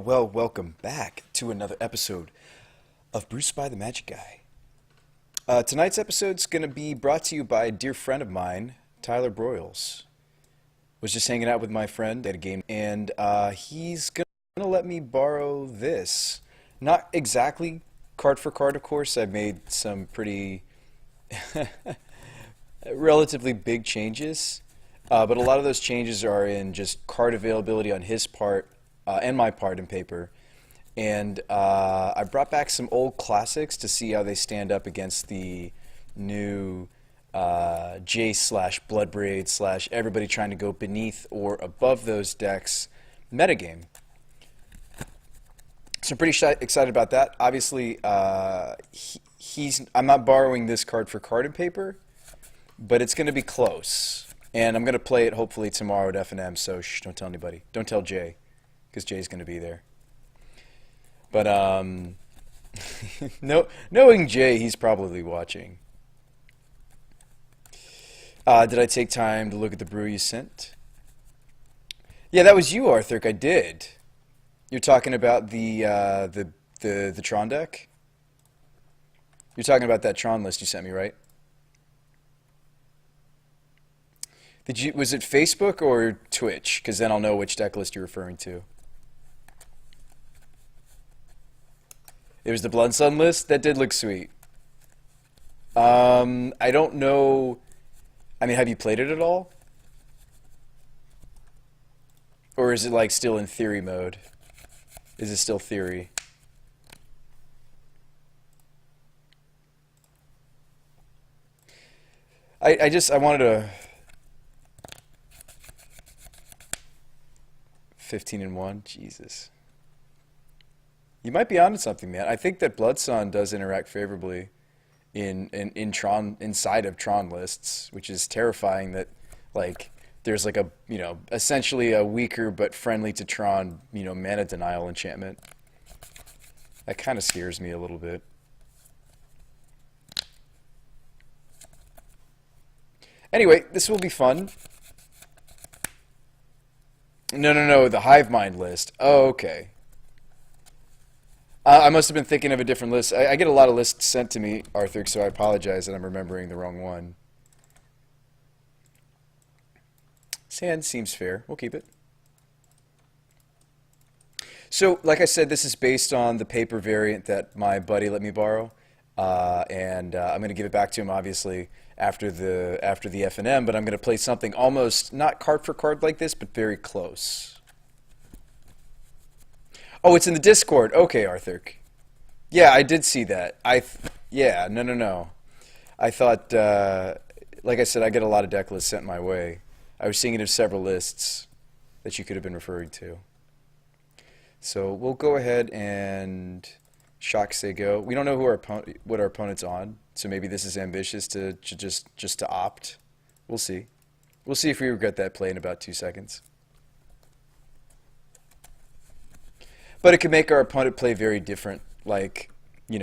Well, welcome back to another episode of BrewSpytheMagicGuy. Tonight's episode's going to be brought to you by a dear friend of mine, Tyler Broyles. Was just hanging out with my friend at a game, and he's going to let me borrow this. Not exactly card for card, of course. I've made some pretty relatively big changes, But a lot of those changes are in just card availability on his part and my part in paper. And I brought back some old classics to see how they stand up against the new Jace slash Bloodbraid slash everybody trying to go beneath or above those decks metagame. So I'm pretty excited about that. Obviously, I'm not borrowing this card for card and paper, but it's going to be close. And I'm going to play it hopefully tomorrow at F&M, so shh, don't tell anybody. Don't tell Jay, because Jay's going to be there. But knowing Jay, he's probably watching. Did I take time to look at the brew you sent? Yeah, that was you, Arthur. I did. You're talking about the Tron deck? You're talking about that Tron list you sent me, right? Was it Facebook or Twitch? Because then I'll know which deck list you're referring to. It was the Blood Sun list? That did look sweet. I don't know. I mean, have you played it at all? Or is it like still in theory mode? Is it still theory? I wanted to 15-1, Jesus. You might be onto something, man. I think that Blood Sun does interact favorably in Tron, inside of Tron lists, which is terrifying that like there's like a, essentially a weaker but friendly to Tron, mana denial enchantment. That kind of scares me a little bit. Anyway, this will be fun. No, the Hive Mind list. Oh, okay. I must have been thinking of a different list. I get a lot of lists sent to me, Arthur, so I apologize that I'm remembering the wrong one. Sand seems fair. We'll keep it. So, like I said, this is based on the paper variant that my buddy let me borrow, and I'm going to give it back to him, obviously, after the F&M, but I'm going to play something almost not card for card like this, but very close. Oh, it's in the Discord. Okay, Arthur. Yeah, I did see that. Yeah, no. I thought, like I said, I get a lot of deck lists sent my way. I was thinking of several lists that you could have been referring to. So we'll go ahead and shock say go. We don't know what our opponent's on, so maybe this is ambitious to just to opt. We'll see. We'll see if we regret that play in about 2 seconds. But it could make our opponent play very different. Like, they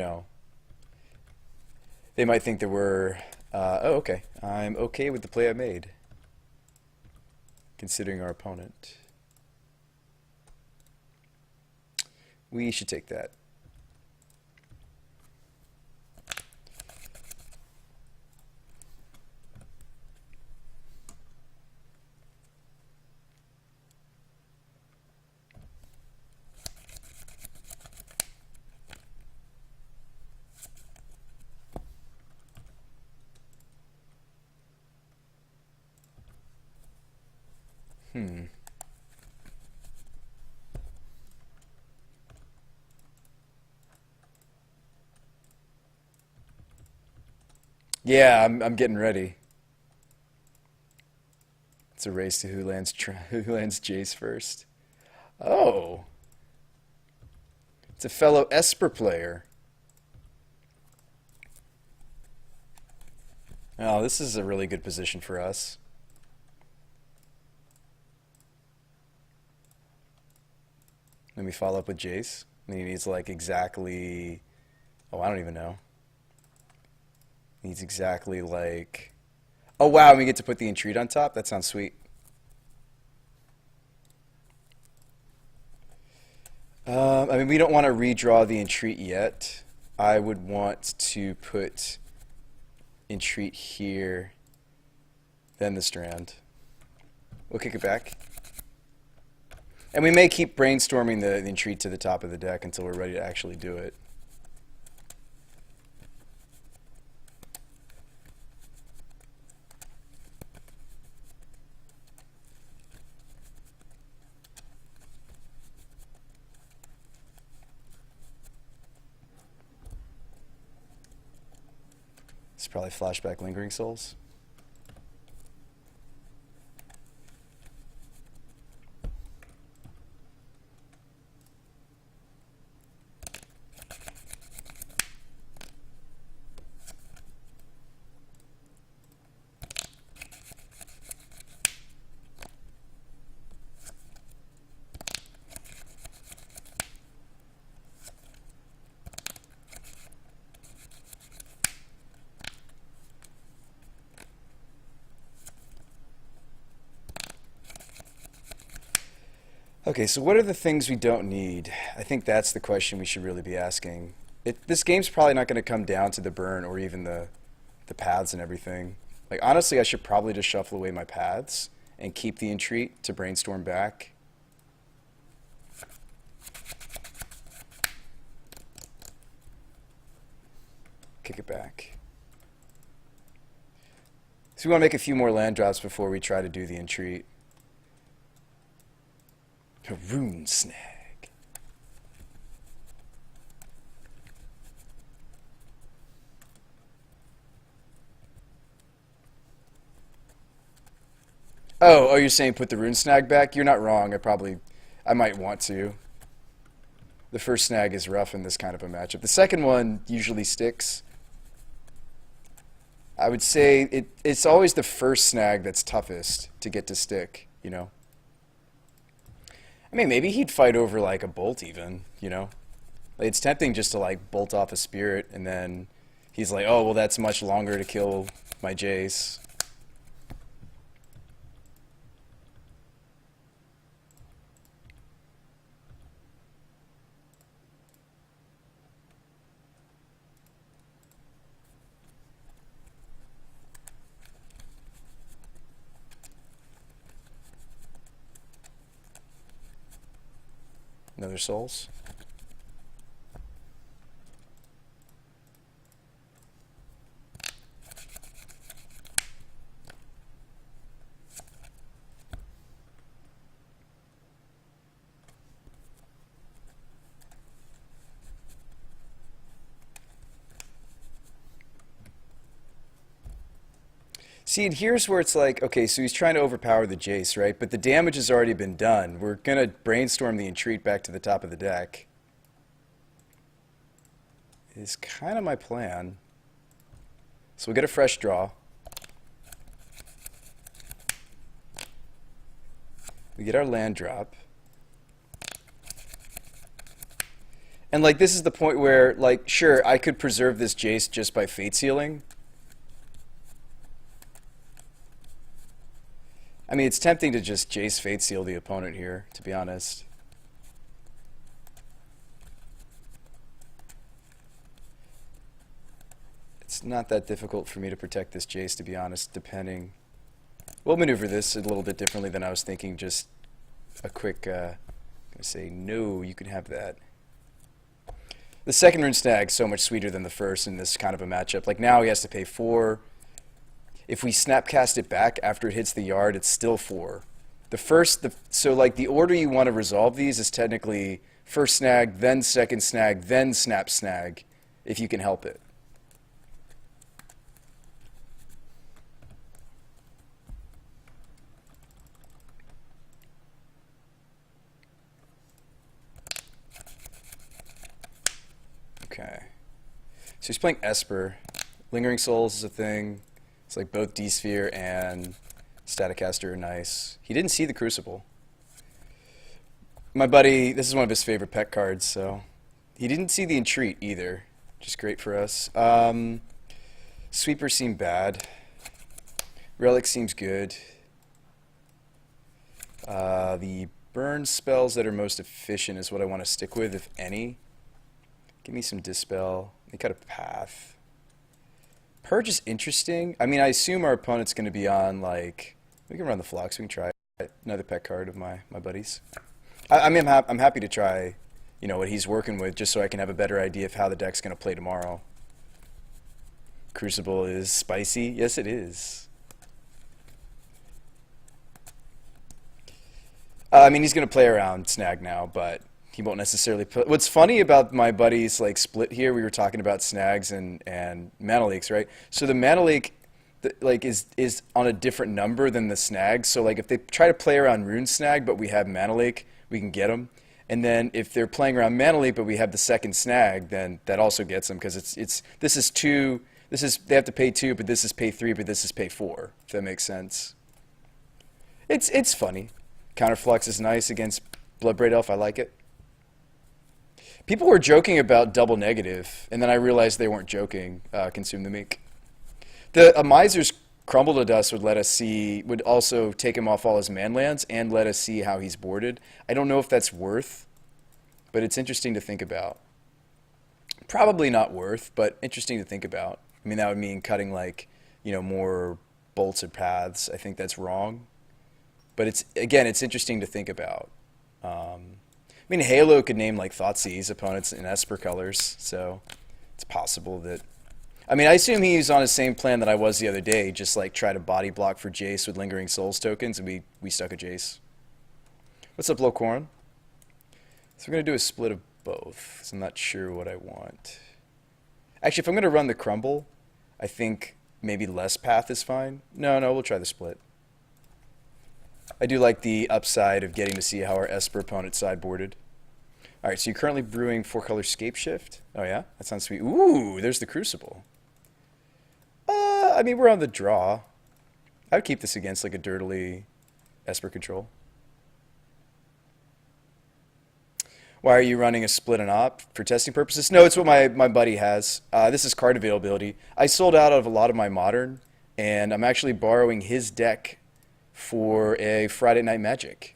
might think that we're, oh, okay. I'm okay with the play I made, considering our opponent. We should take that. Yeah, I'm getting ready. It's a race to who lands Jace first. Oh, it's a fellow Esper player. Oh, this is a really good position for us. Let me follow up with Jace. He needs like exactly, oh, I don't even know. Needs exactly like, oh wow, we get to put the Entreat on top? That sounds sweet. I mean, we don't want to redraw the Entreat yet. I would want to put Entreat here, then the Strand. We'll kick it back. And we may keep brainstorming the Entreat to the top of the deck until we're ready to actually do it. Probably flashback Lingering Souls. Okay, so what are the things we don't need? I think that's the question we should really be asking. This game's probably not going to come down to the burn or even the paths and everything. Like, honestly, I should probably just shuffle away my paths and keep the Entreat to brainstorm back. Kick it back. So we want to make a few more land drops before we try to do the Entreat. A rune snag. Oh, you're saying put the rune snag back? You're not wrong. I might want to. The first snag is rough in this kind of a matchup. The second one usually sticks. I would say it's always the first snag that's toughest to get to stick, you know? I mean, maybe he'd fight over, like, a bolt even, you know? Like, it's tempting just to, like, bolt off a spirit, and then he's like, oh, well, that's much longer to kill my Jace. Another souls. See, and here's where it's like, okay, so he's trying to overpower the Jace, right? But the damage has already been done. We're going to brainstorm the Entreat back to the top of the deck. Is kind of my plan. So we'll get a fresh draw. We get our land drop. And, like, this is the point where, like, sure, I could preserve this Jace just by Fate Sealing. I mean, it's tempting to just Jace Fate Seal the opponent here, to be honest. It's not that difficult for me to protect this Jace, to be honest, depending. We'll maneuver this a little bit differently than I was thinking. Just a quick, I'm going to say, no, you can have that. The second rune snag's so much sweeter than the first in this kind of a matchup. Like, now he has to pay 4. If we snapcast it back after it hits the yard, it's still 4. So like the order you want to resolve these is technically first snag, then second snag, then snap snag, if you can help it. Okay. So he's playing Esper. Lingering Souls is a thing. It's like both D-Sphere and Staticaster are nice. He didn't see the Crucible. My buddy, this is one of his favorite pet cards, so he didn't see the Entreat either, which is great for us. Sweeper seemed bad. Relic seems good. The burn spells that are most efficient is what I want to stick with, if any. Give me some Dispel. They cut a path. Purge is interesting. I mean, I assume our opponent's going to be on, like, we can run the Phlox. We can try another pet card of my buddy's. I mean, I'm happy to try, you know, what he's working with, just so I can have a better idea of how the deck's going to play tomorrow. Crucible is spicy. Yes, it is. I mean, he's going to play around Snag now, but he won't necessarily put. What's funny about my buddy's like split here? We were talking about snags and mana leaks, right? So the mana leak, like is on a different number than the snag. So like if they try to play around rune snag, but we have mana leak, we can get them. And then if they're playing around mana leak, but we have the second snag, then that also gets them because this is two. This is they have to pay 2, but this is pay 3, but this is pay 4. If that makes sense. It's funny. Counterflux is nice against Bloodbraid Elf. I like it. People were joking about double negative, and then I realized they weren't joking. Consume the meek. The Miser's Crumble to Dust would let us see, would also take him off all his manlands and let us see how he's boarded. I don't know if that's worth, but it's interesting to think about. Probably not worth, but interesting to think about. I mean, that would mean cutting like, more bolts or paths. I think that's wrong. But it's interesting to think about. I mean, Halo could name like Thoughtseize opponents in Esper colors, so it's possible that. I mean, I assume he's on the same plan that I was the other day, just like try to body block for Jace with Lingering Souls tokens, and we stuck a Jace. What's up, Locorn? So we're gonna do a split of both. So I'm not sure what I want. Actually, if I'm gonna run the Crumble, I think maybe less path is fine. No, we'll try the split. I do like the upside of getting to see how our Esper opponent sideboarded. All right, so you're currently brewing 4-color Scape Shift. Oh yeah, that sounds sweet. Ooh, there's the Crucible. I mean, we're on the draw. I would keep this against like a dirtily Esper control. Why are you running a split and op for testing purposes? No, it's what my buddy has. This is card availability. I sold out of a lot of my Modern, and I'm actually borrowing his deck for a Friday Night Magic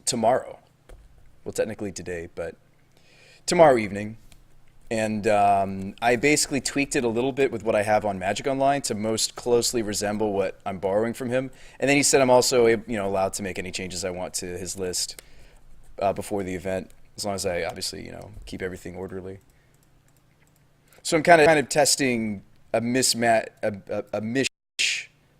tomorrow. Well, technically today, but tomorrow evening. And I basically tweaked it a little bit with what I have on Magic Online to most closely resemble what I'm borrowing from him. And then he said I'm also allowed to make any changes I want to his list before the event, as long as I obviously keep everything orderly. So I'm kind of testing a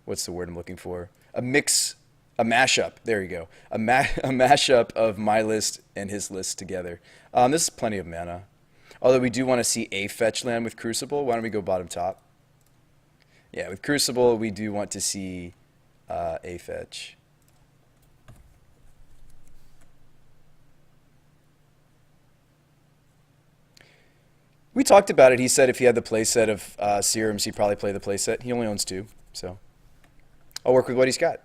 what's the word I'm looking for? A mashup. There you go. A mashup of my list and his list together. This is plenty of mana. Although we do want to see a fetch land with Crucible. Why don't we go bottom top? Yeah, with Crucible we do want to see a fetch. We talked about it. He said if he had the playset of serums, he'd probably play the playset. He only owns 2, so I'll work with what he's got.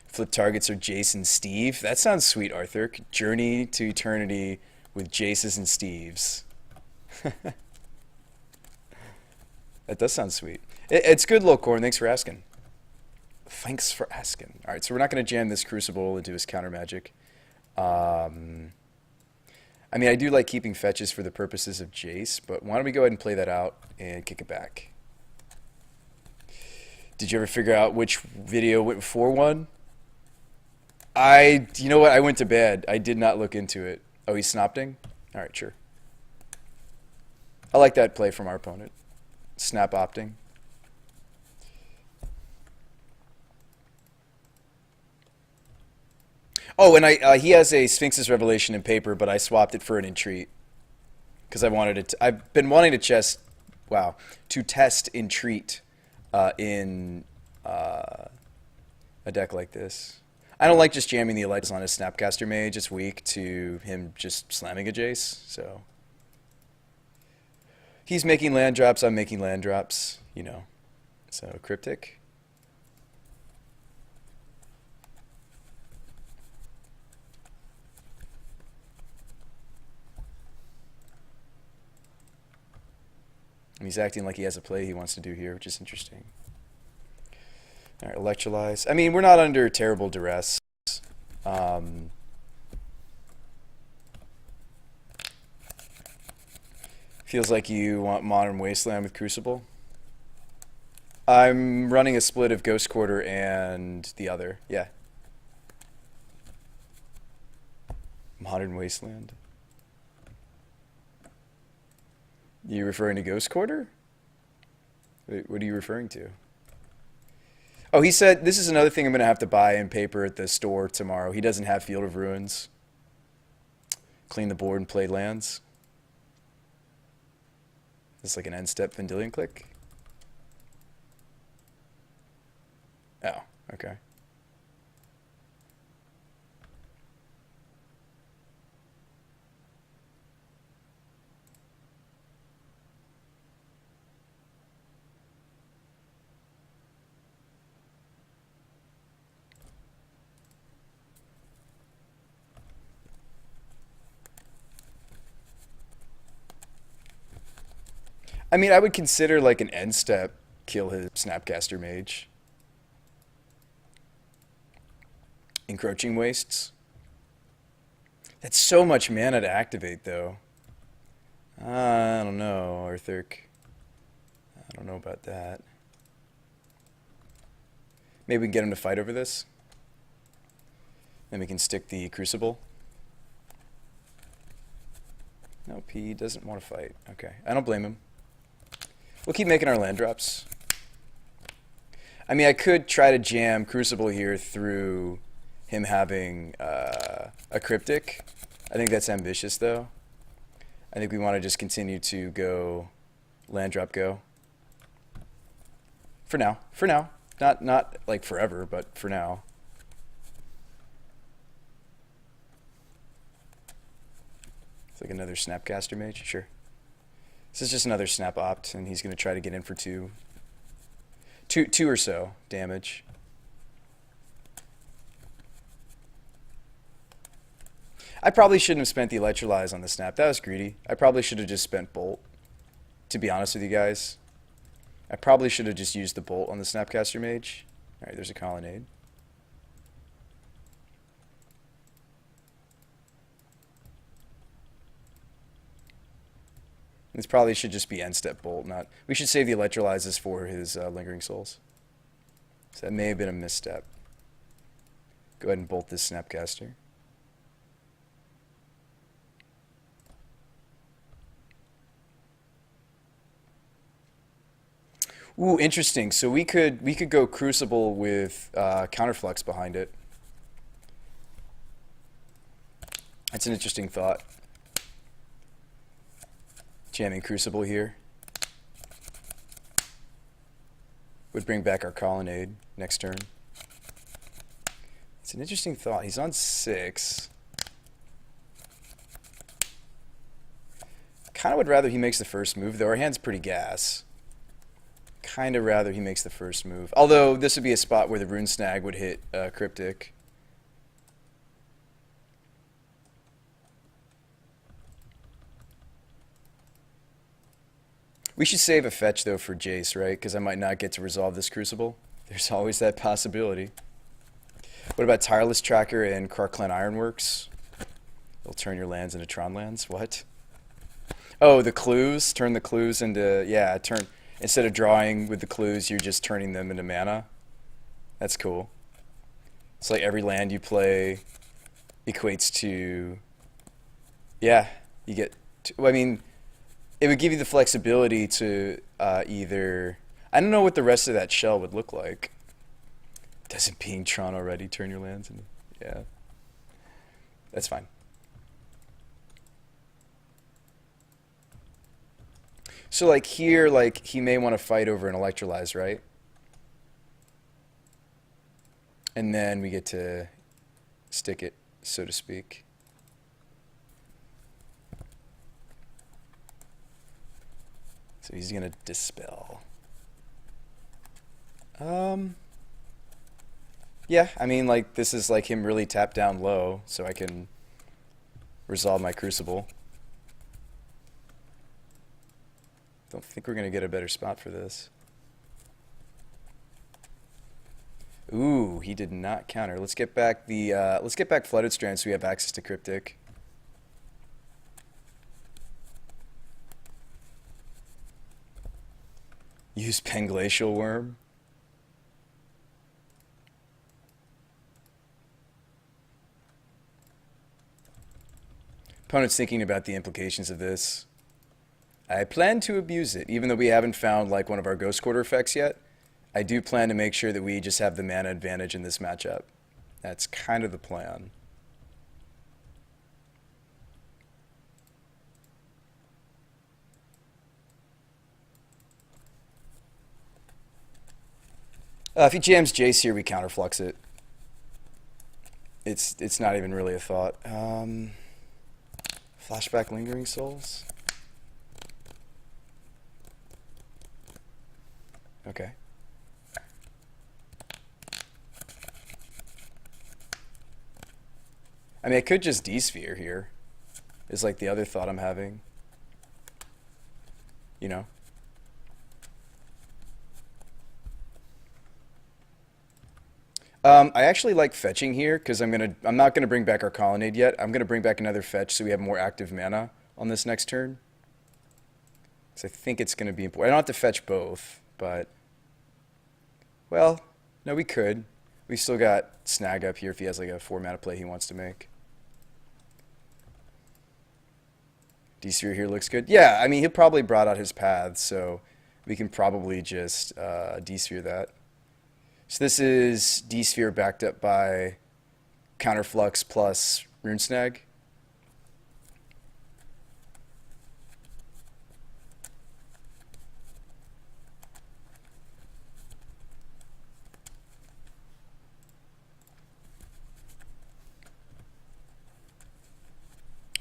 Flip targets are Jace and Steve. That sounds sweet, Arthur. Journey to Eternity with Jaces and Steves. That does sound sweet. It's good, Locorn. Thanks for asking. Thanks for asking. All right, so we're not going to jam this Crucible into his counter magic. I mean, I do like keeping fetches for the purposes of Jace, but why don't we go ahead and play that out and kick it back. Did you ever figure out which video went before one? You know what? I went to bed. I did not look into it. Oh, he's snopting? All right, sure. I like that play from our opponent. Snap opting. Oh, and he has a Sphinx's Revelation in paper, but I swapped it for an Entreat because I wanted it. I've been wanting to test Entreat in a deck like this. I don't like just jamming the Elites on a Snapcaster Mage. It's weak to him just slamming a Jace. So he's making land drops. I'm making land drops. So Cryptic. And he's acting like he has a play he wants to do here, which is interesting. All right, Electrolyze. I mean, we're not under terrible duress. Feels like you want Modern Wasteland with Crucible. I'm running a split of Ghost Quarter and the other. Yeah. Modern Wasteland. You referring to Ghost Quarter? Wait, what are you referring to? Oh, he said, this is another thing I'm going to have to buy in paper at the store tomorrow. He doesn't have Field of Ruins. clean the board and play lands. This is like an end step Vendilion Click. Oh, okay. I mean, I would consider like an end step kill his Snapcaster Mage. Encroaching Wastes. That's so much mana to activate, though. I don't know, Arthur. I don't know about that. Maybe we can get him to fight over this. Then we can stick the Crucible. Nope, he doesn't want to fight. Okay, I don't blame him. We'll keep making our land drops. I mean, I could try to jam Crucible here through him having a Cryptic. I think that's ambitious, though. I think we want to just continue to go land drop go. For now. For now. Not like forever, but for now. It's like another Snapcaster Mage? Sure. This is just another Snap Opt, and he's going to try to get in for two or so damage. I probably shouldn't have spent the Electrolyze on the Snap. That was greedy. I probably should have just spent Bolt, to be honest with you guys. I probably should have just used the Bolt on the Snapcaster Mage. Alright, there's a Colonnade. This probably should just be end step Bolt, not... We should save the Electrolyzes for his Lingering Souls. So that may have been a misstep. Go ahead and Bolt this Snapcaster. Ooh, interesting. So we could go Crucible with Counterflux behind it. That's an interesting thought. Jamming Crucible here would bring back our Colonnade next turn. It's an interesting thought. He's on 6. Kind of would rather he makes the first move, though. Our hand's pretty gas. Kind of rather he makes the first move. Although this would be a spot where the Rune Snag would hit Cryptic. We should save a fetch, though, for Jace, right? Because I might not get to resolve this Crucible. There's always that possibility. What about Tireless Tracker and Krark-Clan Ironworks? They'll turn your lands into Tron lands? What? Oh, the clues? Turn the clues into... Yeah, turn... Instead of drawing with the clues, you're just turning them into mana. That's cool. It's like every land you play equates to... Yeah, you get... Well, I mean... It would give you the flexibility to either... I don't know what the rest of that shell would look like. Doesn't being Tron already turn your lands into... Yeah. That's fine. So like here, like he may want to fight over an Electrolyze, right? And then we get to stick it, so to speak. So he's going to Dispel. Yeah, I mean, like, this is like him really tapped down low, so I can resolve my Crucible. Don't think we're going to get a better spot for this. Ooh, he did not counter. Let's get back the Flooded Strand so we have access to Cryptic. Use Penglacial Worm. Opponent's thinking about the implications of this. I plan to abuse it, even though we haven't found like one of our Ghost Quarter effects yet. I do plan to make sure that we just have the mana advantage in this matchup. That's kind of the plan. If he jams Jace here, we counterflux it. It's not even really a thought. Flashback Lingering Souls? Okay. I mean, I could just D-Sphere here, is like the other thought I'm having. You know? I actually like fetching here because I'm not gonna bring back our Colonnade yet. I'm gonna bring back another fetch so we have more active mana on this next turn. Because I think it's gonna be important. I don't have to fetch both, but well, no, we could. We still got Snag up here if he has like a 4-mana play he wants to make. D-Sphere here looks good. Yeah, I mean, he probably brought out his paths, so we can probably just D-Sphere that. So this is D-Sphere backed up by Counterflux plus Rune Snag.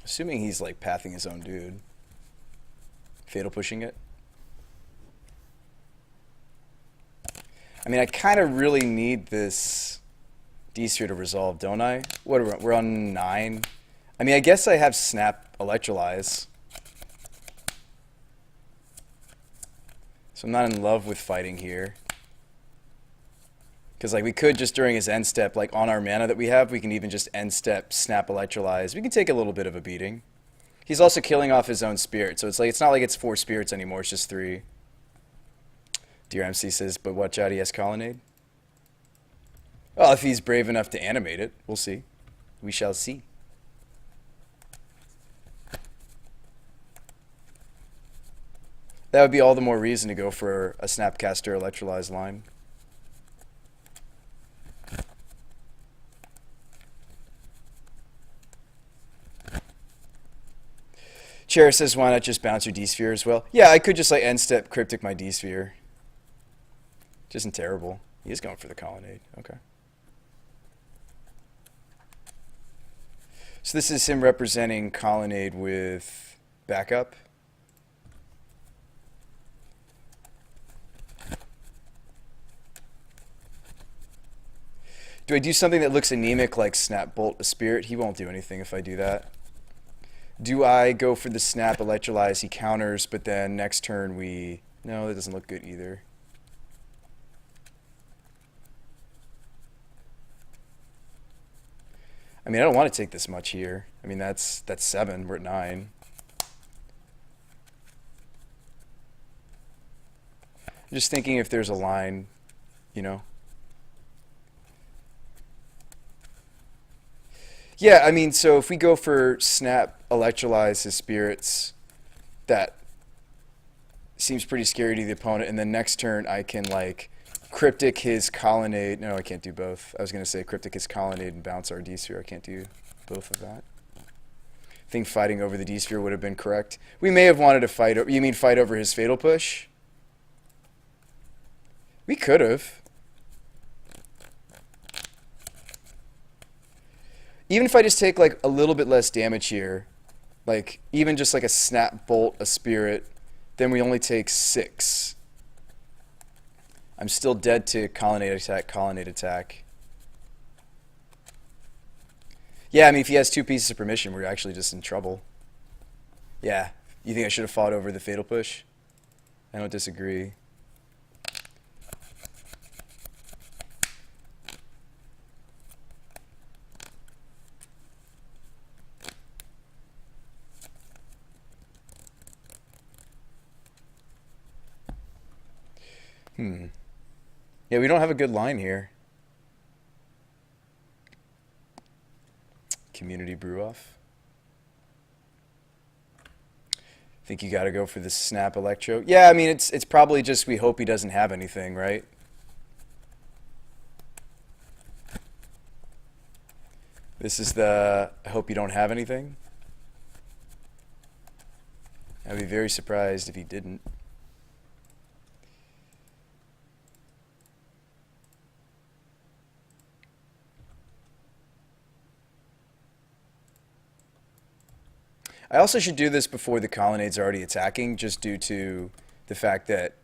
Assuming he's like pathing his own dude. Fatal pushing it. I mean, I kind of really need this D-Sphere to resolve, don't I? What are we on? We're on 9. I mean, I guess I have Snap Electrolyze. So I'm not in love with fighting here. Because like we could just during his end step, like on our mana that we have, we can even just end step, Snap Electrolyze. We can take a little bit of a beating. He's also killing off his own spirit, so it's like it's not like it's 4 spirits anymore, it's just 3. Dear MC says, but watch out, he has Colonnade. Well, if he's brave enough to animate it, we'll see. We shall see. That would be all the more reason to go for a Snapcaster Electrolyze line. Chair says, why not just bounce your D-Sphere as well? Yeah, I could just like end step Cryptic my D-Sphere. Which isn't terrible. He is going for the Colonnade. Okay. So this is him representing Colonnade with backup. Do I do something that looks anemic like Snap Bolt a Spirit? He won't do anything if I do that. Do I go for the Snap Electrolyze? He counters, but then next turn we... No, that doesn't look good either. I mean, I don't want to take this much here. I mean, that's 7. We're at 9. I'm just thinking if there's a line, you know. Yeah, I mean, so if we go for Snap Electrolyze his spirits, that seems pretty scary to the opponent, and then next turn I can, like, Cryptic his Colonnade. No, I can't do both. I was going to say Cryptic his Colonnade and bounce our D-Sphere. I can't do both of that. I think fighting over the D-Sphere would have been correct. We may have wanted to fight... You mean fight over his Fatal Push? We could have. Even if I just take like a little bit less damage here, like even just like a Snap Bolt, a Spirit, then we only take 6. I'm still dead to Colonnade attack, Colonnade attack. Yeah, I mean if he has 2 pieces of permission, we're actually just in trouble. Yeah, you think I should have fought over the Fatal Push? I don't disagree. Yeah, we don't have a good line here. Community brew off. Think you got to go for the Snap Electro. Yeah, I mean it's probably just we hope he doesn't have anything, right? This is the I hope you don't have anything. I'd be very surprised if he didn't. I also should do this before the colonnade's already attacking, just due to the fact that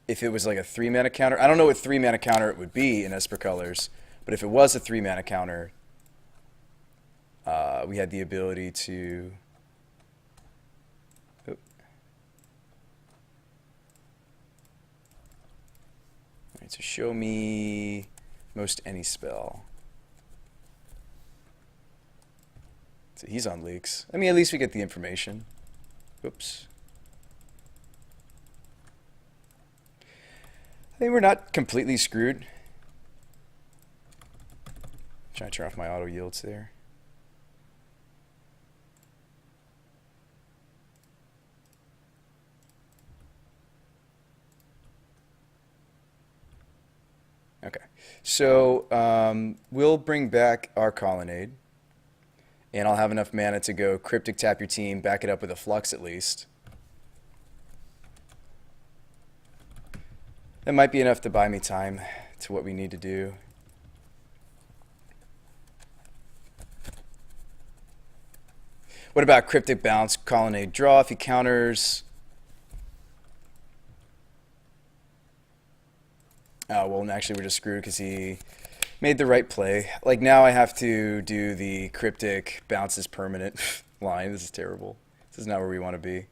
if it was like a 3-mana counter, I don't know what 3-mana counter it would be in Esper Colors, but if it was a 3-mana counter, we had the ability to... Oop. All right, so show me most any spell. So he's on leaks. I mean, at least we get the information. Oops. I think we're not completely screwed. Trying to turn off my auto yields there. Okay, so we'll bring back our colonnade, and I'll have enough mana to go Cryptic tap your team, back it up with a Flux at least. That might be enough to buy me time to what we need to do. What about Cryptic bounce, colonnade draw if he counters? Oh, well, actually, we're just screwed because he made the right play. Like, now I have to do the Cryptic bounces permanent line. This is terrible. This is not where we want to be.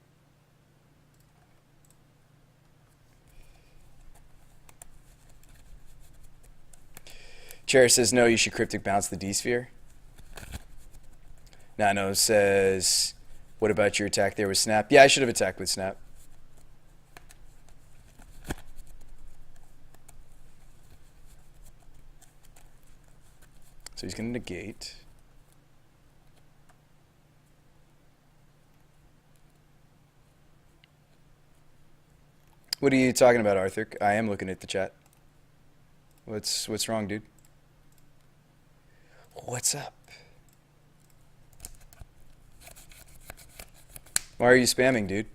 Chair says, no, you should Cryptic bounce the D-Sphere. Nano says, what about your attack there with Snap? Yeah, I should have attacked with Snap. So he's going to negate. What are you talking about, Arthur? I am looking at the chat. What's wrong, dude? What's up? Why are you spamming, dude?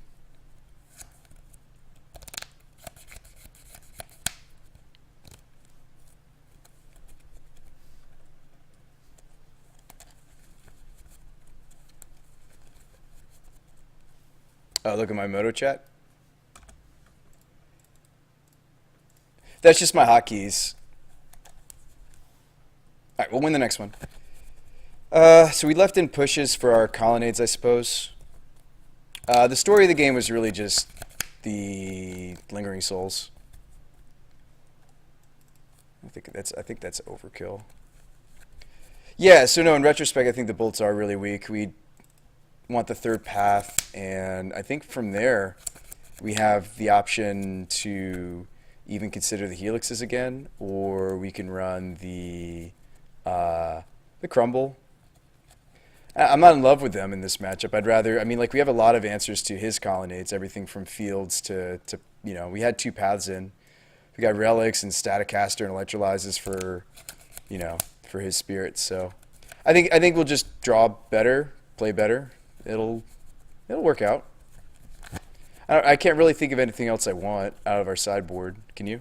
Oh, look at my Moto chat. That's just my hotkeys. Alright, we'll win the next one. So we left in pushes for our colonnades, I suppose. The story of the game was really just the Lingering Souls. I think that's overkill. Yeah, so no, in retrospect, I think the bolts are really weak. We want the third path, and I think from there we have the option to even consider the helixes again, or we can run the crumble. I'm not in love with them in this matchup. I'd rather, I mean, like, we have a lot of answers to his colonnades, everything from fields to you know, we had 2 paths in. We got relics and Staticaster and electrolyzes for, you know, for his spirits. So I think we'll just draw better, play better. It'll work out. I can't really think of anything else I want out of our sideboard. Can you?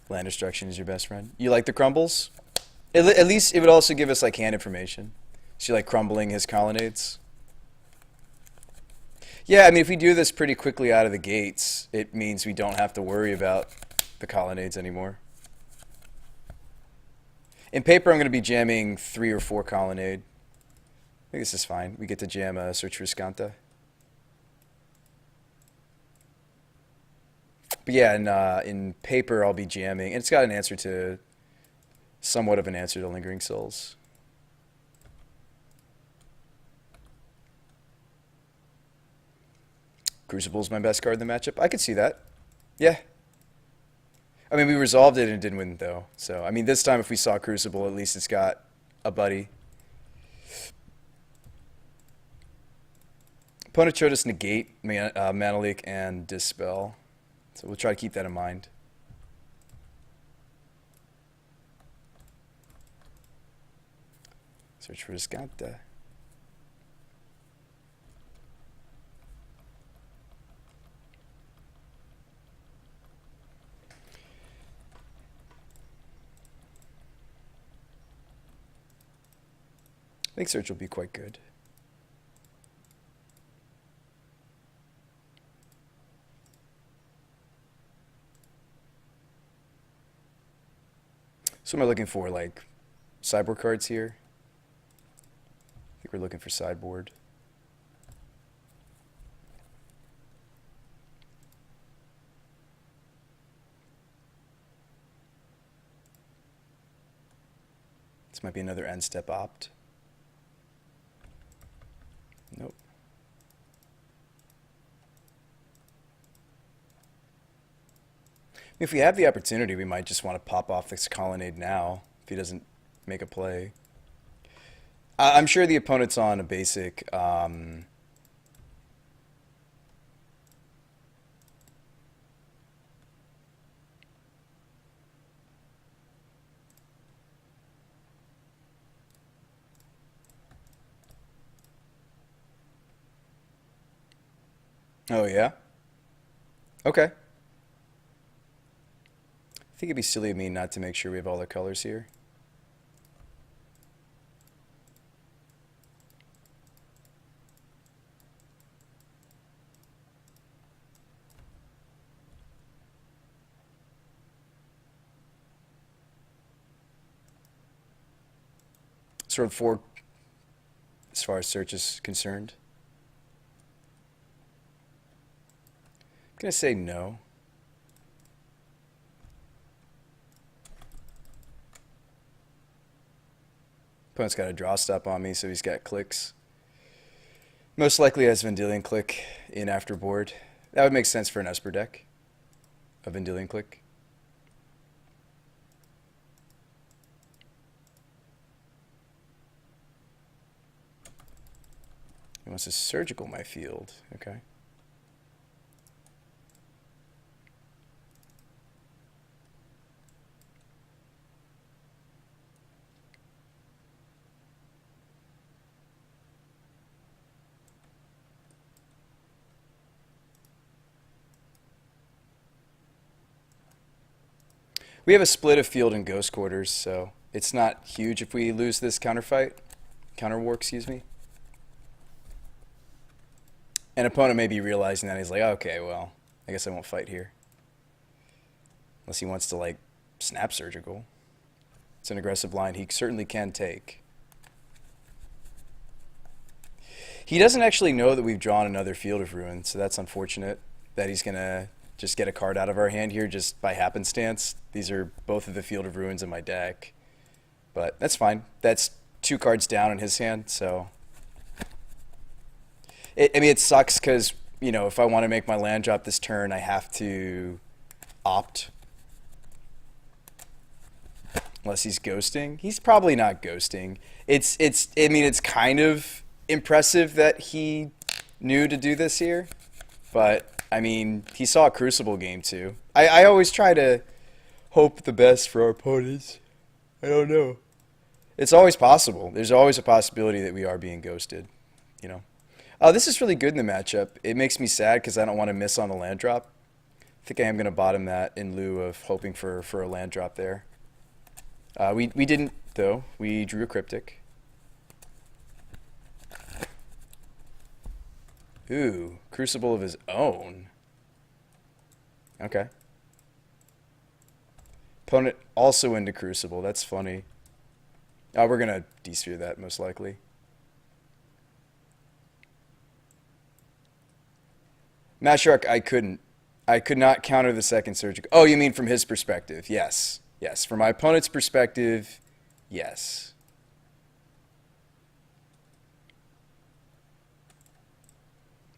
Land destruction is your best friend. You like the crumbles? At least it would also give us like hand information. So you like crumbling his colonnades? Yeah, I mean, if we do this pretty quickly out of the gates, it means we don't have to worry about the colonnades anymore. In paper, I'm going to be jamming 3 or 4 colonnade. I think this is fine. We get to jam a Search for Skanta. But yeah, in paper, I'll be jamming. And it's got an answer to, somewhat of an answer to Lingering Souls. Crucible's my best card in the matchup. I could see that. Yeah. I mean, we resolved it and it didn't win, though. So, I mean, this time if we saw Crucible, at least it's got a buddy. Opponent showed us negate, Mana Leak, and Dispel. So we'll try to keep that in mind. Search for Skanta. think search will be quite good. So am I looking for, like, sideboard cards here? I think we're looking for sideboard. This might be another end step opt. Nope. If we have the opportunity, we might just want to pop off this colonnade now if he doesn't make a play. I'm sure the opponent's on a basic. Oh, yeah? Okay. I think it'd be silly of me not to make sure we have all the colors here. Sort of four as far as search is concerned. I'm going to say no. Opponent's got a draw stop on me, so he's got clicks. Most likely has Vendilion Click in afterboard. That would make sense for an Esper deck. A Vendilion Click. He wants to surgical my field. Okay. We have a split of field and ghost quarters, so it's not huge if we lose this counter war, excuse me. An opponent may be realizing that he's like, okay, well, I guess I won't fight here. Unless he wants to, like, snap surgical. It's an aggressive line he certainly can take. He doesn't actually know that we've drawn another Field of Ruin, so that's unfortunate that he's going to just get a card out of our hand here just by happenstance. These are both of the Field of Ruins in my deck. But that's fine. That's 2 cards down in his hand, so... I mean, it sucks because, you know, if I want to make my land drop this turn, I have to opt. Unless he's ghosting. He's probably not ghosting. I mean, it's kind of impressive that he knew to do this here. But, I mean, he saw a Crucible game too. I always try to hope the best for our opponents. I don't know. It's always possible. There's always a possibility that we are being ghosted, you know. This is really good in the matchup. It makes me sad because I don't want to miss on a land drop. I think I am going to bottom that in lieu of hoping for a land drop there. We didn't, though. We drew a Cryptic. Ooh, Crucible of his own. Okay. Opponent also into Crucible. That's funny. We're going to de-sphere that, most likely. Mashark, I couldn't. I could not counter the second surgical. Oh, you mean from his perspective? Yes. Yes. From my opponent's perspective, yes.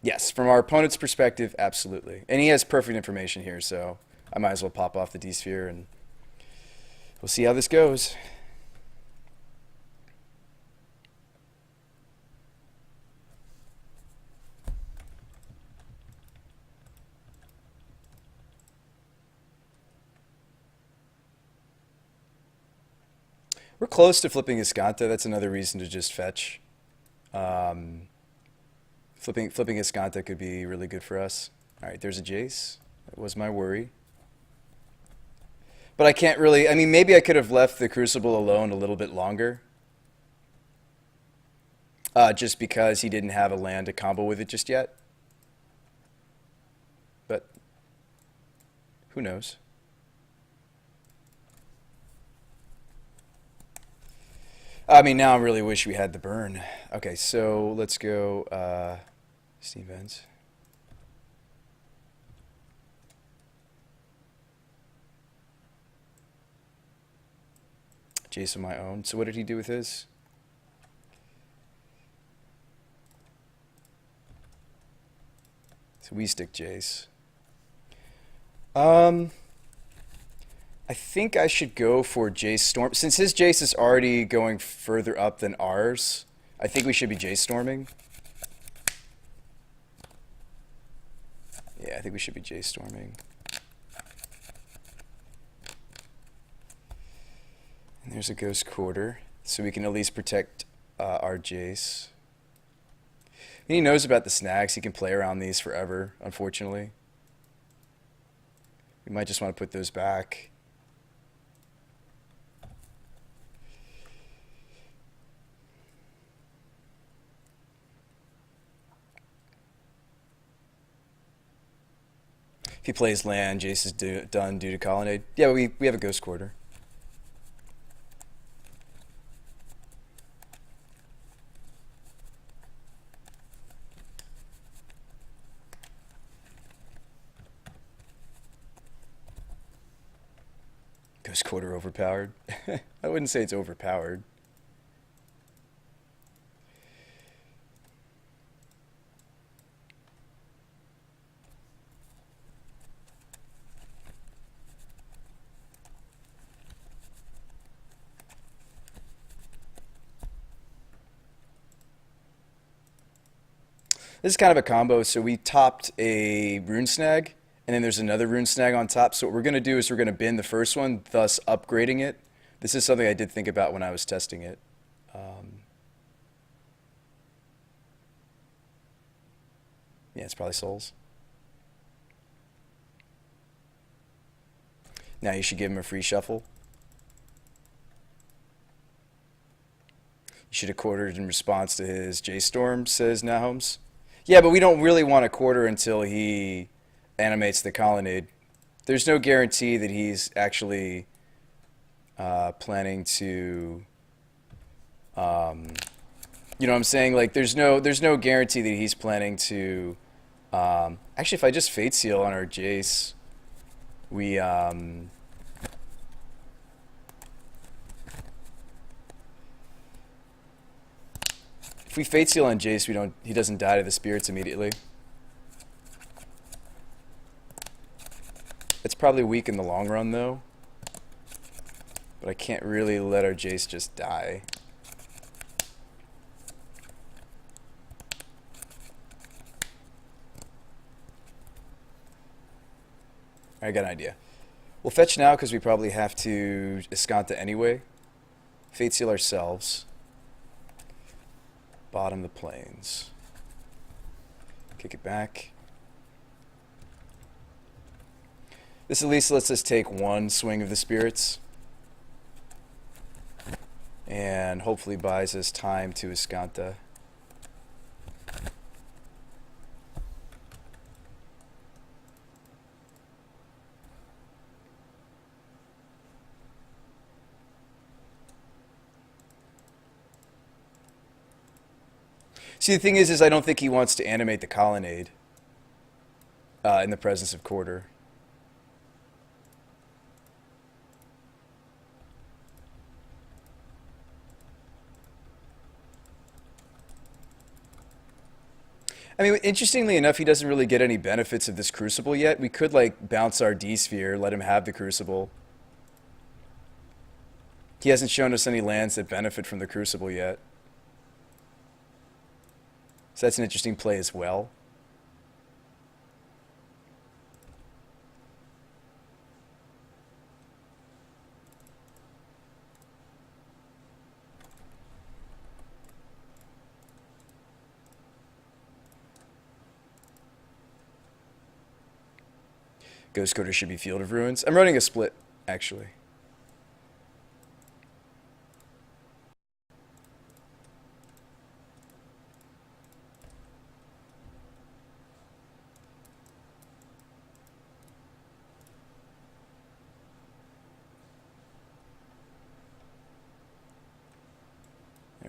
Yes, from our opponent's perspective, absolutely. And he has perfect information here, so I might as well pop off the D-Sphere and we'll see how this goes. We're close to flipping Escanta. That's another reason to just fetch. Flipping Escanta could be really good for us. All right, there's a Jace. That was my worry. But I can't really... I mean, maybe I could have left the Crucible alone a little bit longer. just because he didn't have a land to combo with it just yet. But who knows? I mean, now I really wish we had the burn. Okay, so let's go Steam Vents. Jace on my own. So what did he do with his? So we stick Jace. I think I should go for Jace Storm. Since his Jace is already going further up than ours, I think we should be Jace Storming. Yeah, I think we should be Jace Storming. And there's a Ghost Quarter, so we can at least protect our Jace. And he knows about the snags. He can play around these forever, unfortunately. We might just want to put those back. If he plays land, Jace is done due to Colonnade. Yeah, we have a Ghost Quarter. Ghost Quarter overpowered? I wouldn't say it's overpowered. This is kind of a combo. So we topped a Rune Snag, and then there's another Rune Snag on top. So what we're going to do is we're going to bin the first one, thus upgrading it. This is something I did think about when I was testing it. Yeah, it's probably Souls. Now you should give him a free shuffle. You should have quartered in response to his J-Storm, says Nahomes. Yeah, but we don't really want to quarter until he animates the Colonnade. There's no guarantee that he's actually planning to... you know what I'm saying? Like, there's no guarantee that he's planning to... actually, if I just Fate Seal on our Jace, we... if we Fate Seal on Jace, he doesn't die to the spirits immediately. It's probably weak in the long run, though. But I can't really let our Jace just die. I got an idea. We'll fetch now because we probably have to Escanta anyway. Fate Seal ourselves. Bottom the plains. Kick it back. This at least lets us take one swing of the spirits. And hopefully buys us time to Escanta. See, the thing is I don't think he wants to animate the Colonnade in the presence of Quarter. I mean, interestingly enough, he doesn't really get any benefits of this Crucible yet. We could, like, bounce our D-Sphere, let him have the Crucible. He hasn't shown us any lands that benefit from the Crucible yet. So that's an interesting play as well. Ghost Quarter should be Field of Ruins. I'm running a split, actually.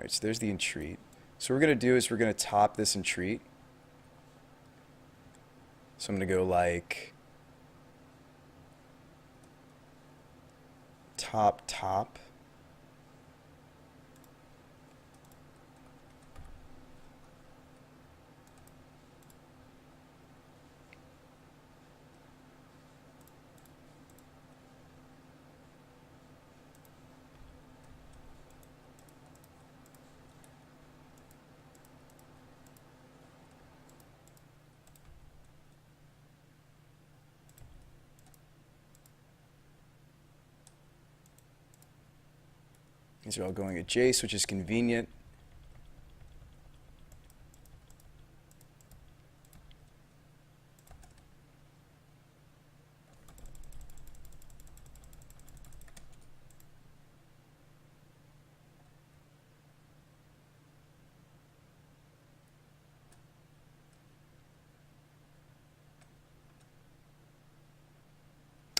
Alright, so there's the Entreat. So what we're going to do is we're going to top this Entreat. So I'm going to go like top, top. These are all going at Jace, which is convenient.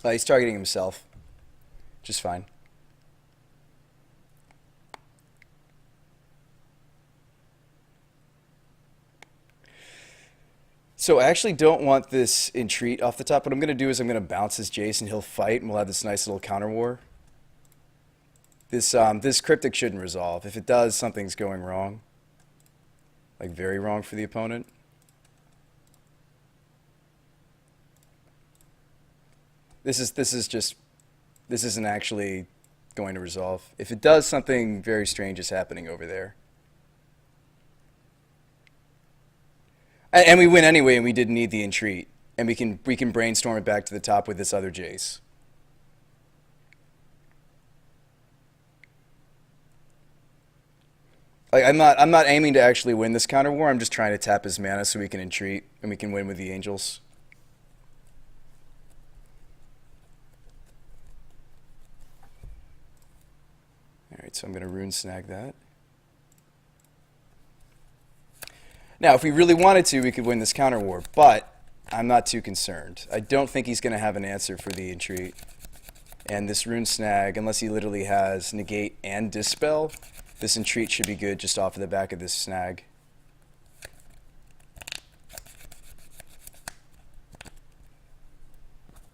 He's targeting himself. Just fine. So I actually don't want this Entreat off the top. What I'm going to do is I'm going to bounce this Jace and he'll fight and we'll have this nice little counter war. This Cryptic shouldn't resolve. If it does, something's going wrong. Like very wrong for the opponent. This isn't actually going to resolve. If it does, something very strange is happening over there. And we win anyway, and we didn't need the Entreat. And we can brainstorm it back to the top with this other Jace. Like I'm not aiming to actually win this counter war. I'm just trying to tap his mana so we can Entreat and we can win with the Angels. Alright, so I'm gonna rune snag that. Now, if we really wanted to, we could win this counter war, but I'm not too concerned. I don't think he's going to have an answer for the Entreat. And this rune snag, unless he literally has negate and dispel, this Entreat should be good just off of the back of this snag.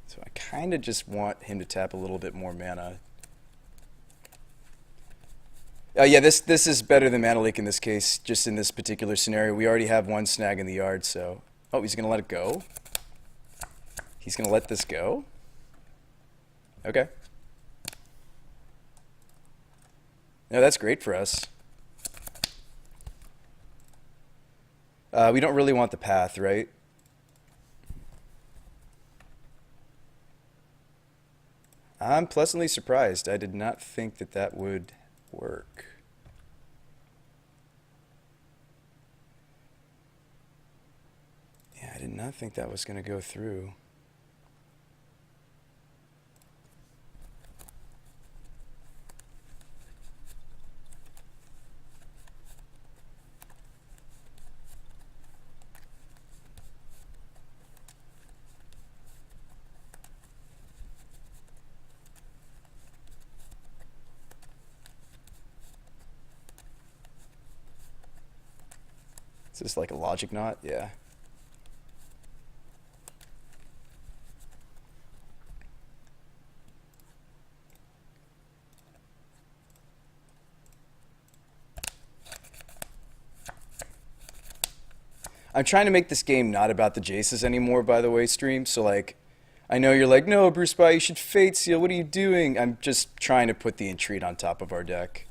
So I kind of just want him to tap a little bit more mana. Yeah, this is better than Mana Leak in this case, just in this particular scenario. We already have one snag in the yard, so... Oh, he's going to let it go? He's going to let this go? Okay. No, that's great for us. We don't really want the path, right? I'm pleasantly surprised. I did not think that that would work. Yeah, I did not think that was going to go through. Is this like a logic knot? Yeah. I'm trying to make this game not about the Jaces anymore, by the way, stream. So, like, I know you're like, no, BrewSpy, you should Fate Seal. What are you doing? I'm just trying to put the Entreat on top of our deck.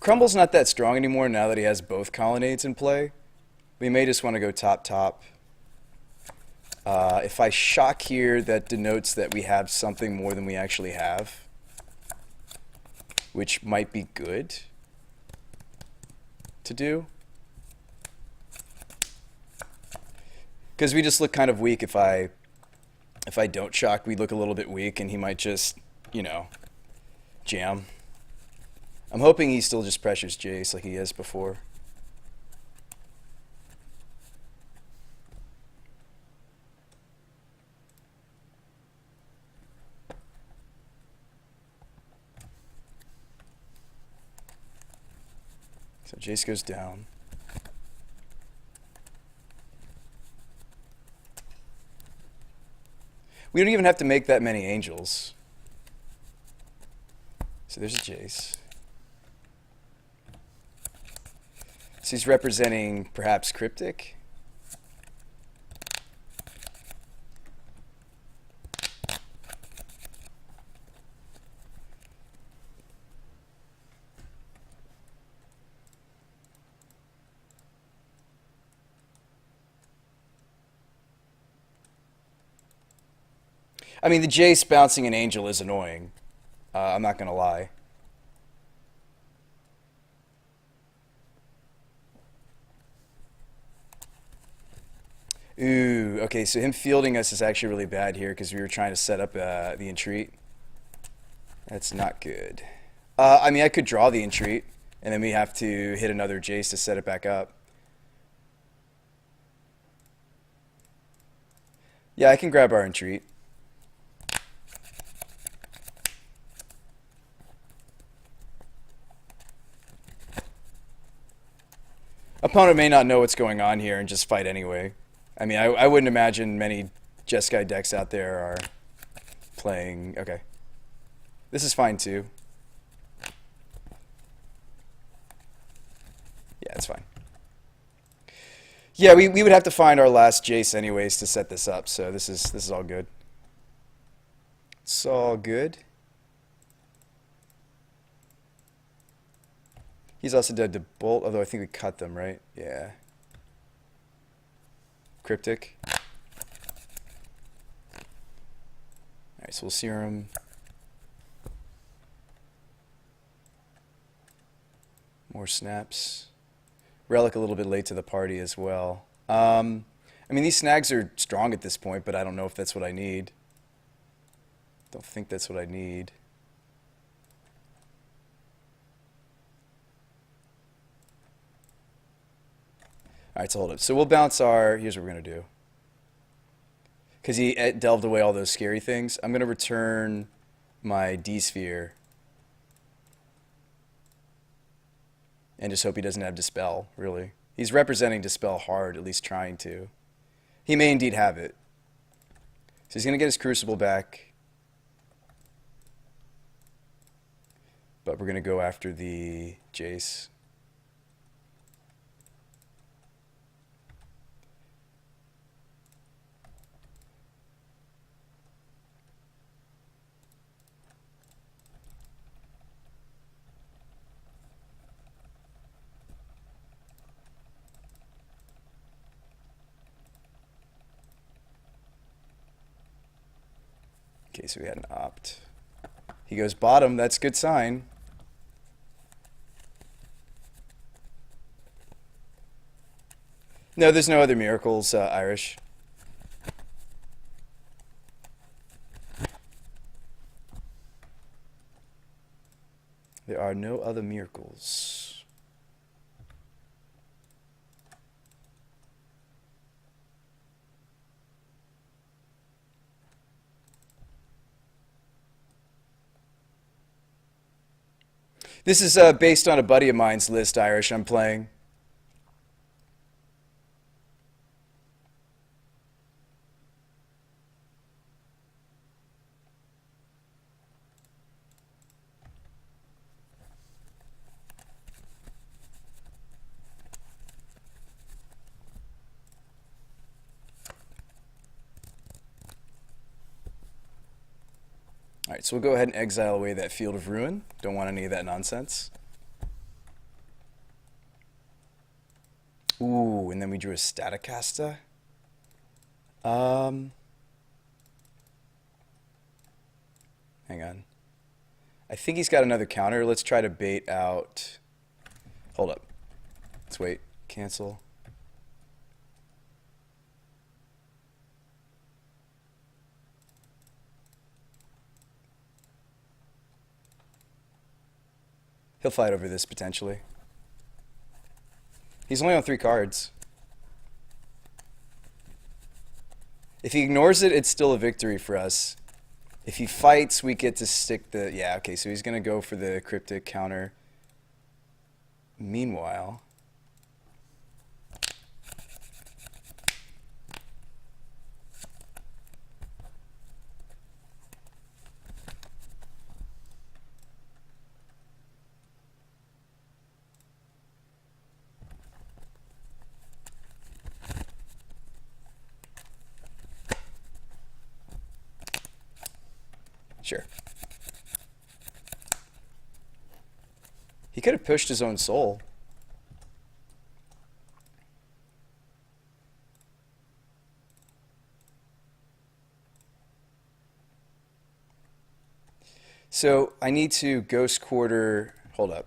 Crumble's not that strong anymore now that he has both Colonnades in play. We may just want to go top, top. If I shock here, that denotes that we have something more than we actually have, which might be good to do. Because we just look kind of weak if I don't shock, we look a little bit weak, and he might just, you know, jam. I'm hoping he still just pressures Jace like he has before. So Jace goes down. We don't even have to make that many angels. So there's a Jace. So he's representing perhaps Cryptic. I mean, the Jace bouncing an angel is annoying. I'm not going to lie. Ooh, okay, so him fielding us is actually really bad here because we were trying to set up the Entreat. That's not good. I mean, I could draw the Entreat, and then we have to hit another Jace to set it back up. Yeah, I can grab our Entreat. Opponent may not know what's going on here and just fight anyway. I mean, I wouldn't imagine many Jace-kai decks out there are playing... Okay. This is fine too. Yeah, it's fine. Yeah, we would have to find our last Jace anyways to set this up, so this is all good. It's all good. He's also dead to Bolt, although I think we cut them, right? Yeah. Cryptic. Alright, so we'll Serum. More snaps. Relic a little bit late to the party as well. I mean, these snags are strong at this point, but I don't know if that's what I need. Don't think that's what I need. Alright, so hold up. So we'll bounce our... Here's what we're going to do. Because he delved away all those scary things. I'm going to return my D-Sphere. And just hope he doesn't have Dispel, really. He's representing Dispel hard, at least trying to. He may indeed have it. So he's going to get his Crucible back. But we're going to go after the Jace. Okay, so we had an opt. He goes bottom, that's a good sign. No, there's no other miracles, Irish. There are no other miracles. This is based on a buddy of mine's list, Irish, I'm playing. Alright, so we'll go ahead and exile away that Field of Ruin. Don't want any of that nonsense. Ooh, and then we drew a Statocasta. Hang on. I think he's got another counter. Let's try to bait out... Hold up. Let's wait. Cancel. He'll fight over this, potentially. He's only on 3 cards. If he ignores it, it's still a victory for us. If he fights, we get to stick the... Yeah, okay, so he's going to go for the Cryptic counter. Meanwhile, sure. He could have pushed his own soul. So I need to ghost quarter. Hold up.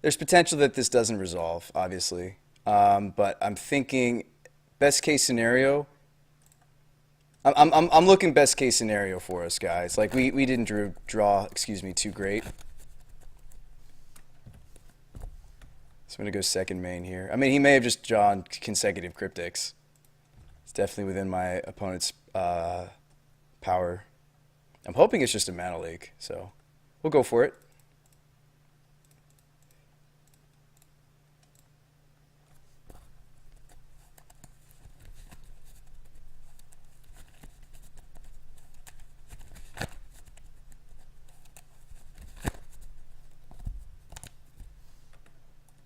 There's potential that this doesn't resolve, obviously. But I'm thinking best case scenario. I'm looking best case scenario for us, guys. Like we didn't draw, excuse me, too great. So I'm gonna go second main here. I mean, he may have just drawn consecutive cryptics. It's definitely within my opponent's power. I'm hoping it's just a mana leak, so we'll go for it.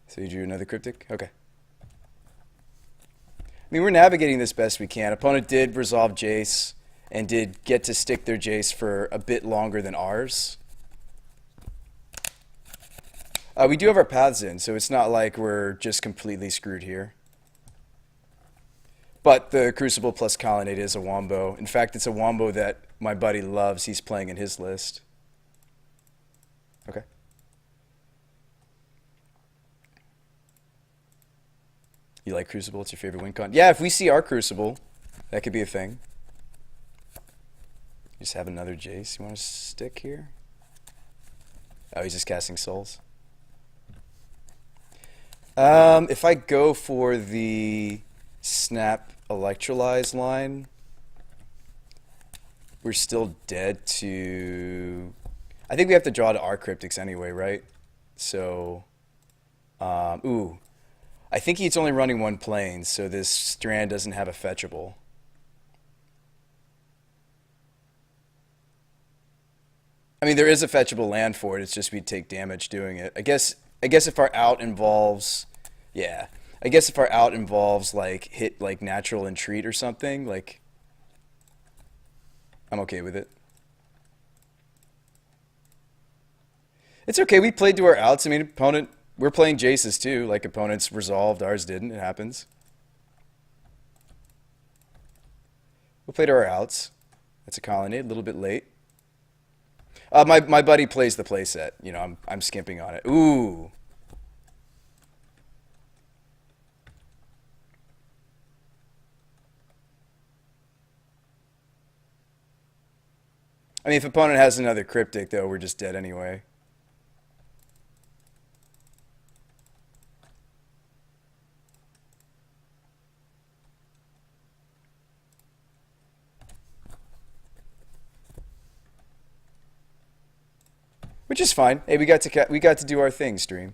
So you drew another cryptic? Okay. I mean, we're navigating this best we can. Opponent did resolve Jace and did get to stick their Jace for a bit longer than ours. We do have our paths in, so it's not like we're just completely screwed here. But the Crucible plus Colonnade is a wombo. In fact, it's a wombo that my buddy loves. He's playing in his list. Okay. You like Crucible? It's your favorite win con? Yeah, if we see our Crucible, that could be a thing. Just have another Jace. You want to stick here? Oh, he's just casting souls. If I go for the snap electrolyze line, we're still dead to... I think we have to draw to our cryptics anyway, right? So, ooh. I think he's only running one plane, so this strand doesn't have a fetchable. I mean, there is a fetchable land for it. It's just we'd take damage doing it. I guess if our out involves, yeah. I guess if our out involves like hit like natural Entreat or something, like I'm okay with it. It's okay. We played to our outs. I mean, opponent. We're playing Jaces too, like opponents resolved, ours didn't, it happens. We'll play to our outs. That's a Colonnade, a little bit late. My buddy plays the playset, you know, I'm skimping on it. Ooh. I mean, if opponent has another cryptic though, we're just dead anyway. Which is fine. Hey, we got to do our thing, stream.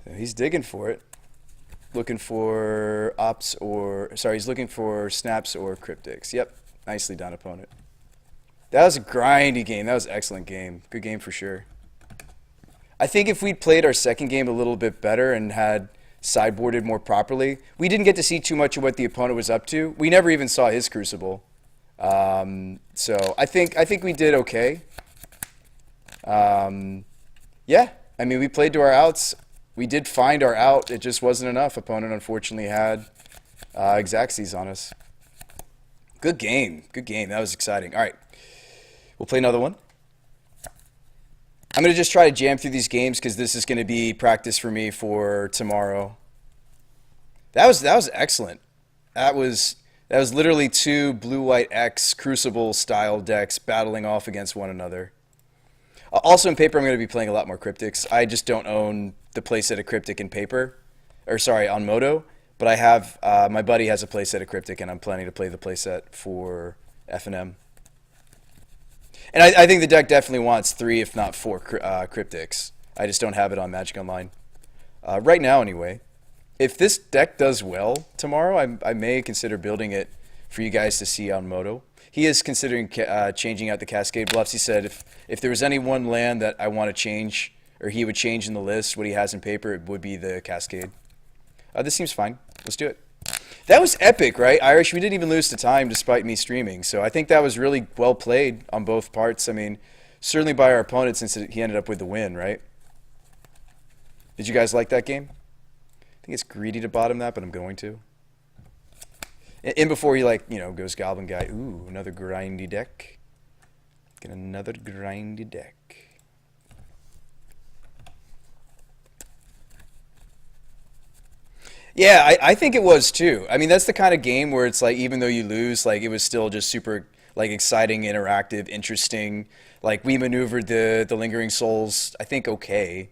So he's digging for it. Looking for ops or sorry, he's looking for snaps or cryptics. Yep, nicely done, opponent. That was a grindy game. That was an excellent game. Good game for sure. I think if we'd played our second game a little bit better and had sideboarded more properly, we didn't get to see too much of what the opponent was up to. We never even saw his Crucible. So I think we did okay. Yeah, I mean, we played to our outs. We did find our out. It just wasn't enough. Opponent unfortunately had Xaxes on us. Good game. Good game. That was exciting. All right. We'll play another one. I'm going to just try to jam through these games because this is going to be practice for me for tomorrow. That was excellent. That was That was literally two blue-white X Crucible-style decks battling off against one another. Also in Paper, I'm going to be playing a lot more Cryptics. I just don't own the playset of Cryptic in Paper. Or sorry, on Moto. But I have, my buddy has a playset of Cryptic, and I'm planning to play the playset for F&M. And I think the deck definitely wants 3, if not 4 Cryptics. I just don't have it on Magic Online. Right now, anyway. If this deck does well tomorrow, I may consider building it for you guys to see on Moto. He is considering changing out the Cascade Bluffs. He said if there was any one land that I want to change, or he would change in the list, what he has in Paper, it would be the Cascade. This seems fine. Let's do it. That was epic, right, Irish? We didn't even lose to time despite me streaming. So I think that was really well played on both parts. I mean, certainly by our opponent since he ended up with the win, right? Did you guys like that game? I think it's greedy to bottom that, but I'm going to. And before he, like, goes Goblin Guy. Ooh, another grindy deck. Get another grindy deck. Yeah, I think it was too. I mean, that's the kind of game where it's like, even though you lose, like, it was still just super, like, exciting, interactive, interesting. Like, we maneuvered the Lingering Souls, I think, okay.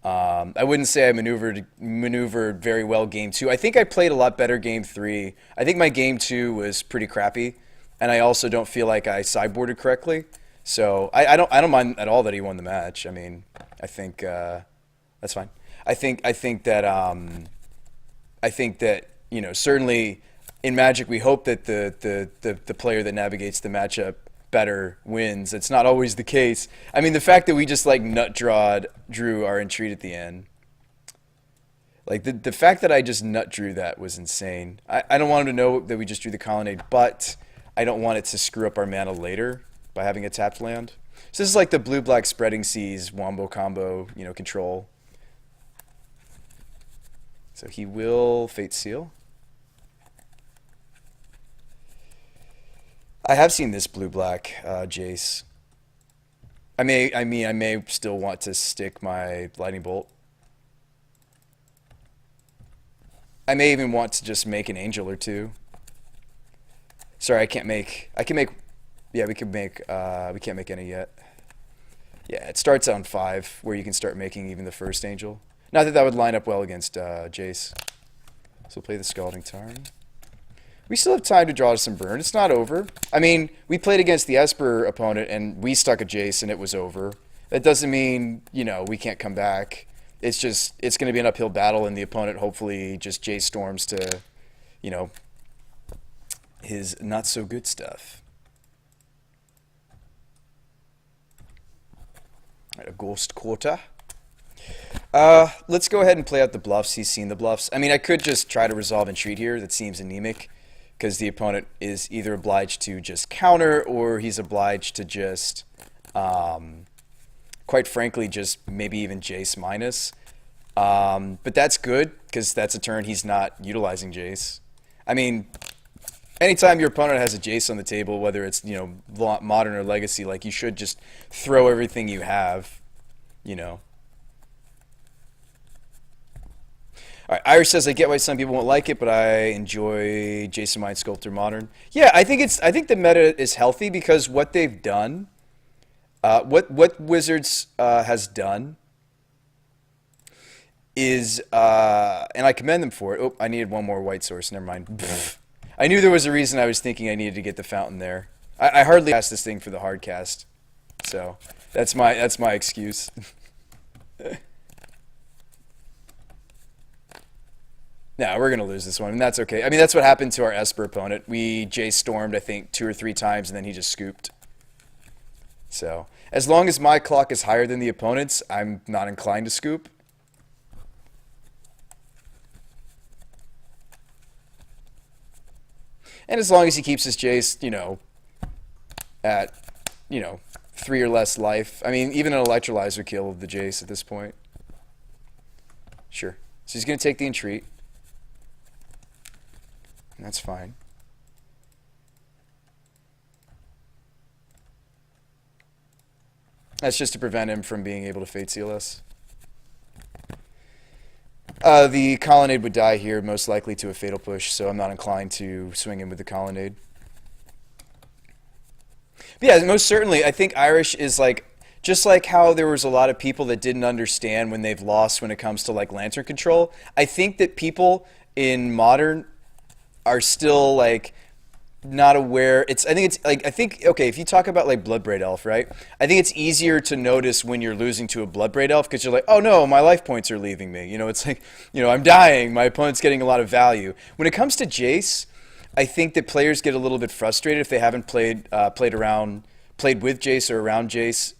I wouldn't say I maneuvered very well game 2. I think I played a lot better game 3. I think my game 2 was pretty crappy, and I also don't feel like I sideboarded correctly. So I don't mind at all that he won the match. I mean, I think that's fine. I think that certainly in Magic we hope that the player that navigates the matchup better wins. It's not always the case. I mean, the fact that we just like drew our Entreat at the end, like the fact that I just nut drew that was insane. I don't want him to know that we just drew the Colonnade, but I don't want it to screw up our mana later by having a tapped land. So this is like the blue-black Spreading Seas wombo combo, control. So he will Fate Seal. I have seen this blue-black Jace. I may still want to stick my Lightning Bolt. I may even want to just make an Angel or two. Sorry, I can make, yeah, we can't make any yet. Yeah, it starts on 5, where you can start making even the first Angel. Not that would line up well against Jace. So we'll play the Scalding Tarn. We still have time to draw some burn. It's not over. I mean, we played against the Esper opponent, and we stuck a Jace, and it was over. That doesn't mean, we can't come back. It's just, it's going to be an uphill battle, and the opponent hopefully just Jace storms to, his not-so-good stuff. All right, a Ghost Quarter. Let's go ahead and play out the bluffs. He's seen the bluffs. I mean, I could just try to resolve Entreat here. That seems anemic, because the opponent is either obliged to just counter, or he's obliged to just, quite frankly, just maybe even Jace minus. But that's good, because that's a turn he's not utilizing Jace. I mean, anytime your opponent has a Jace on the table, whether it's, Modern or Legacy, like, you should just throw everything you have, All right, Irish says, I get why some people won't like it, but I enjoy Jason Mind Sculptor Modern. Yeah, I think the meta is healthy, because what they've done, what Wizards has done is, and I commend them for it. Oh, I needed one more white source. Never mind. I knew there was a reason I was thinking I needed to get the fountain there. I hardly cast this thing for the hard cast, so that's my excuse. No, we're going to lose this one, and that's okay. I mean, that's what happened to our Esper opponent. We Jace stormed, I think, 2 or 3 times, and then he just scooped. So, as long as my clock is higher than the opponent's, I'm not inclined to scoop. And as long as he keeps his Jace, at, 3 or less life. I mean, even an Electrolyzer killed the Jace at this point. Sure. So he's going to take the Entreat. That's fine. That's just to prevent him from being able to Fate Seal us. The colonnade would die here, most likely to a fatal push, so I'm not inclined to swing in with the colonnade. But yeah, most certainly, I think Irish is like, just like how there was a lot of people that didn't understand when they've lost when it comes to like lantern control. I think that people in modern are still like not aware. I think okay, if you talk about like Bloodbraid Elf, right? I think it's easier to notice when you're losing to a Bloodbraid Elf because you're like, oh no, my life points are leaving me. You know, it's like, you know, I'm dying. My opponent's getting a lot of value. When it comes to Jace, I think that players get a little bit frustrated if they haven't played with Jace or around Jace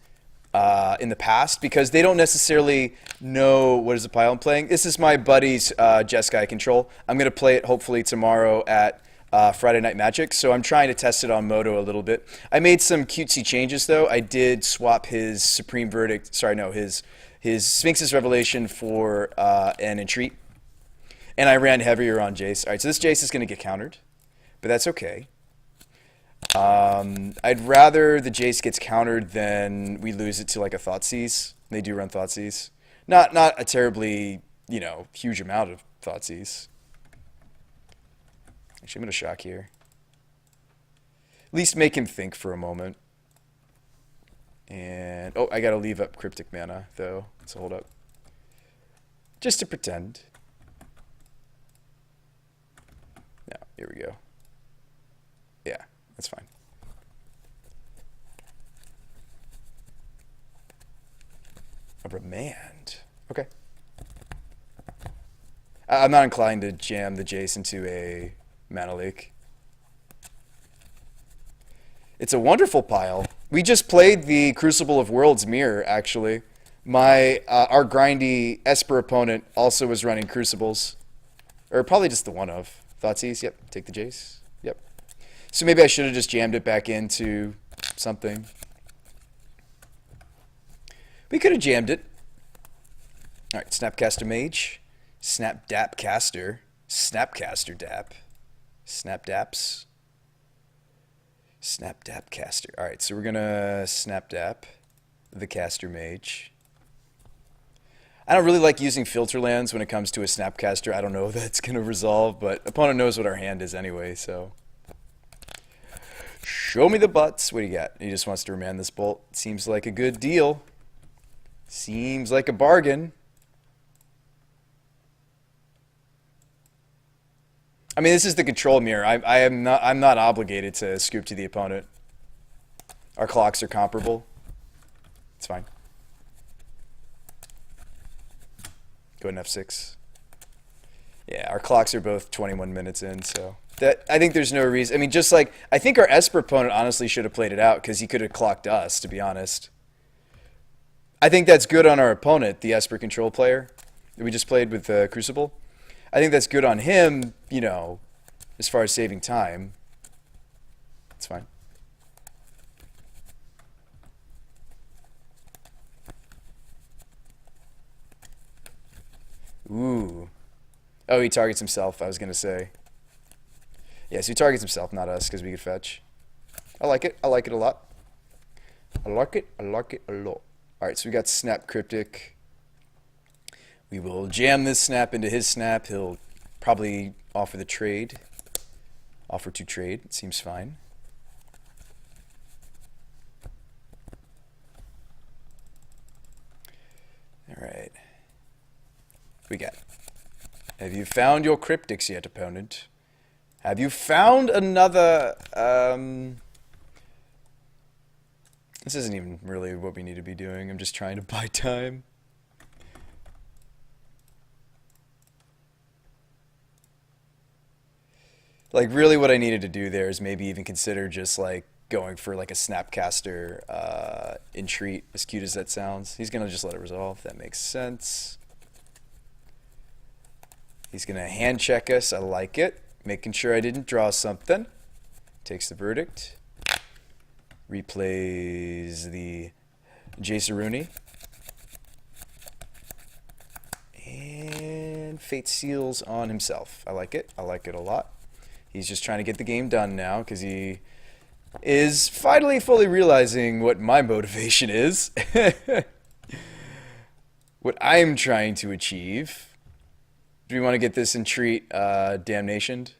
in the past because they don't necessarily know what is the pile I'm playing. This is my buddy's Jace-kai control. I'm going to play it hopefully tomorrow at Friday Night Magic, so I'm trying to test it on Moto a little bit. I made some cutesy changes though. I did swap his Supreme Verdict, his Sphinx's Revelation for an Entreat, and I ran heavier on Jace. All right, so this Jace is going to get countered, but that's okay. I'd rather the Jace gets countered than we lose it to like a Thoughtseize. They do run Thoughtseize. Not a terribly, you know, huge amount of Thoughtseize. Actually, I'm going to shock here. At least make him think for a moment. And, oh, I got to leave up Cryptic Mana, though. So hold up. Just to pretend. No, here we go. Yeah, that's fine. A Remand. Okay. I'm not inclined to jam the Jace into a Mana Leak. It's a wonderful pile. We just played the Crucible of Worlds mirror, actually. Our grindy Esper opponent also was running Crucibles. Or probably just the one of. Thoughtseize, yep. Take the Jace, yep. So maybe I should have just jammed it back into something. We could have jammed it. Alright, Snapcaster Mage. Snapdapcaster. Snapcaster Dap. Snapdaps. Snapdapcaster. Alright, so we're gonna Snapdap the Caster Mage. I don't really like using filter lands when it comes to a Snapcaster. I don't know if that's gonna resolve, but opponent knows what our hand is anyway, so. Show me the butts. What do you got? He just wants to remand this bolt. Seems like a good deal. Seems like a bargain. I mean, this is the control mirror. I'm not obligated to scoop to the opponent. Our clocks are comparable. It's fine. Go ahead and F6. Yeah, our clocks are both 21 minutes in, so that I think there's no reason. I mean, just like I think our Esper opponent honestly should have played it out because he could have clocked us, to be honest. I think that's good on our opponent, the Esper control player that we just played with Crucible. I think that's good on him, you know, as far as saving time. It's fine. Ooh. Oh, he targets himself, I was going to say. Yeah, so he targets himself, not us, because we could fetch. I like it. I like it a lot. I like it. I like it a lot. Alright, so we got Snap Cryptic. We will jam this snap into his snap. He'll probably offer the trade. Offer to trade. It seems fine. Alright. We got. Have you found your cryptics yet, opponent? Have you found another... This isn't even really what we need to be doing. I'm just trying to buy time. Like, really what I needed to do there is maybe even consider just, like, going for, like, a Snapcaster Entreat, as cute as that sounds. He's going to just let it resolve. That makes sense. He's going to hand check us. I like it. Making sure I didn't draw something. Takes the verdict. Replays the Jace-Rooney. And Fate Seals on himself. I like it. I like it a lot. He's just trying to get the game done now because he is finally fully realizing what my motivation is. What I'm trying to achieve. Do we want to get this Entreat damnationed?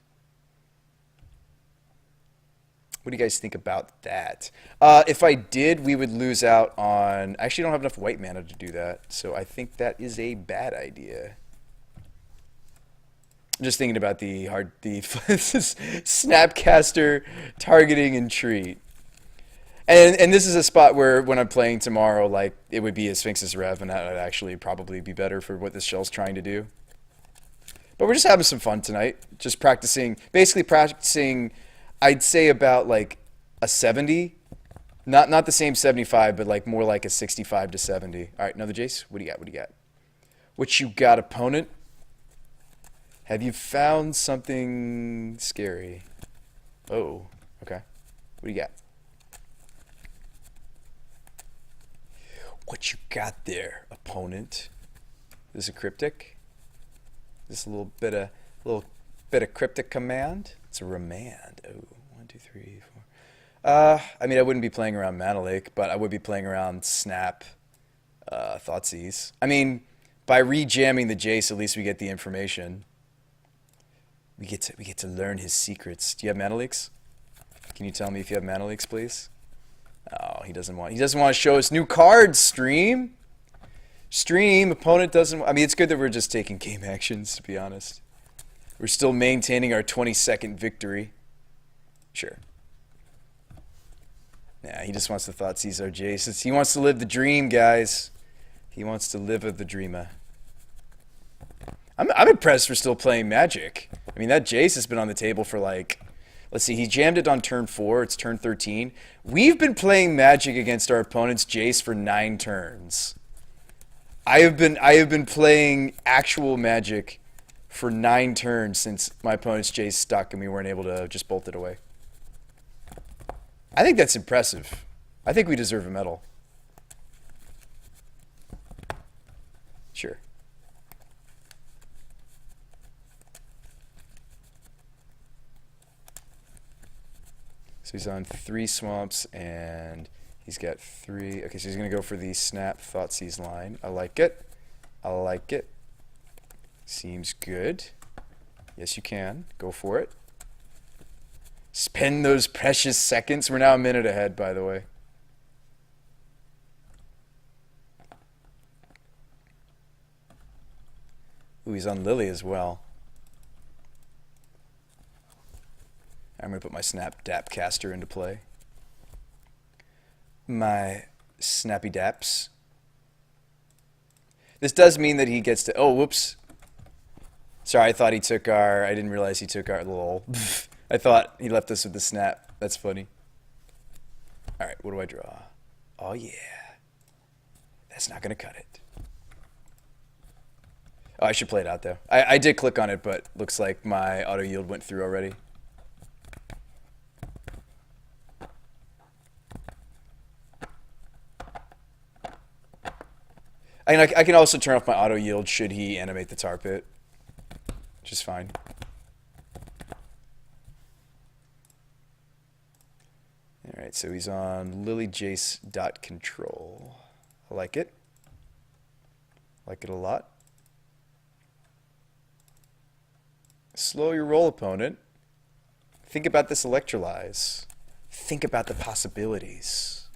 What do you guys think about that? If I did, we would lose out on... I actually don't have enough white mana to do that, so I think that is a bad idea. I'm just thinking about the Snapcaster targeting Entreat. And this is a spot where when I'm playing tomorrow, like, it would be a Sphinx's Rev, and that would actually probably be better for what this shell's trying to do. But we're just having some fun tonight. Just practicing, basically practicing... I'd say about like a 70, not the same 75, but like more like a 65 to 70. All right, another Jace. What do you got? What do you got? What you got, opponent? Have you found something scary? Oh, okay. What do you got? What you got there, opponent? This is a cryptic. This a little bit of cryptic command. It's a remand. Oh, 1, 2, 3, 4. I mean, I wouldn't be playing around Mana Lake, but I would be playing around Snap, Thoughtseize. I mean, by rejamming the Jace, at least we get the information. We get to learn his secrets. Do you have Mana Leaks? Can you tell me if you have Mana Leaks, please? Oh, he doesn't want to show us new cards. Stream. Opponent doesn't. I mean, it's good that we're just taking game actions, to be honest. We're still maintaining our 20-second victory. Sure. Yeah, he just wants to Thoughtseize our Jace. He wants to live the dream, guys. He wants to live of the dreamer. I'm impressed we're still playing Magic. I mean, that Jace has been on the table for like... Let's see, he jammed it on turn 4. It's turn 13. We've been playing Magic against our opponent's Jace for 9 turns. I have been playing actual Magic for 9 turns since my opponent's Jace stuck and we weren't able to just bolt it away. I think that's impressive. I think we deserve a medal. Sure. So he's on 3 swamps and he's got 3. Okay, so he's going to go for the Snap Thoughtseize line. I like it. I like it. Seems good. Yes, you can. Go for it. Spend those precious seconds. We're now a minute ahead, by the way. Ooh, he's on Lily as well. I'm going to put my Snap Dap caster into play. My Snappy Daps. This does mean that he gets to... Oh, whoops. Sorry, I thought he took our... I didn't realize he took our... Lol. I thought he left us with the Snap. That's funny. Alright, what do I draw? Oh, yeah. That's not going to cut it. Oh, I should play it out, though. I did click on it, but looks like my auto yield went through already. I can also turn off my auto yield should he animate the tar pit. Which is fine. Alright, so he's on LilyJace.control. I like it. Like it a lot. Slow your roll, opponent. Think about this Electrolyze. Think about the possibilities.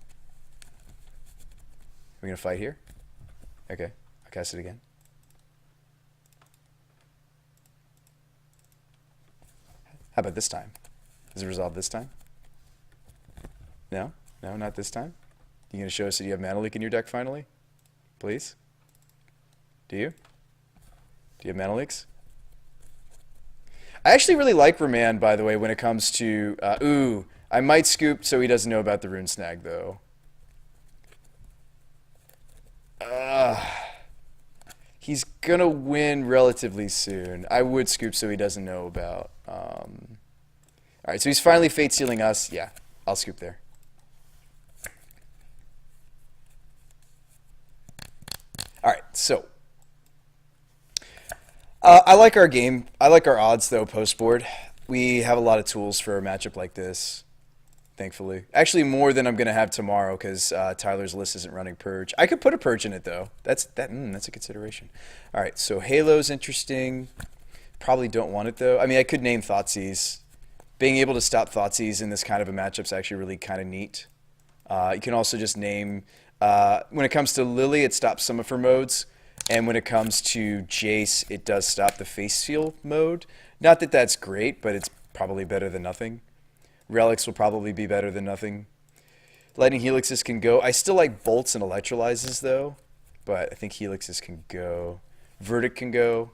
Are we going to fight here? Okay, I'll cast it again. How about this time? Does it resolve this time? No? No, not this time? You gonna show us that you have Mana Leak in your deck finally? Please? Do you? Do you have Mana Leaks? I actually really like Remand, by the way, when it comes to... ooh, I might scoop so he doesn't know about the Rune Snag, though. He's gonna win relatively soon. I would scoop so he doesn't know about... Alright, so he's finally Fate Sealing us. Yeah, I'll scoop there. Alright, so... I like our game. I like our odds, though, post-board. We have a lot of tools for a matchup like this. thankfully. Actually, more than I'm gonna have tomorrow because Tyler's list isn't running purge. I could put a purge in it though. That's a consideration. All right, so Halo's interesting. Probably don't want it though. I mean, I could name Thoughtseize. Being able to stop Thoughtseize in this kind of a matchup is actually really kind of neat. You can also just name, when it comes to Lily, it stops some of her modes. And when it comes to Jace, it does stop the face seal mode. Not that that's great, but it's probably better than nothing. Relics will probably be better than nothing. Lightning Helixes can go. I still like Bolts and Electrolyzes though, but I think Helixes can go. Verdict can go.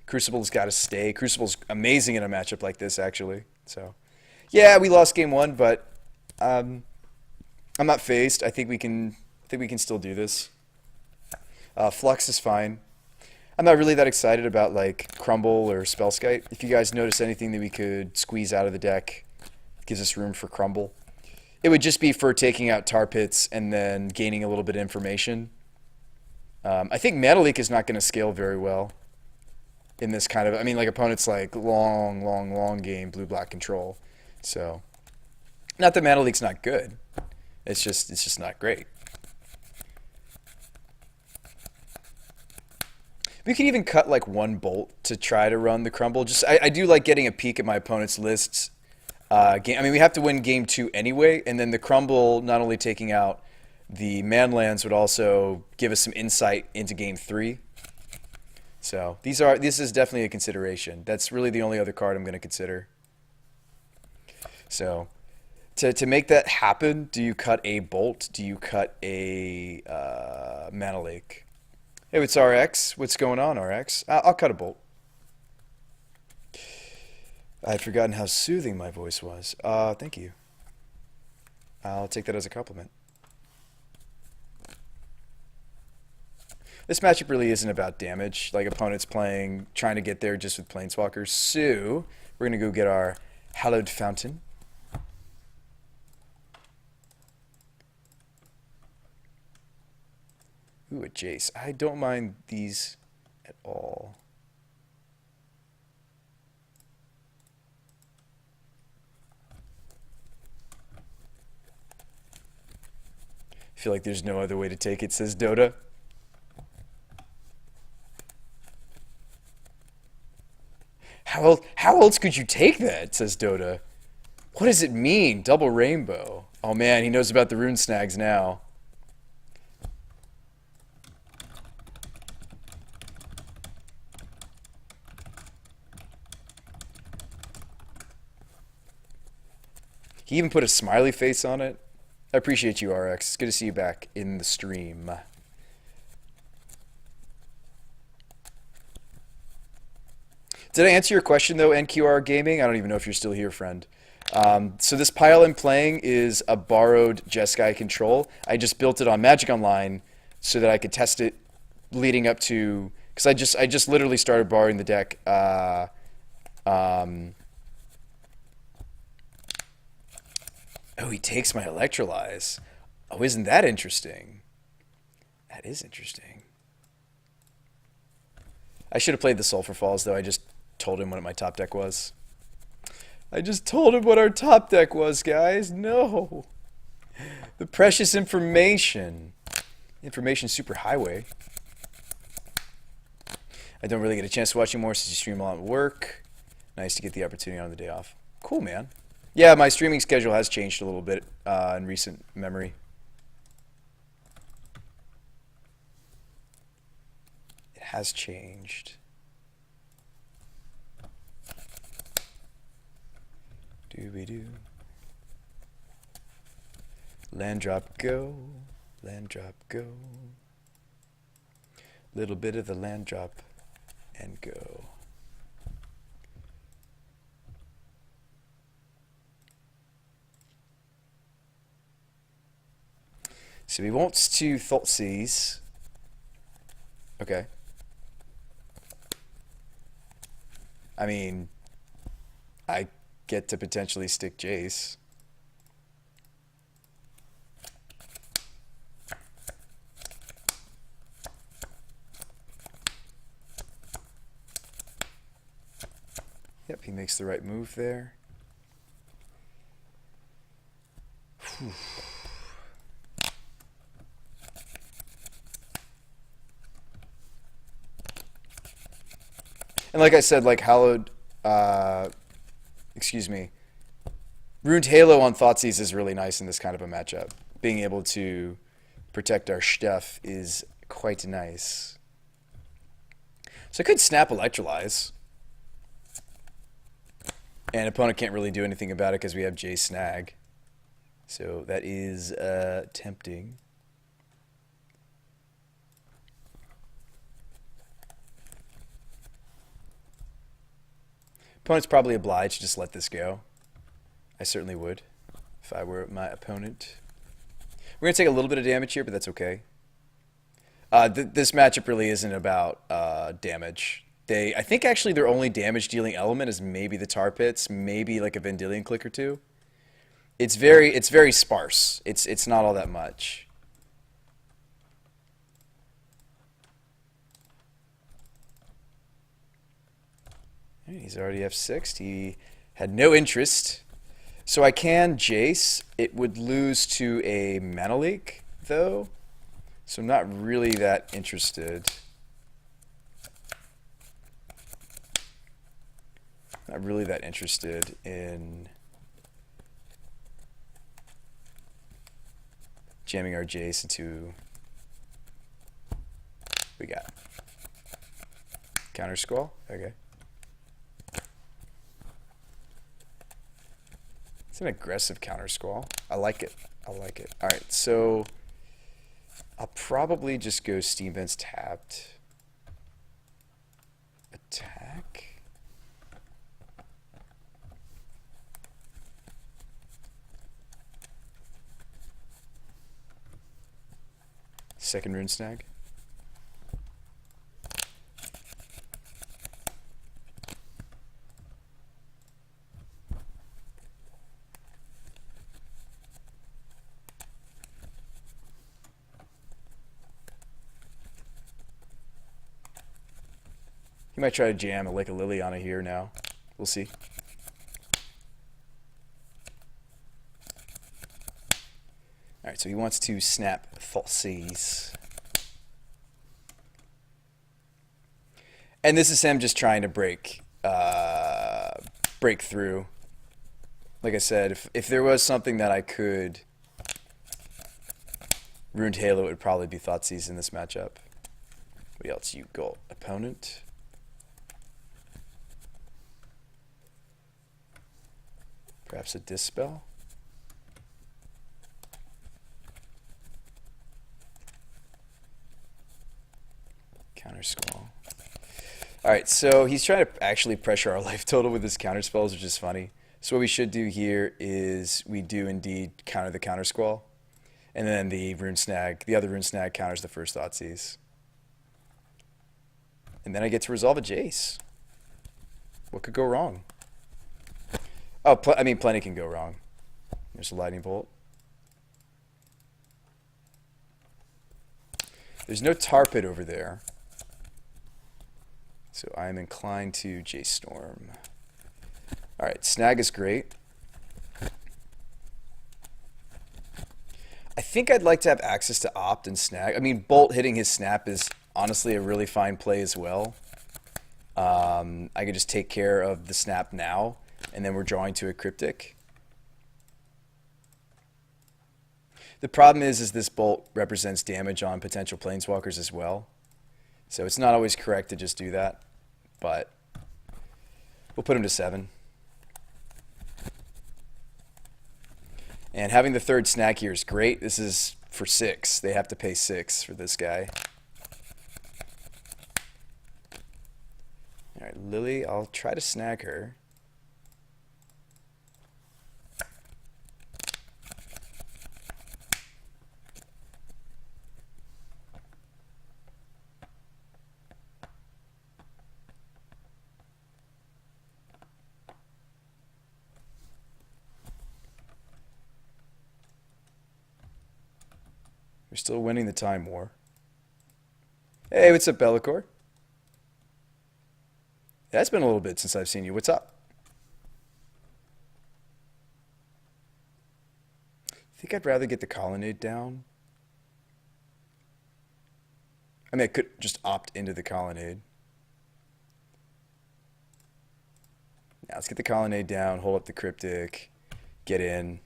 Crucible's got to stay. Crucible's amazing in a matchup like this, actually. So, yeah, we lost game one, but I'm not phased. I think we can still do this. Flux is fine. I'm not really that excited about like Crumble or Spellskite. If you guys notice anything that we could squeeze out of the deck, gives us room for Crumble. It would just be for taking out Tar Pits and then gaining a little bit of information. I think Mana Leak is not going to scale very well in this kind of, I mean, like opponents like long game blue-black control. So, not that Mana Leak's not good. It's just not great. We can even cut like one bolt to try to run the Crumble. Just I do like getting a peek at my opponent's lists. I mean, we have to win game 2 anyway, and then the Crumble not only taking out the Manlands would also give us some insight into game 3. So this is definitely a consideration. That's really the only other card I'm going to consider. So to make that happen, do you cut a Bolt? Do you cut a Mana Lake? Hey, it's RX. What's going on, RX? I'll cut a Bolt. I had forgotten how soothing my voice was. Thank you. I'll take that as a compliment. This matchup really isn't about damage. Like opponents trying to get there just with Planeswalkers. So we're gonna go get our Hallowed Fountain. Ooh, a Jace. I don't mind these at all. I feel like there's no other way to take it, says Dota. How else could you take that, says Dota. What does it mean? Double rainbow. Oh man, he knows about the rune snags now. He even put a smiley face on it. I appreciate you, RX. It's good to see you back in the stream. Did I answer your question, though, NQR Gaming? I don't even know if you're still here, friend. So this pile I'm playing is a borrowed Jace-kai control. I just built it on Magic Online so that I could test it leading up to... Because I just literally started borrowing the deck. Oh, he takes my Electrolyze. Oh, isn't that interesting? That is interesting. I should have played the Sulphur Falls, though. I just told him what my top deck was. I just told him what our top deck was, guys. No. The precious information. Information superhighway. I don't really get a chance to watch you more since you stream a lot at work. Nice to get the opportunity on the day off. Cool, man. Yeah, my streaming schedule has changed a little bit in recent memory. It has changed. Dooby-doo. Land drop go. Land drop go. Little bit of the land drop and go. So he wants to Thoughtseize. Okay. I mean, I get to potentially stick Jace. Yep, he makes the right move there. And like I said, like Hallowed, excuse me, Ruined Halo on Thoughtseize is really nice in this kind of a matchup. Being able to protect our stuff is quite nice. So I could snap Electrolyze. And opponent can't really do anything about it because we have Jace Snag. So that is tempting. Opponent's probably obliged to just let this go. I certainly would if I were my opponent. We're going to take a little bit of damage here, but that's okay. This matchup really isn't about damage. I think actually their only damage dealing element is maybe the Tar Pits, maybe like a Vendilion Click or two. It's very sparse. It's not all that much. He's already F6'd. He had no interest. So I can Jace. It would lose to a Mana Leak, though. So I'm not really that interested. Not really that interested in jamming our Jace into... We got Counter Squall. Okay. It's an aggressive Counter Squall. I like it. I like it. Alright, so I'll probably just go Steam Vents tapped. Attack. Second Rune Snag. He might try to jam a Lick a Liliana here now. We'll see. Alright, so he wants to snap Thoughtseize. And this is him just trying to break through. Like I said, if there was something that I could Ruined Halo, it would probably be Thoughtseize in this matchup. What else you got? Opponent? Perhaps a Dispel? Counter Squall. Alright, so he's trying to actually pressure our life total with his counter spells, which is funny. So what we should do here is we do indeed counter the Counter Squall. And then the Rune Snag, the other Rune Snag counters the first Thoughtseize. And then I get to resolve a Jace. What could go wrong? Oh, I mean, plenty can go wrong. There's a Lightning Bolt. There's no Tar Pit over there. So I'm inclined to Jace Storm. Alright, Snag is great. I think I'd like to have access to Opt and Snag. I mean, Bolt hitting his Snap is honestly a really fine play as well. I could just take care of the Snap now, and then we're drawing to a Cryptic. The problem is this Bolt represents damage on potential Planeswalkers as well. So it's not always correct to just do that, but we'll put him to 7. And having the third Snag here is great. This is for 6. They have to pay 6 for this guy. Alright, Lily, I'll try to snag her. We're still winning the time war. Hey, what's up, Bellicor? Yeah, it's been a little bit since I've seen you. What's up? think I'd rather get the colonnade down. I mean, I could just opt into the colonnade. Now let's get the colonnade down, hold up the cryptic, get in.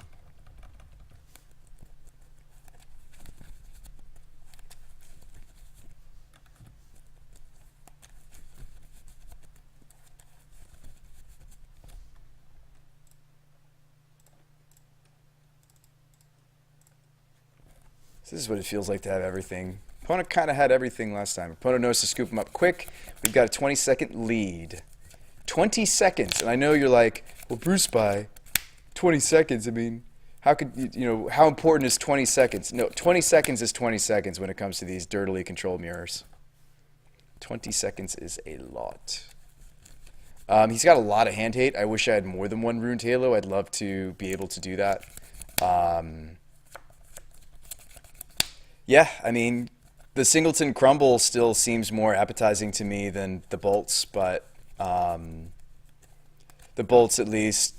This is what it feels like to have everything. Opponent kind of had everything last time. Opponent knows to scoop him up quick. We've got a 20-second lead. 20 seconds. And I know you're like, well, BrewSpy, 20 seconds. I mean, how could you know, how important is 20 seconds? No, 20 seconds is 20 seconds when it comes to these dirtily controlled mirrors. 20 seconds is a lot. He's got a lot of hand hate. I wish I had more than one Runed Halo. I'd love to be able to do that. Yeah, I mean, the Singleton Crumble still seems more appetizing to me than the Bolts, but the Bolts at least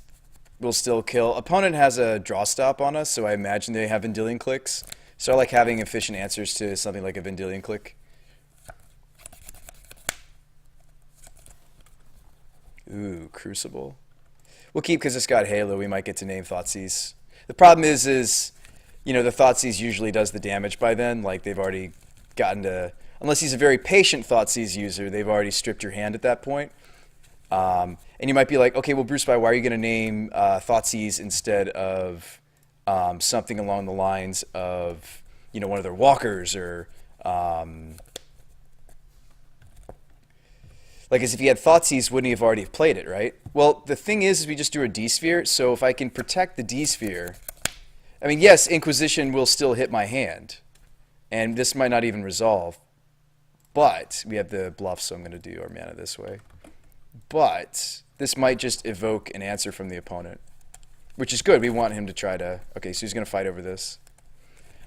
will still kill. Opponent has a draw stop on us, so I imagine they have Vendilion clicks. So I like having efficient answers to something like a Vendilion click. Ooh, Crucible. We'll keep because it's got Halo. We might get to name Thoughtseize. The problem is you know, the Thoughtseize usually does the damage by then. Like, they've already gotten to... Unless he's a very patient Thoughtseize user, they've already stripped your hand at that point. And you might be like, okay, well, BrewSpy, why are you going to name Thoughtseize instead of something along the lines of, you know, one of their walkers or... like, as if he had Thoughtseize, wouldn't he have already played it, right? Well, the thing is we just do a D-Sphere, so if I can protect the D-Sphere... I mean, yes, Inquisition will still hit my hand, and this might not even resolve, but we have the bluff, so I'm going to do our mana this way. But this might just evoke an answer from the opponent, which is good. We want him to try to... Okay, so he's going to fight over this.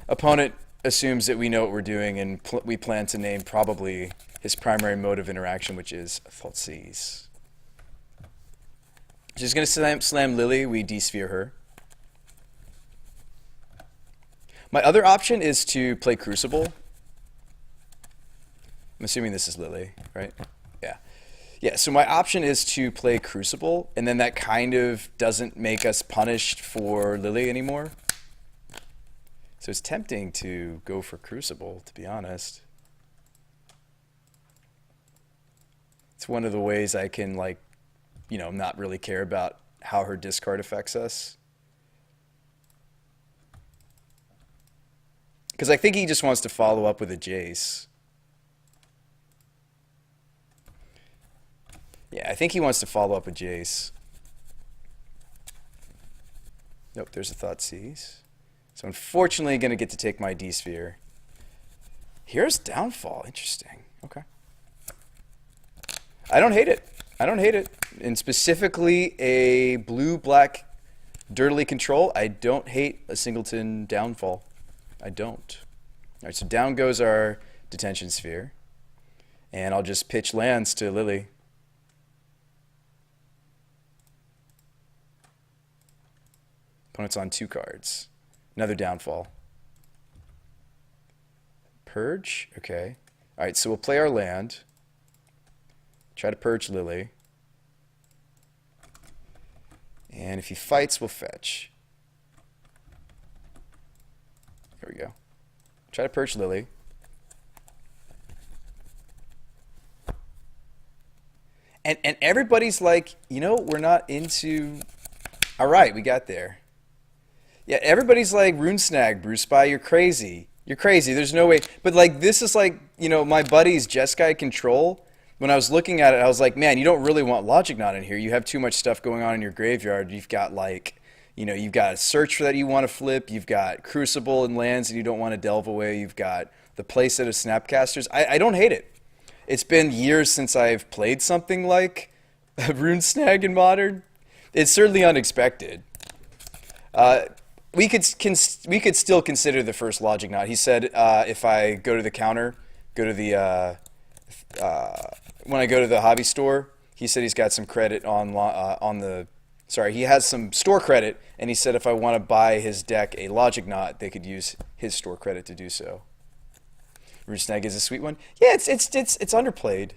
Opponent assumes that we know what we're doing, and we plan to name probably his primary mode of interaction, which is Thoughtseize. She's going to slam Lily. We D-Sphere her. My other option is to play Crucible. I'm assuming this is Lily, right? Yeah. Yeah, so my option is to play Crucible, and then that kind of doesn't make us punished for Lily anymore. So it's tempting to go for Crucible, to be honest. It's one of the ways I can, like, you know, not really care about how her discard affects us. Because I think he just wants to follow up with a Jace. Yeah, I think he wants to follow up with Jace. Nope, there's a Thoughtseize. So unfortunately going to get to take my D-Sphere. Here's Downfall. Interesting. Okay. I don't hate it. I don't hate it. And specifically a blue-black dirtily control, I don't hate a Singleton Downfall. I don't. All right, so down goes our Detention Sphere. And I'll just pitch lands to Lily. Opponent's on 2 cards. Another Downfall. Purge? Okay. All right, so we'll play our land. Try to purge Lily. And if he fights, we'll fetch. There we go. Try to purge Lily. And everybody's like, you know, we're not into... All right, we got there. Yeah, everybody's like, Rune Snag, BrewSpy, you're crazy. You're crazy. There's no way. But, like, this is like, you know, my buddy's Jace-kai control. When I was looking at it, I was like, man, you don't really want Logic Knot in here. You have too much stuff going on in your graveyard. You've got, like... You know, you've got a search for that you want to flip. You've got Crucible and lands that you don't want to delve away. You've got the playset of Snapcasters. I don't hate it. It's been years since I've played something like Rune Snag in Modern. It's certainly unexpected. We could still consider the first Logic Knot. He said if I go to the counter, go to the when I go to the hobby store, he said he's got some credit on the Sorry, he has some store credit, and he said if I want to buy his deck a Logic Knot, they could use his store credit to do so. Root Snag is a sweet one. Yeah, it's underplayed.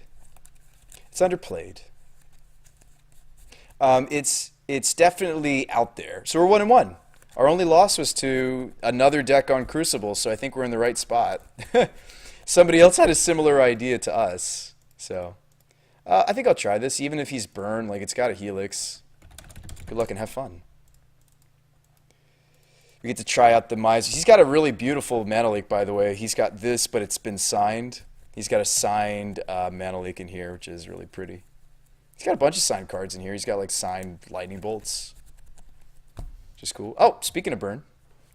It's underplayed. It's definitely out there. So we're 1-1. Our only loss was to another deck on Crucible, so I think we're in the right spot. Somebody else had a similar idea to us, so I think I'll try this, even if he's burned. Like, it's got a Helix. Good luck and have fun. We get to try out the Miser. He's got a really beautiful Mana Leak, by the way. He's got this, but it's been signed. He's got a signed Mana Leak in here, which is really pretty. He's got a bunch of signed cards in here. He's got, like, signed Lightning Bolts. Just cool. Oh, speaking of burn,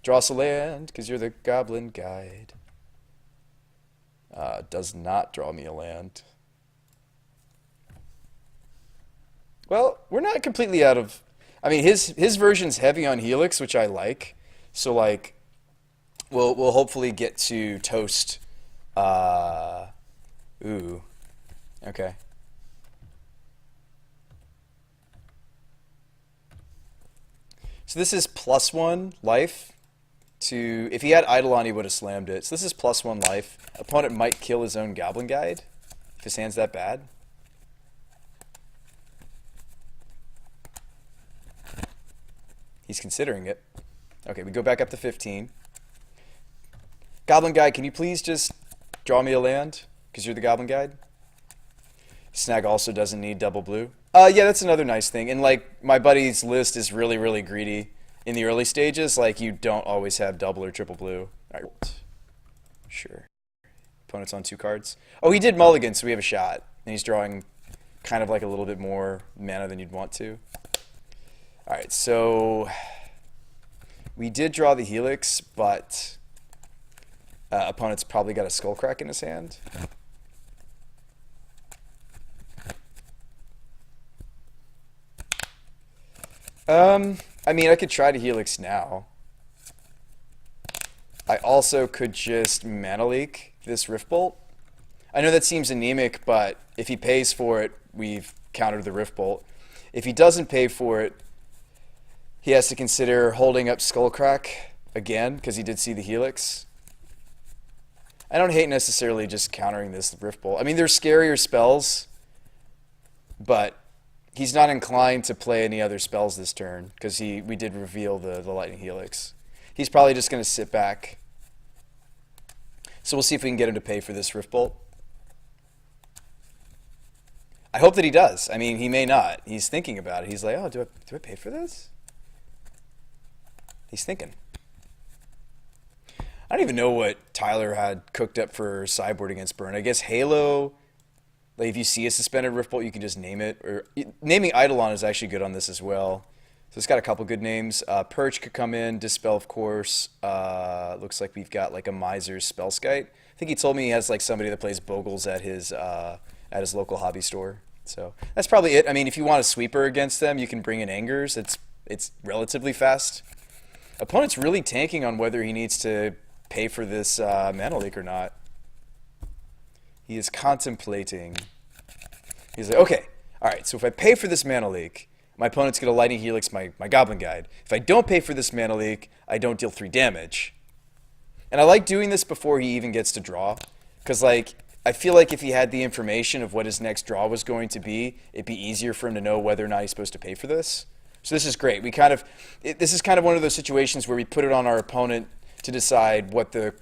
draw us a land, because you're the Goblin Guide. Does not draw me a land. Well, we're not completely out of... I mean, his version's heavy on Helix, which I like. So, like, we'll hopefully get to toast. Ooh. Okay. So this is +1 life to... If he had Eidolon, he would have slammed it. So this is +1 life. Opponent might kill his own Goblin Guide if his hand's that bad. He's considering it. Okay, we go back up to 15. Goblin Guide, can you please just draw me a land? Because you're the Goblin Guide. Snag also doesn't need double blue. Yeah, that's another nice thing. And, like, my buddy's list is really, really greedy. In the early stages, like, you don't always have double or triple blue. All right. Sure. Opponent's on 2 cards. Oh, he did mulligan, so we have a shot. And he's drawing kind of like a little bit more mana than you'd want to. All right, so we did draw the Helix, but opponent's probably got a Skullcrack in his hand. I mean, I could try to Helix now. I also could just Mana Leak this Rift Bolt. I know that seems anemic, but if he pays for it, we've countered the Rift Bolt. If he doesn't pay for it, he has to consider holding up Skullcrack again, because he did see the Helix. I don't hate necessarily just countering this Rift Bolt. I mean, there's scarier spells, but he's not inclined to play any other spells this turn, because we did reveal the Lightning Helix. He's probably just going to sit back. So we'll see if we can get him to pay for this Rift Bolt. I hope that he does. I mean, he may not. He's thinking about it. He's like, oh, do I pay for this? He's thinking. I don't even know what Tyler had cooked up for sideboard against Burn. I guess Halo, like if you see a suspended Rift Bolt, you can just name it. Or naming Eidolon is actually good on this as well. So it's got a couple good names. Perch could come in. Dispel, of course. Looks like we've got like a Miser's Spellskite. I think he told me he has like somebody that plays Bogles at his local hobby store. So that's probably it. I mean, if you want a sweeper against them, you can bring in Angers. It's relatively fast. Opponent's really tanking on whether he needs to pay for this Mana Leak or not. He is contemplating. He's like, okay, all right, so if I pay for this Mana Leak, my opponent's going to Lightning Helix my Goblin Guide. If I don't pay for this Mana Leak, I don't deal 3 damage. And I like doing this before he even gets to draw, because like I feel like if he had the information of what his next draw was going to be, it'd be easier for him to know whether or not he's supposed to pay for this. So this is great. This is kind of one of those situations where we put it on our opponent to decide what the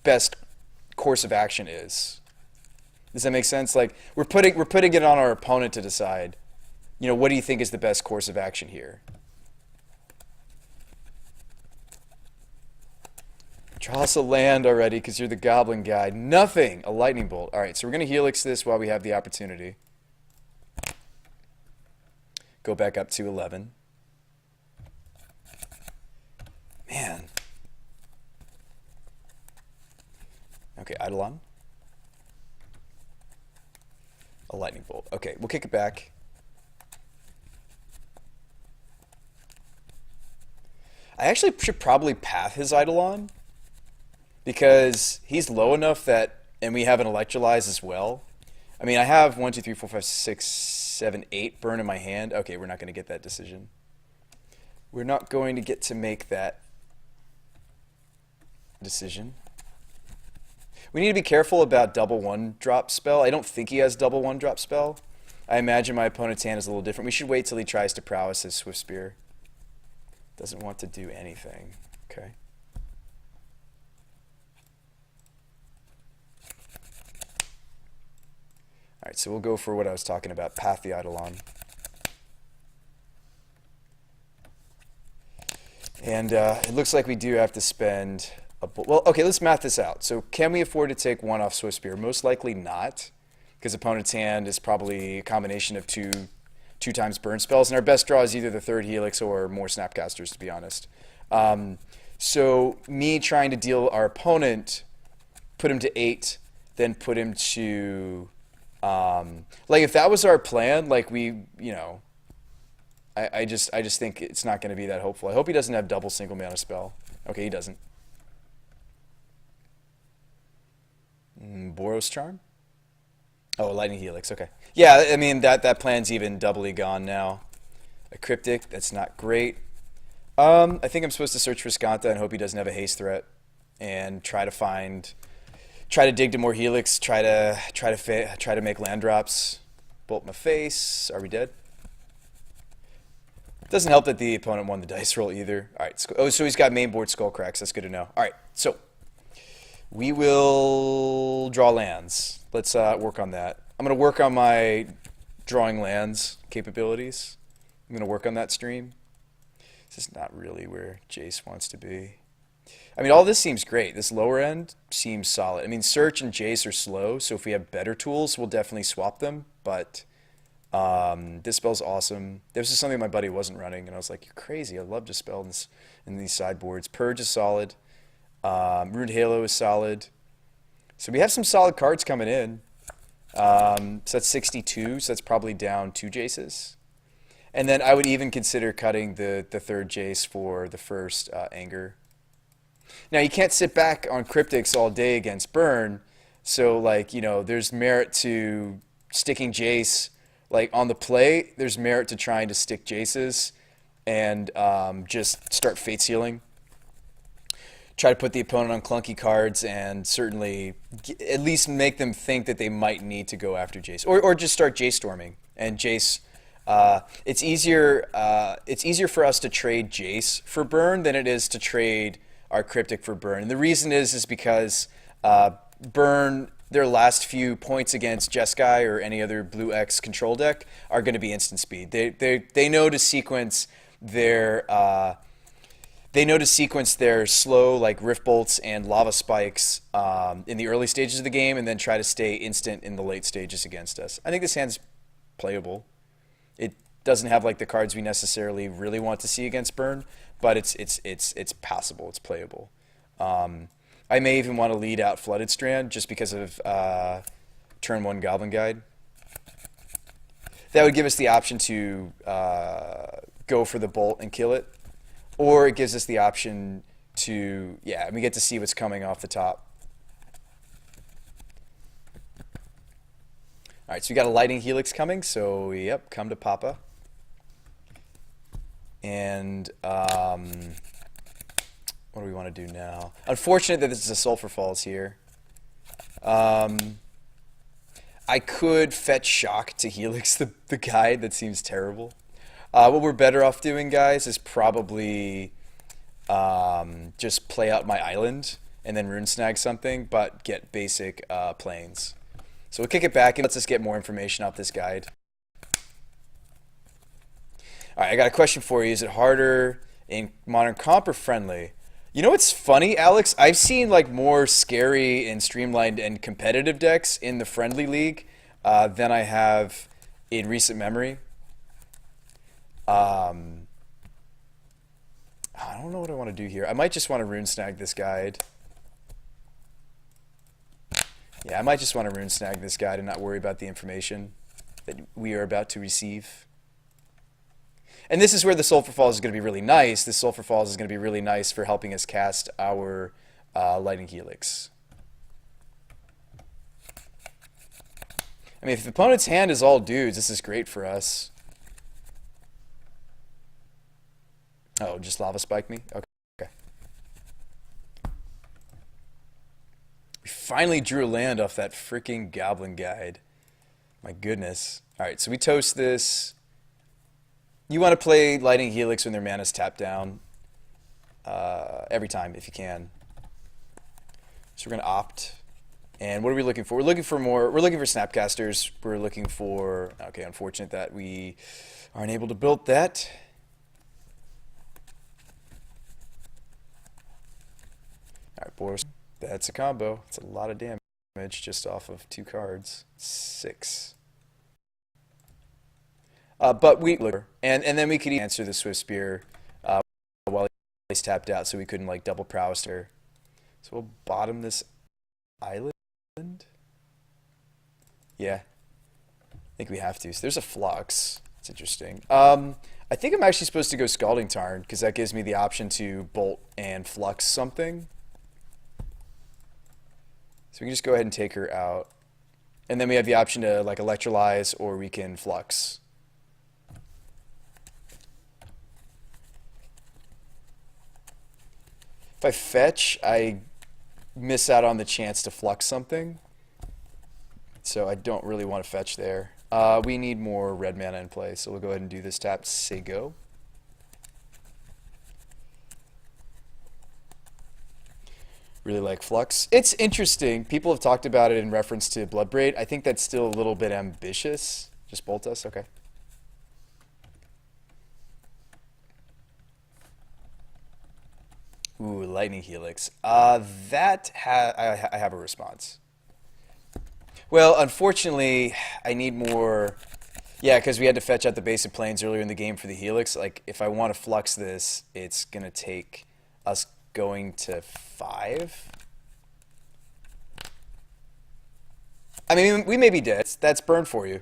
best course of action is. Does that make sense? Like we're putting it on our opponent to decide, you know, what do you think is the best course of action here? Draw us a land already because you're the Goblin Guide. Nothing! A Lightning Bolt. All right, so we're going to Helix this while we have the opportunity. Go back up to 11. Man. Okay, Eidolon. A Lightning Bolt. Okay, we'll kick it back. I actually should probably path his Eidolon, because he's low enough that, and we have an Electrolyze as well. I mean, I have 1, 2, 3, 4, 5, 6, 7, 8 burn in my hand. Okay, we're not going to get that decision. we're not going to get to make that decision. We need to be careful about double one-drop spell. I don't think he has double one-drop spell. I imagine my opponent's hand is a little different. We should wait till he tries to prowess his Swift Spear. Doesn't want to do anything. Okay. Alright, so we'll go for what I was talking about, Path the Eidolon. And it looks like we do have to spend a... Well, okay, let's math this out. So can we afford to take one off Swift Spear? Most likely not, because opponent's hand is probably a combination of two times burn spells, and our best draw is either the third Helix or more Snapcasters, to be honest. So me trying to deal our opponent, put him to 8, then put him to... like, if that was our plan, like, we, you know... I just think it's not going to be that hopeful. I hope he doesn't have double single mana spell. Okay, he doesn't. Boros Charm? Oh, Lightning Helix, okay. Yeah, I mean, that plan's even doubly gone now. A Cryptic, that's not great. I think I'm supposed to search for Skanta and hope he doesn't have a haste threat. And try to dig to more Helix, try to make land drops. Bolt my face. Are we dead? Doesn't help that the opponent won the dice roll either. All right. Oh, so he's got mainboard skull cracks. That's good to know. All right. So we will draw lands. Let's work on that. I'm going to work on my drawing lands capabilities. I'm going to work on that stream. This is not really where Jace wants to be. I mean, all this seems great. This lower end seems solid. I mean, Search and Jace are slow, so if we have better tools, we'll definitely swap them. But this spell's awesome. This is something my buddy wasn't running, and I was like, you're crazy. I love to spell this in these sideboards. Purge is solid. Ruined Halo is solid. So we have some solid cards coming in. So that's 62, so that's probably down 2 Jaces. And then I would even consider cutting the third Jace for the first Anger. Now, you can't sit back on Cryptics all day against Burn, so, like, you know, there's merit to sticking Jace. Like, on the play, there's merit to trying to stick Jaces and just start Fate Sealing. Try to put the opponent on clunky cards and certainly at least make them think that they might need to go after Jace. Or just start Jace storming. And Jace, it's easier for us to trade Jace for Burn than it is to trade our Cryptic for Burn. And the reason is because Burn, their last few points against Jace-kai or any other blue X control deck are going to be instant speed. They know to sequence their slow, like, Rift Bolts and Lava Spikes in the early stages of the game, and then try to stay instant in the late stages against us. I think this hand's playable. It doesn't have, like, the cards we necessarily really want to see against Burn, but it's passable. It's playable. I may even want to lead out Flooded Strand just because of turn 1 Goblin Guide. That would give us the option to go for the bolt and kill it. Or it gives us the option to, yeah, we get to see what's coming off the top. All right, so we got a Lightning Helix coming, so, yep, come to Papa. And what do we want to do now? Unfortunate that this is a Sulphur Falls here. I could fetch Shock to Helix the guide. That seems terrible. What we're better off doing, guys, is probably just play out my island and then rune snag something, but get basic planes. So we'll kick it back and let's just get more information off this guide. All right, I got a question for you. Is it harder in Modern Comp or Friendly? You know what's funny, Alex? I've seen, like, more scary and streamlined and competitive decks in the Friendly League than I have in recent memory. I don't know what I want to do here. I might just want to rune snag this guide. Yeah, I might just want to rune snag this guide and not worry about the information that we are about to receive. And this is where the Sulphur Falls is going to be really nice. The Sulphur Falls is going to be really nice for helping us cast our Lightning Helix. I mean, if the opponent's hand is all dudes, this is great for us. Oh, just lava spike me? Okay. Okay. We finally drew a land off that freaking goblin guide. My goodness. Alright, so we toast this. You want to play Lightning Helix when their mana's tapped down. Every time, if you can. So we're going to opt. And what are we looking for? We're looking for more. We're looking for Snapcasters. We're looking for... Okay, unfortunate that we aren't able to build that. Alright, boys. That's a combo. It's a lot of damage just off of 2 cards. 6. But we... And then we could answer the Swift Spear while he's tapped out, so we couldn't, like, double prowess her. So we'll bottom this island. Yeah. I think we have to. So there's a Flux. It's interesting. I think I'm actually supposed to go Scalding Tarn, because that gives me the option to bolt and Flux something. So we can just go ahead and take her out. And then we have the option to, like, Electrolyze, or we can Flux. If I fetch, I miss out on the chance to Flux something. So I don't really want to fetch there. We need more red mana in play, so we'll go ahead and do this tap, say go. Really like Flux. It's interesting. People have talked about it in reference to Bloodbraid. I think that's still a little bit ambitious. Just bolt us? Okay. Ooh, Lightning Helix. I have a response. Well, unfortunately, I need more... Yeah, because we had to fetch out the basic planes earlier in the game for the Helix. Like, if I want to Flux this, it's going to take us going to 5. I mean, we may be dead. That's burn for you.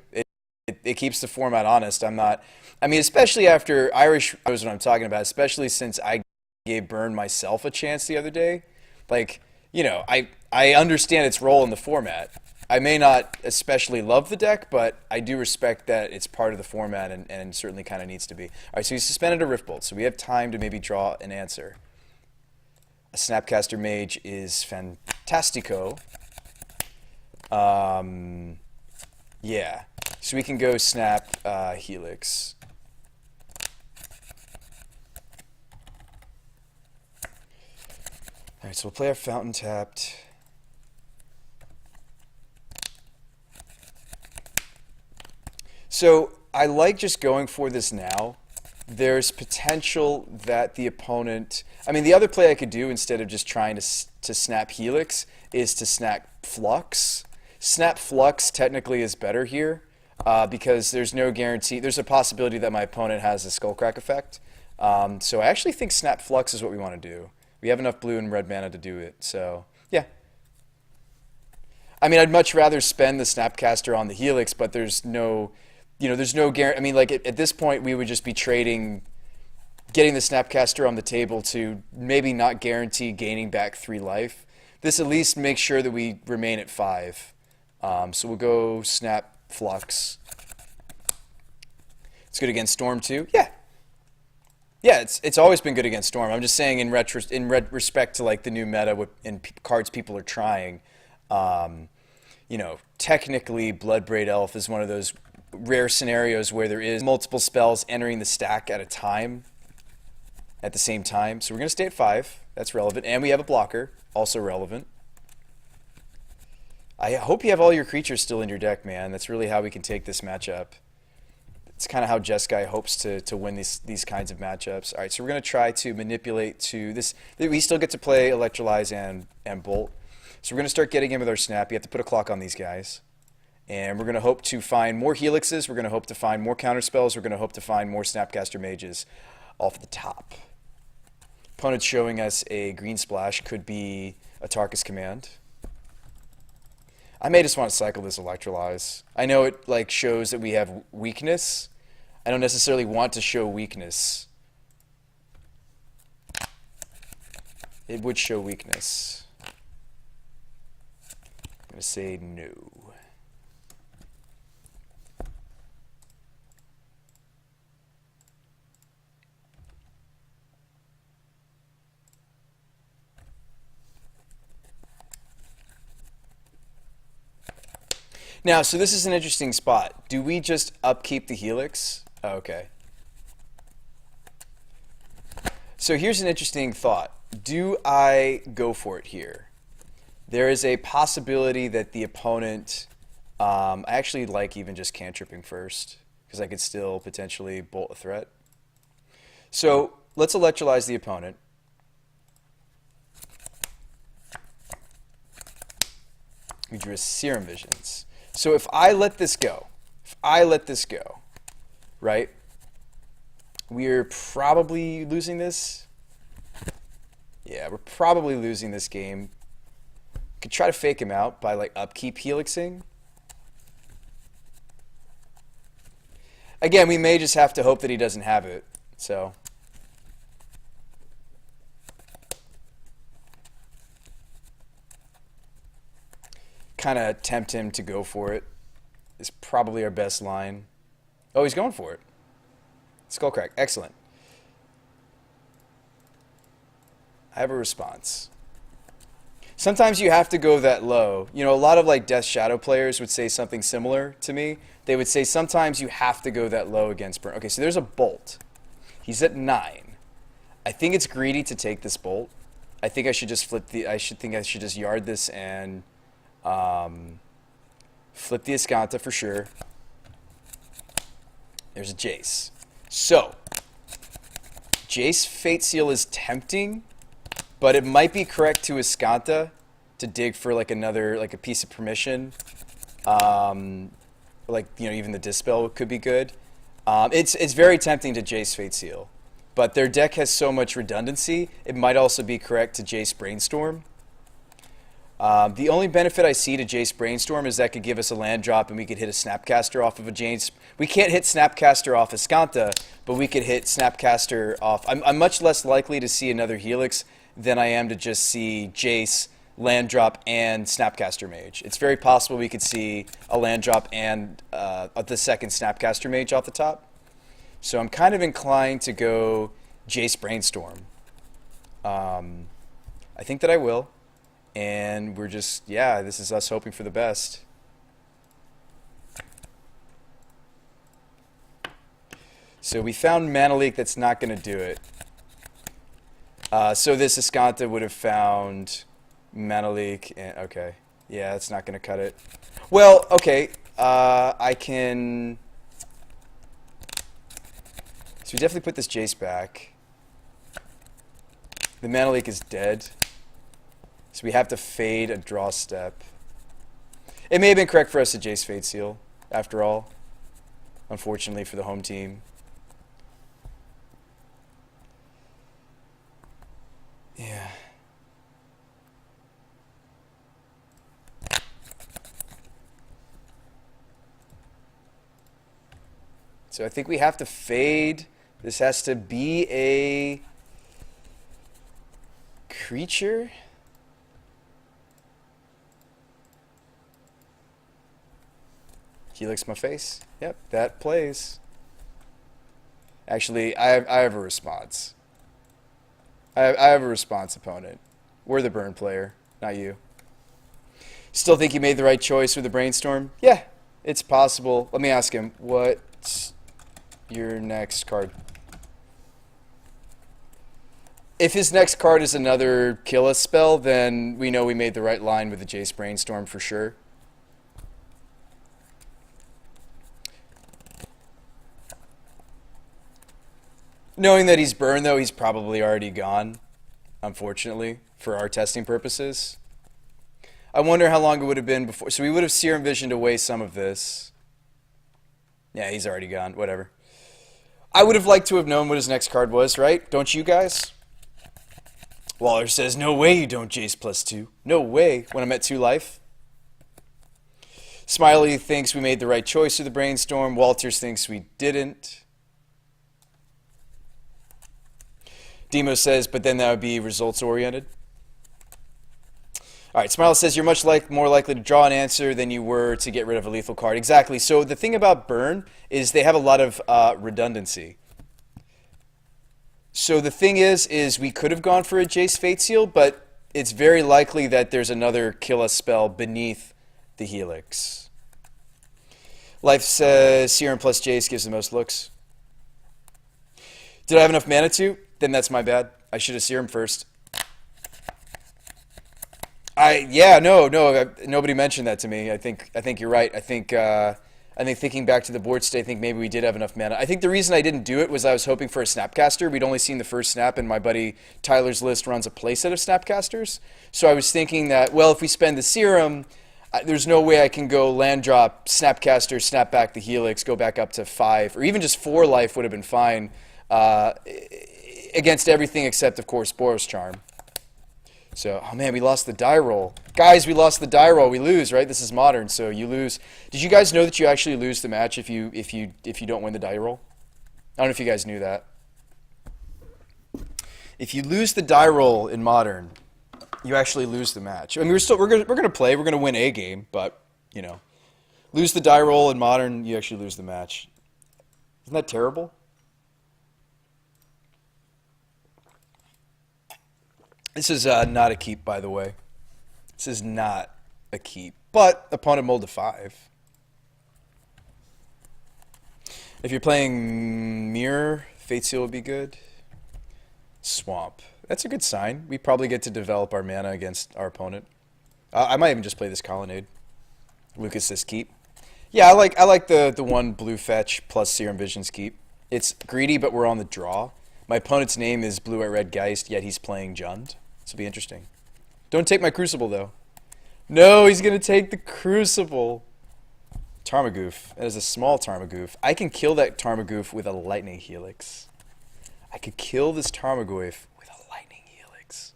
It keeps the format honest. I'm not... I mean, especially after Irish knows what I'm talking about, especially since I gave burn myself a chance the other day. Like, you know, I understand its role in the format. I may not especially love the deck, but I do respect that it's part of the format and certainly kind of needs to be. All right, so he suspended a Rift Bolt, so we have time to maybe draw an answer. A Snapcaster Mage is fantastico. Yeah, so we can go Snap Helix. All right, so we'll play our Fountain tapped. So I like just going for this now. There's potential that the opponent... I mean, the other play I could do instead of just trying to snap Helix is to snap Flux. Snap Flux technically is better here because there's no guarantee. There's a possibility that my opponent has a Skullcrack effect. So I actually think Snap Flux is what we want to do. We have enough blue and red mana to do it. So, yeah. I mean, I'd much rather spend the Snapcaster on the Helix, but there's no... You know, there's no guarantee. I mean, like, at this point, we would just be trading, getting the Snapcaster on the table to maybe not guarantee gaining back 3 life. This at least makes sure that we remain at 5. So we'll go Snap Flux. It's good against Storm, too? Yeah. Yeah, it's always been good against Storm. I'm just saying in respect to, like, the new meta and cards people are trying, you know, technically Bloodbraid Elf is one of those rare scenarios where there is multiple spells entering the stack at a time, at the same time. So we're going to stay at 5. That's relevant. And we have a blocker, also relevant. I hope you have all your creatures still in your deck, man. That's really how we can take this matchup. It's kind of how Jace-kai hopes to win these kinds of matchups. All right, so we're going to try to manipulate to this. We still get to play Electrolyze and Bolt. So we're going to start getting in with our Snap. You have to put a clock on these guys. And we're going to hope to find more Helixes. We're going to hope to find more counterspells. We're going to hope to find more Snapcaster Mages off the top. Opponent's showing us a green splash. Could be a Tarkus Command. I may just want to cycle this Electrolyze. I know it like shows that we have weakness. I don't necessarily want to show weakness. It would show weakness. I'm going to say no. Now, so this is an interesting spot. Do we just upkeep the Helix? Oh, okay. So here's an interesting thought. Do I go for it here? There is a possibility that the opponent... I actually like even just cantripping first, because I could still potentially bolt a threat. So let's electrolyze the opponent. We drew a Serum Visions. So if I let this go, right, we're probably losing this. Yeah, we're probably losing this game. Could try to fake him out by like upkeep helixing. Again, we may just have to hope that he doesn't have it. So kind of tempt him to go for it is probably our best line. Oh, he's going for it. Skullcrack, excellent. I have a response. Sometimes you have to go that low. You know, a lot of like Death Shadow players would say something similar to me. They would say sometimes you have to go that low against Burn. Okay, so there's a bolt. He's at 9. I think it's greedy to take this bolt. I think I should just flip the... I should just yard this and flip the Escanta for sure. There's a Jace. So, Jace Fate Seal is tempting, but it might be correct to Escanta to dig for like another, like a piece of permission. Like, you know, even the Dispel could be good. It's very tempting to Jace Fate Seal, but their deck has so much redundancy, it might also be correct to Jace Brainstorm. The only benefit I see to Jace Brainstorm is that could give us a land drop and we could hit a Snapcaster off of a Jace. We can't hit Snapcaster off Escanta, but we could hit Snapcaster off... I'm much less likely to see another Helix than I am to just see Jace, land drop, and Snapcaster Mage. It's very possible we could see a land drop and the second Snapcaster Mage off the top. So I'm kind of inclined to go Jace Brainstorm. I think that I will. And we're just, yeah, this is us hoping for the best. So we found Mana Leak that's not going to do it. So this Escanta would have found Mana Leak. And, okay. Yeah, that's not going to cut it. Well, okay. I can... So we definitely put this Jace back. The Mana Leak is dead. So we have to fade a draw step. It may have been correct for us to Jace Fate Seal, after all. Unfortunately for the home team. Yeah. So I think we have to fade. This has to be a creature. Helix my face. Yep, that plays. Actually, I have a response. I have a response, opponent. We're the burn player, not you. Still think you made the right choice with the brainstorm? Yeah, it's possible. Let me ask him, what's your next card? If his next card is another kill us spell, then we know we made the right line with the Jace Brainstorm for sure. Knowing that he's burned, though, he's probably already gone, unfortunately, for our testing purposes. I wonder how long it would have been before. So we would have Serum Visioned away some of this. Yeah, he's already gone. Whatever. I would have liked to have known what his next card was, right? Don't you guys? Waller says, no way you don't Jace +2. No way, when I'm at 2 life. Smiley thinks we made the right choice with the brainstorm. Walters thinks we didn't. Demo says, but then that would be results-oriented. All right, Smile says, you're much more likely to draw an answer than you were to get rid of a lethal card. Exactly. So the thing about Burn is they have a lot of redundancy. So the thing is we could have gone for a Jace Fate Seal, but it's very likely that there's another kill us spell beneath the Helix. Life says Serum plus Jace gives the most looks. Did I have enough mana to? Then that's my bad. I should have Serum first. No, nobody mentioned that to me. I think you're right. I think thinking back to the board state, I think maybe we did have enough mana. I think the reason I didn't do it was I was hoping for a Snapcaster. We'd only seen the first snap, and my buddy Tyler's list runs a playset of Snapcasters. So I was thinking that, well, if we spend the Serum, there's no way I can go land drop, Snapcaster, snap back the Helix, go back up to 5, or even just 4 life would have been fine against everything except, of course, Boros Charm. So, oh man, we lost the die roll. Guys, we lost the die roll. We lose, right? This is modern, so you lose. Did you guys know that you actually lose the match if you don't win the die roll? I don't know if you guys knew that. If you lose the die roll in modern, you actually lose the match. I mean, we're gonna play. We're gonna win a game, but you know, lose the die roll in modern, you actually lose the match. Isn't that terrible? This is not a keep, by the way. This is not a keep, but opponent mold to 5. If you're playing Mirror, Fate Seal would be good. Swamp. That's a good sign. We probably get to develop our mana against our opponent. I might even just play this Colonnade. Lucas says keep. Yeah, I like the 1 blue fetch plus Serum Visions keep. It's greedy, but we're on the draw. My opponent's name is Blue White Red Geist, yet he's playing Jund. This will be interesting. Don't take my Crucible, though. No, he's going to take the Crucible. Tarmogoyf. That is a small Tarmogoyf. I can kill that Tarmogoyf with a Lightning Helix. I could kill this Tarmogoyf with a Lightning Helix.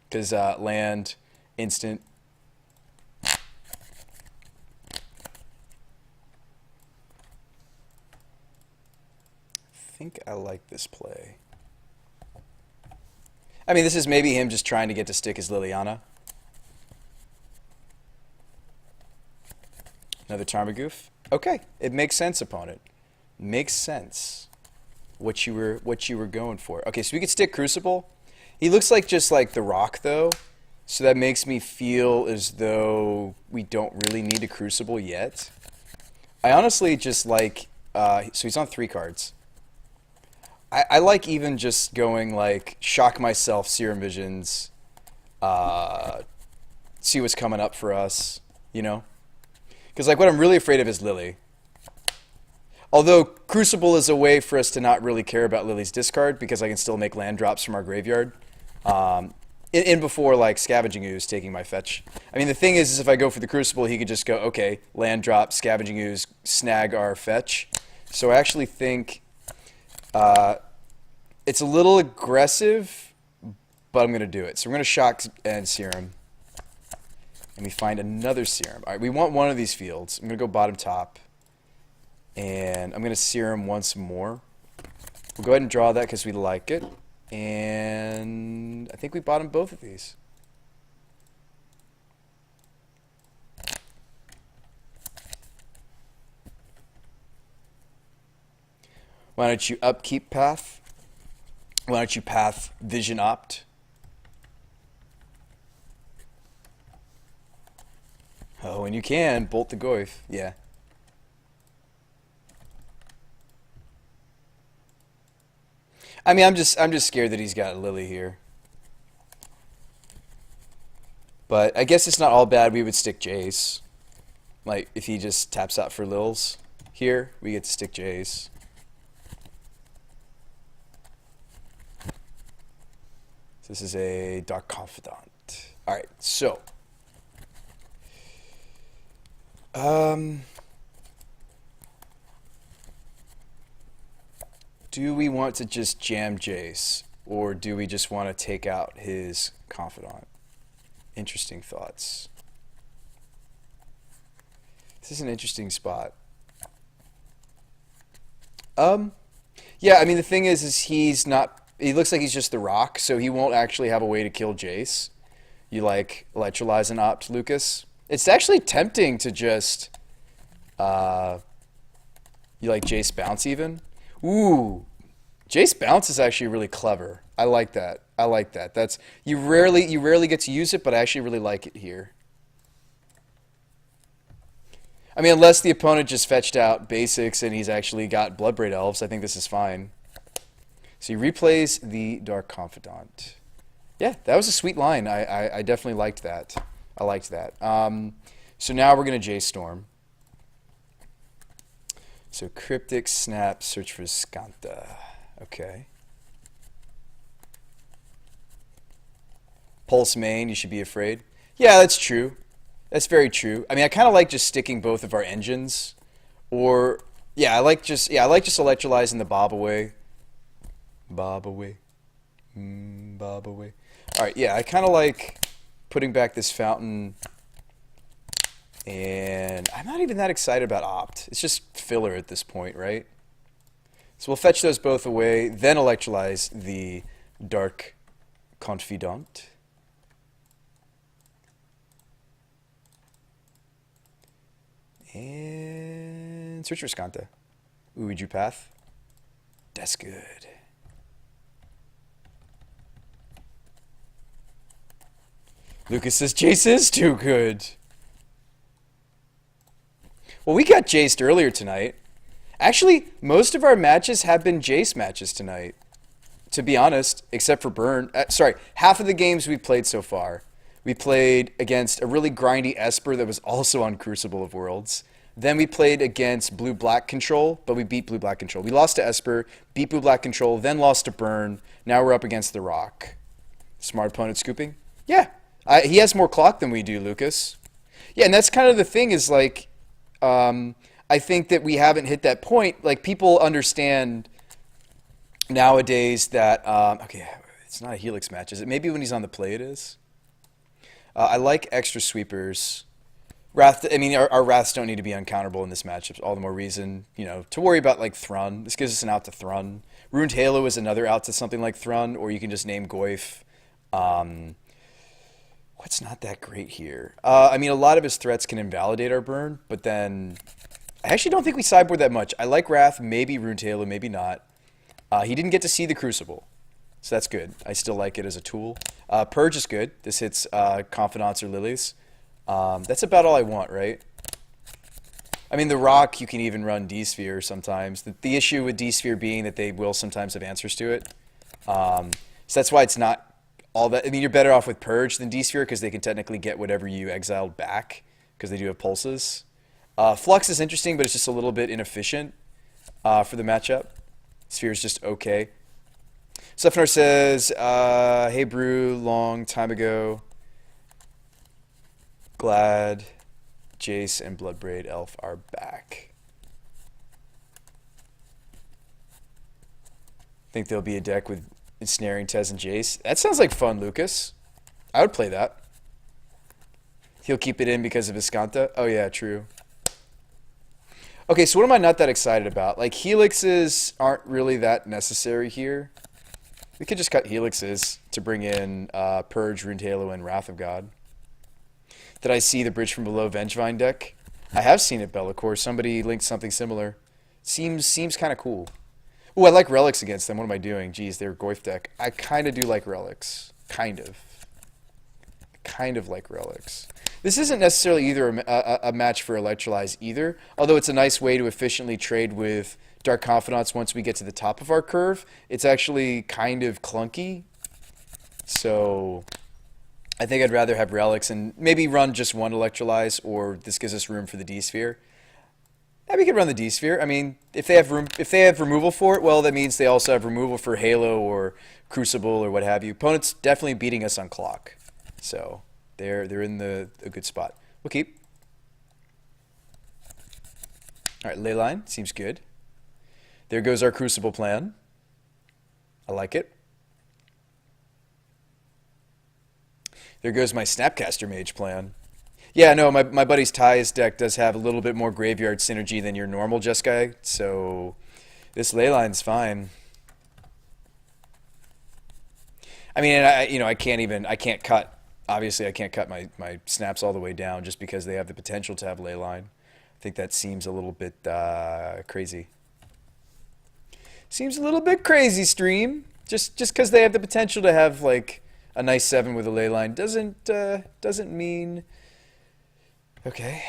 Because land, instant. I think I like this play. I mean, this is maybe him just trying to get to stick his Liliana. Another Tarmogoyf. Okay, it makes sense, opponent. Makes sense. What you were going for. Okay, so we could stick Crucible. He looks like just like the Rock though, so that makes me feel as though we don't really need a Crucible yet. I honestly just like so he's on 3 cards. I like even just going like Shock Myself, Serum Visions, see what's coming up for us, you know? Because like what I'm really afraid of is Lily. Although Crucible is a way for us to not really care about Lily's discard because I can still make land drops from our graveyard. In before like Scavenging Ooze taking my fetch. I mean the thing is if I go for the Crucible he could just go, okay, land drop, Scavenging Ooze, snag our fetch. So I actually think it's a little aggressive, but I'm going to do it. So we're going to Shock and Serum. And we find another Serum. All right, we want one of these fields. I'm going to go bottom top. And I'm going to Serum once more. We'll go ahead and draw that because we like it. And I think we bottom both of these. Why don't you upkeep path? Why don't you path Vision Opt? Oh, and you can bolt the Goyf. Yeah. I mean, I'm just scared that he's got Lily here. But I guess it's not all bad. We would stick Jace. Like if he just taps out for Lils here, we get to stick Jace. This is a Dark Confidant. Alright, so. Do we want to just jam Jace? Or do we just want to take out his Confidant? Interesting thoughts. This is an interesting spot. Yeah, I mean the thing is he's not. He looks like he's just the Rock, so he won't actually have a way to kill Jace. You like electrolyze and opt Lucas. It's actually tempting to just you like Jace bounce even. Ooh, Jace bounce is actually really clever. I like that. I like that. That's you rarely get to use it, but I actually really like it here. I mean, unless the opponent just fetched out basics and he's actually got Bloodbraid Elves, I think this is fine. So he replays the Dark Confidant. Yeah, that was a sweet line. I definitely liked that. I liked that. So now we're going to J-Storm. So Cryptic, Snap, search for Skanta. Okay. Pulse main, you should be afraid. Yeah, that's true. That's very true. I mean, I kind of like just sticking both of our engines. Or, I like just electrolyzing the Bob away. Bob away. Bob away. Alright, yeah, I kind of like putting back this fountain. And I'm not even that excited about Opt. It's just filler at this point, right? So we'll fetch those both away, then electrolyze the Dark Confidant. And search for Skanta. Ooh, we drew Path. That's good. Lucas says Jace is too good. Well, we got Jaced earlier tonight. Actually, most of our matches have been Jace matches tonight. To be honest, except for Burn. Sorry, half of the games we've played so far. We played against a really grindy Esper that was also on Crucible of Worlds. Then we played against Blue-Black Control, but we beat Blue-Black Control. We lost to Esper, beat Blue-Black Control, then lost to Burn. Now we're up against the Rock. Smart opponent scooping? Yeah. He has more clock than we do, Lucas. Yeah, and that's kind of the thing is like, I think that we haven't hit that point. Like, people understand nowadays that, okay, it's not a Helix match, is it? Maybe when he's on the play it is. I like extra sweepers. Wrath, I mean, our Wraths don't need to be uncounterable in this matchup. All the more reason, you know, to worry about, like, Thrun. This gives us an out to Thrun. Ruined Halo is another out to something like Thrun, or you can just name Goyf. What's not that great here? I mean, a lot of his threats can invalidate our burn, but then I actually don't think we sideboard that much. I like Wrath, maybe Ruined Halo, maybe not. He didn't get to see the Crucible, so that's good. I still like it as a tool. Purge is good. This hits Confidants or Lilies. That's about all I want, right? I mean, the Rock, you can even run D-Sphere sometimes. The issue with D-Sphere being that they will sometimes have answers to it. So that's why it's not all that. I mean, you're better off with Purge than D-Sphere because they can technically get whatever you exiled back because they do have pulses. Flux is interesting, but it's just a little bit inefficient for the matchup. Sphere is just okay. Stefanar says, hey, Brew, long time ago. Glad Jace and Bloodbraid Elf are back. Think there'll be a deck with Ensnaring Tez and Jace. That sounds like fun, Lucas. I would play that. He'll keep it in because of Iskanta. Oh yeah, true. Okay, so what am I not that excited about? Like, Helixes aren't really that necessary here. We could just cut Helixes to bring in Purge, Ruined Halo, and Wrath of God. Did I see the Bridge from Below Vengevine deck? I have seen it, Bellacore. Somebody linked something similar. Seems kind of cool. Oh, I like Relics against them. What am I doing? Geez, they're Goyf deck. I kind of do like Relics. Kind of like Relics. This isn't necessarily either a match for Electrolyze either, although it's a nice way to efficiently trade with Dark Confidants once we get to the top of our curve. It's actually kind of clunky. So I think I'd rather have Relics and maybe run just one Electrolyze, or this gives us room for the D-Sphere. Yeah, we could run the D-Sphere. I mean, if they have removal for it, well, that means they also have removal for Halo or Crucible or what have you. Opponent's definitely beating us on clock. So they're in a good spot. We'll keep. All right, Leyline seems good. There goes our Crucible plan. I like it. There goes my Snapcaster Mage plan. Yeah, no, my buddy's Ty's deck does have a little bit more graveyard synergy than your normal Jace-kai, so this Leyline's fine. I mean, I can't cut. Obviously, I can't cut my snaps all the way down just because they have the potential to have Leyline. I think that seems a little bit crazy. Seems a little bit crazy, stream. Just because they have the potential to have like a nice 7 with a Leyline doesn't mean. Okay.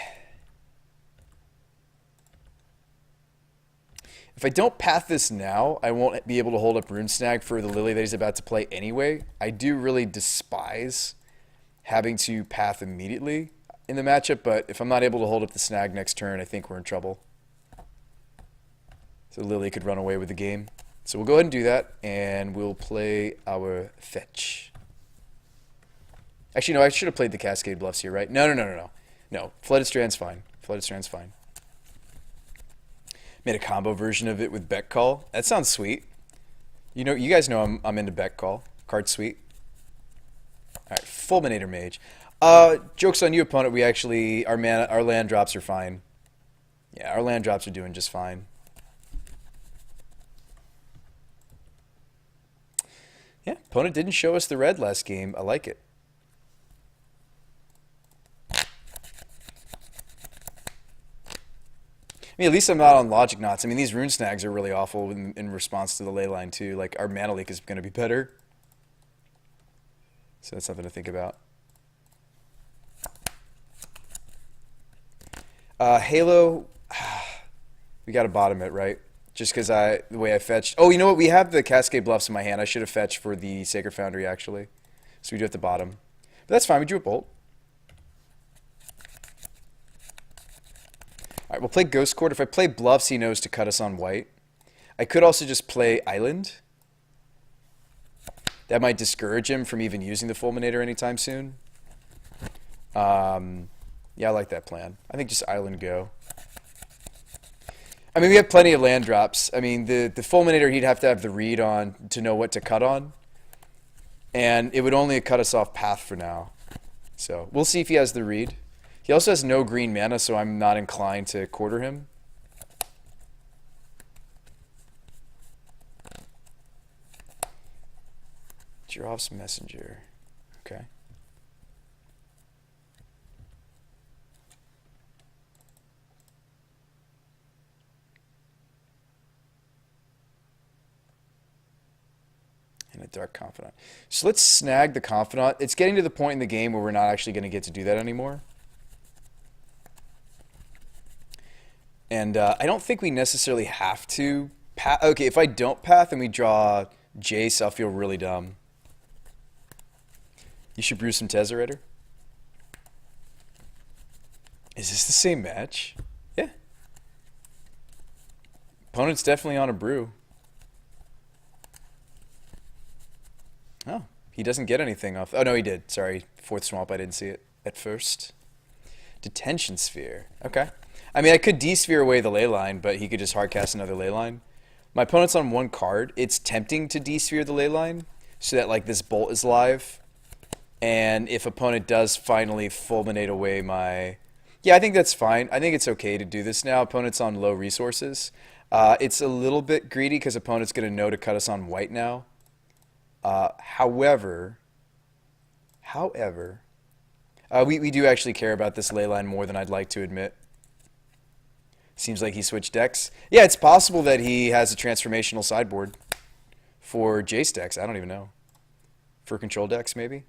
If I don't path this now, I won't be able to hold up Rune Snag for the Lily that he's about to play anyway. I do really despise having to path immediately in the matchup, but if I'm not able to hold up the Snag next turn, I think we're in trouble. So Lily could run away with the game. So we'll go ahead and do that, and we'll play our fetch. Actually, no, I should have played the Cascade Bluffs here, right? No. No, Flooded Strand's fine. Flooded Strand's fine. Made a combo version of it with Beck Call. That sounds sweet. You know, you guys know I'm into Beck Call. Card sweet. All right, Fulminator Mage. Joke's on you, opponent. We actually our land drops are fine. Yeah, our land drops are doing just fine. Yeah, opponent didn't show us the red last game. I like it. I mean, at least I'm not on Logic Knots. I mean, these Rune Snags are really awful in response to the ley line, too. Like, our Mana Leak is going to be better. So that's something to think about. Halo, we got to bottom it, right? Just because the way I fetched. Oh, you know what? We have the Cascade Bluffs in my hand. I should have fetched for the Sacred Foundry, actually. So we do have to bottom. But that's fine. We drew a Bolt. Alright, we'll play Ghost Court. If I play Bluffs, he knows to cut us on white. I could also just play Island. That might discourage him from even using the Fulminator anytime soon. Yeah, I like that plan. I think just Island go. I mean, we have plenty of land drops. I mean, the Fulminator, he'd have to have the read on to know what to cut on. And it would only cut us off path for now. So, we'll see if he has the read. He also has no green mana, so I'm not inclined to quarter him. Jirov's Messenger. Okay. And a Dark Confidant. So let's snag the Confidant. It's getting to the point in the game where we're not actually going to get to do that anymore. And I don't think we necessarily have to path. Okay, if I don't path and we draw Jace, I'll feel really dumb. You should brew some Tezzerator. Is this the same match? Yeah. Opponent's definitely on a brew. Oh, he doesn't get anything off. Oh, no, he did. Sorry. Fourth Swamp, I didn't see it at first. Detention Sphere. Okay. I mean, I could D-Sphere away the Leyline, but he could just hardcast another Leyline. My opponent's on one card. It's tempting to D-Sphere the Leyline so that, like, this Bolt is live. And if opponent does finally fulminate away my... Yeah, I think that's fine. I think it's okay to do this now. Opponent's on low resources. It's a little bit greedy because opponent's going to know to cut us on white now. However, we do actually care about this Leyline more than I'd like to admit. Seems like he switched decks. Yeah, it's possible that he has a transformational sideboard for Jace decks. I don't even know. For control decks, maybe?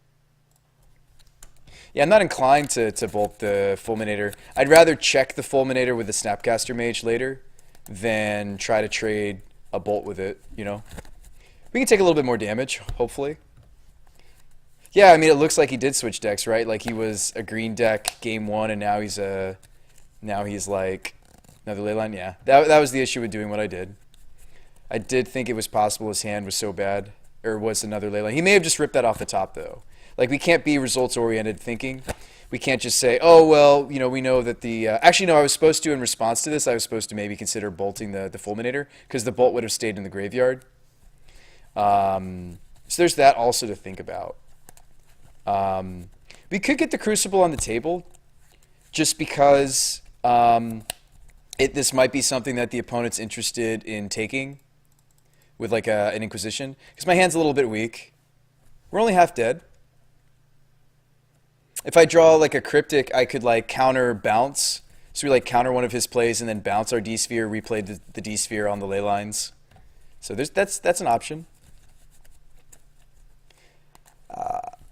Yeah, I'm not inclined to bolt the Fulminator. I'd rather check the Fulminator with the Snapcaster Mage later than try to trade a bolt with it, you know? We can take a little bit more damage, hopefully. Yeah, I mean, it looks like he did switch decks, right? Like he was a green deck game one, and now he's like another Leyline. Yeah, that was the issue with doing what I did. I did think it was possible his hand was so bad, or was another Leyline. He may have just ripped that off the top, though. Like, we can't be results-oriented thinking. We can't just say, oh, well, you know, we know that the... Actually, no, I was supposed to, in response to this, I was supposed to maybe consider bolting the Fulminator, because the bolt would have stayed in the graveyard. So there's that also to think about. We could get the Crucible on the table, just because this might be something that the opponent's interested in taking with like an Inquisition. Because my hand's a little bit weak. We're only half dead. If I draw like a Cryptic, I could like counter bounce. So we like counter one of his plays and then bounce our D-Sphere, replay the D-Sphere on the ley lines. So that's an option.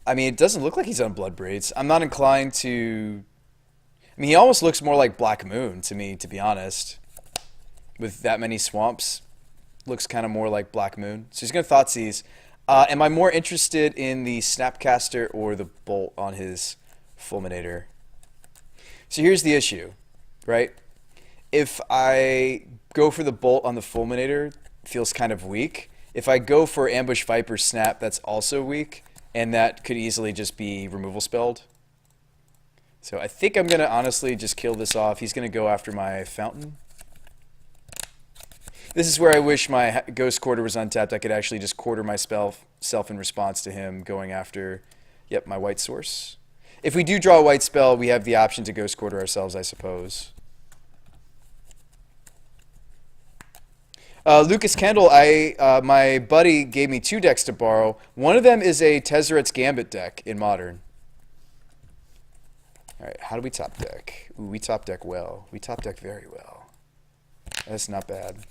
I mean, it doesn't look like he's on Blood Braids. I'm not inclined to... I mean, he almost looks more like Black Moon to me, to be honest. with that many swamps. Looks kind of more like Black Moon. So he's going to Thoughtseize. Am I more interested in the Snapcaster or the Bolt on his Fulminator? So here's the issue, right? If I go for the Bolt on the Fulminator, it feels kind of weak. If I go for Ambush Viper Snap, that's also weak, and that could easily just be removal spelled. So I think I'm going to honestly just kill this off. He's going to go after my Fountain. This is where I wish my Ghost Quarter was untapped. I could actually just quarter myself in response to him going after, yep, my White Source. If we do draw a white spell, we have the option to Ghost Quarter ourselves, I suppose. Lucas Kendall, my buddy gave me 2 decks to borrow. One of them is a Tezzeret's Gambit deck in Modern. All right, how do we top deck? Ooh, we top deck well. We top deck very well. That's not bad.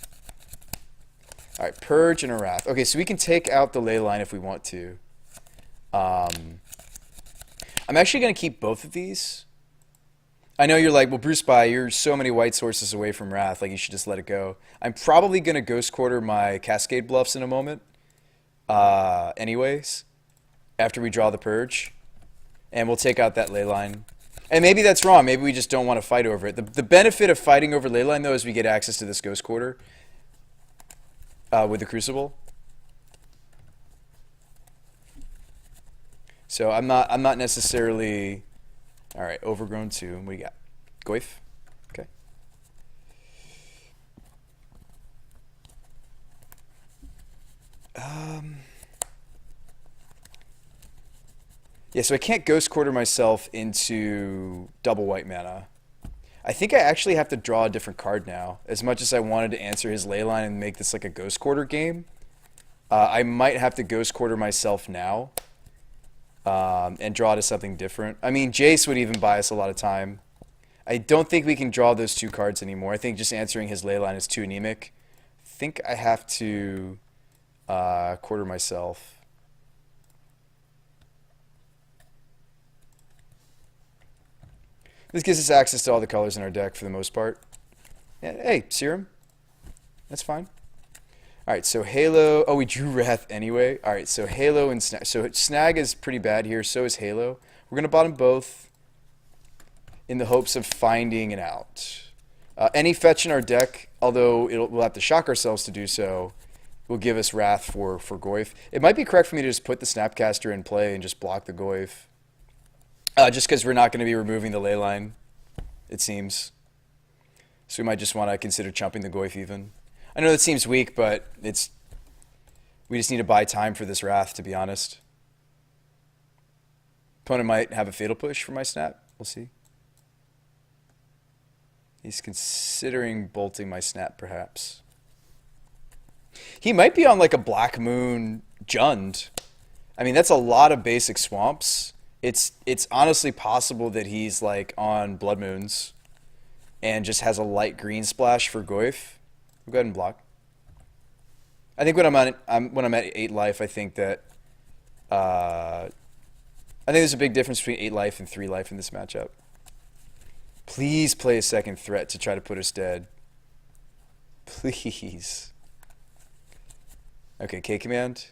All right, Purge and a Wrath. Okay, so we can take out the Ley Line if we want to. I'm actually going to keep both of these. I know you're like, well, BrewSpy, you're so many white sources away from Wrath, like you should just let it go. I'm probably going to Ghost Quarter my Cascade Bluffs in a moment, anyways, after we draw the Purge. And we'll take out that Ley Line. And maybe that's wrong. Maybe we just don't want to fight over it. The benefit of fighting over Ley Line, though, is we get access to this Ghost Quarter with the Crucible. So I'm not necessarily... All right, Overgrown 2. What do you got? Goyf? Okay. Yeah, so I can't Ghost Quarter myself into double white mana. I think I actually have to draw a different card now. As much as I wanted to answer his Ley Line and make this like a Ghost Quarter game, I might have to Ghost Quarter myself now. And draw to something different. I mean, Jace would even buy us a lot of time. I don't think we can draw those 2 cards anymore. I think just answering his Ley Line is too anemic. I think I have to quarter myself. This gives us access to all the colors in our deck for the most part. Yeah, hey, Serum. That's fine. Alright, so Halo... Oh, we drew Wrath anyway. Alright, so Halo and Snag. So Snag is pretty bad here. So is Halo. We're going to bottom both in the hopes of finding an out. Any fetch in our deck, although we'll have to shock ourselves to do so, will give us Wrath for Goyf. It might be correct for me to just put the Snapcaster in play and just block the Goyf. Just because we're not going to be removing the Ley Line, it seems. So we might just want to consider chumping the Goyf even. I know that seems weak, but we just need to buy time for this Wrath, to be honest. Opponent might have a Fatal Push for my Snap. We'll see. He's considering bolting my Snap, perhaps. He might be on like a Black Moon Jund. I mean, that's a lot of basic swamps. It's honestly possible that he's like on Blood Moons and just has a light green splash for Goyf. We'll go ahead and block. I think when I'm at 8 life, I think that I think there's a big difference between 8 life and 3 life in this matchup. Please play a second threat to try to put us dead. Please. Okay, K command.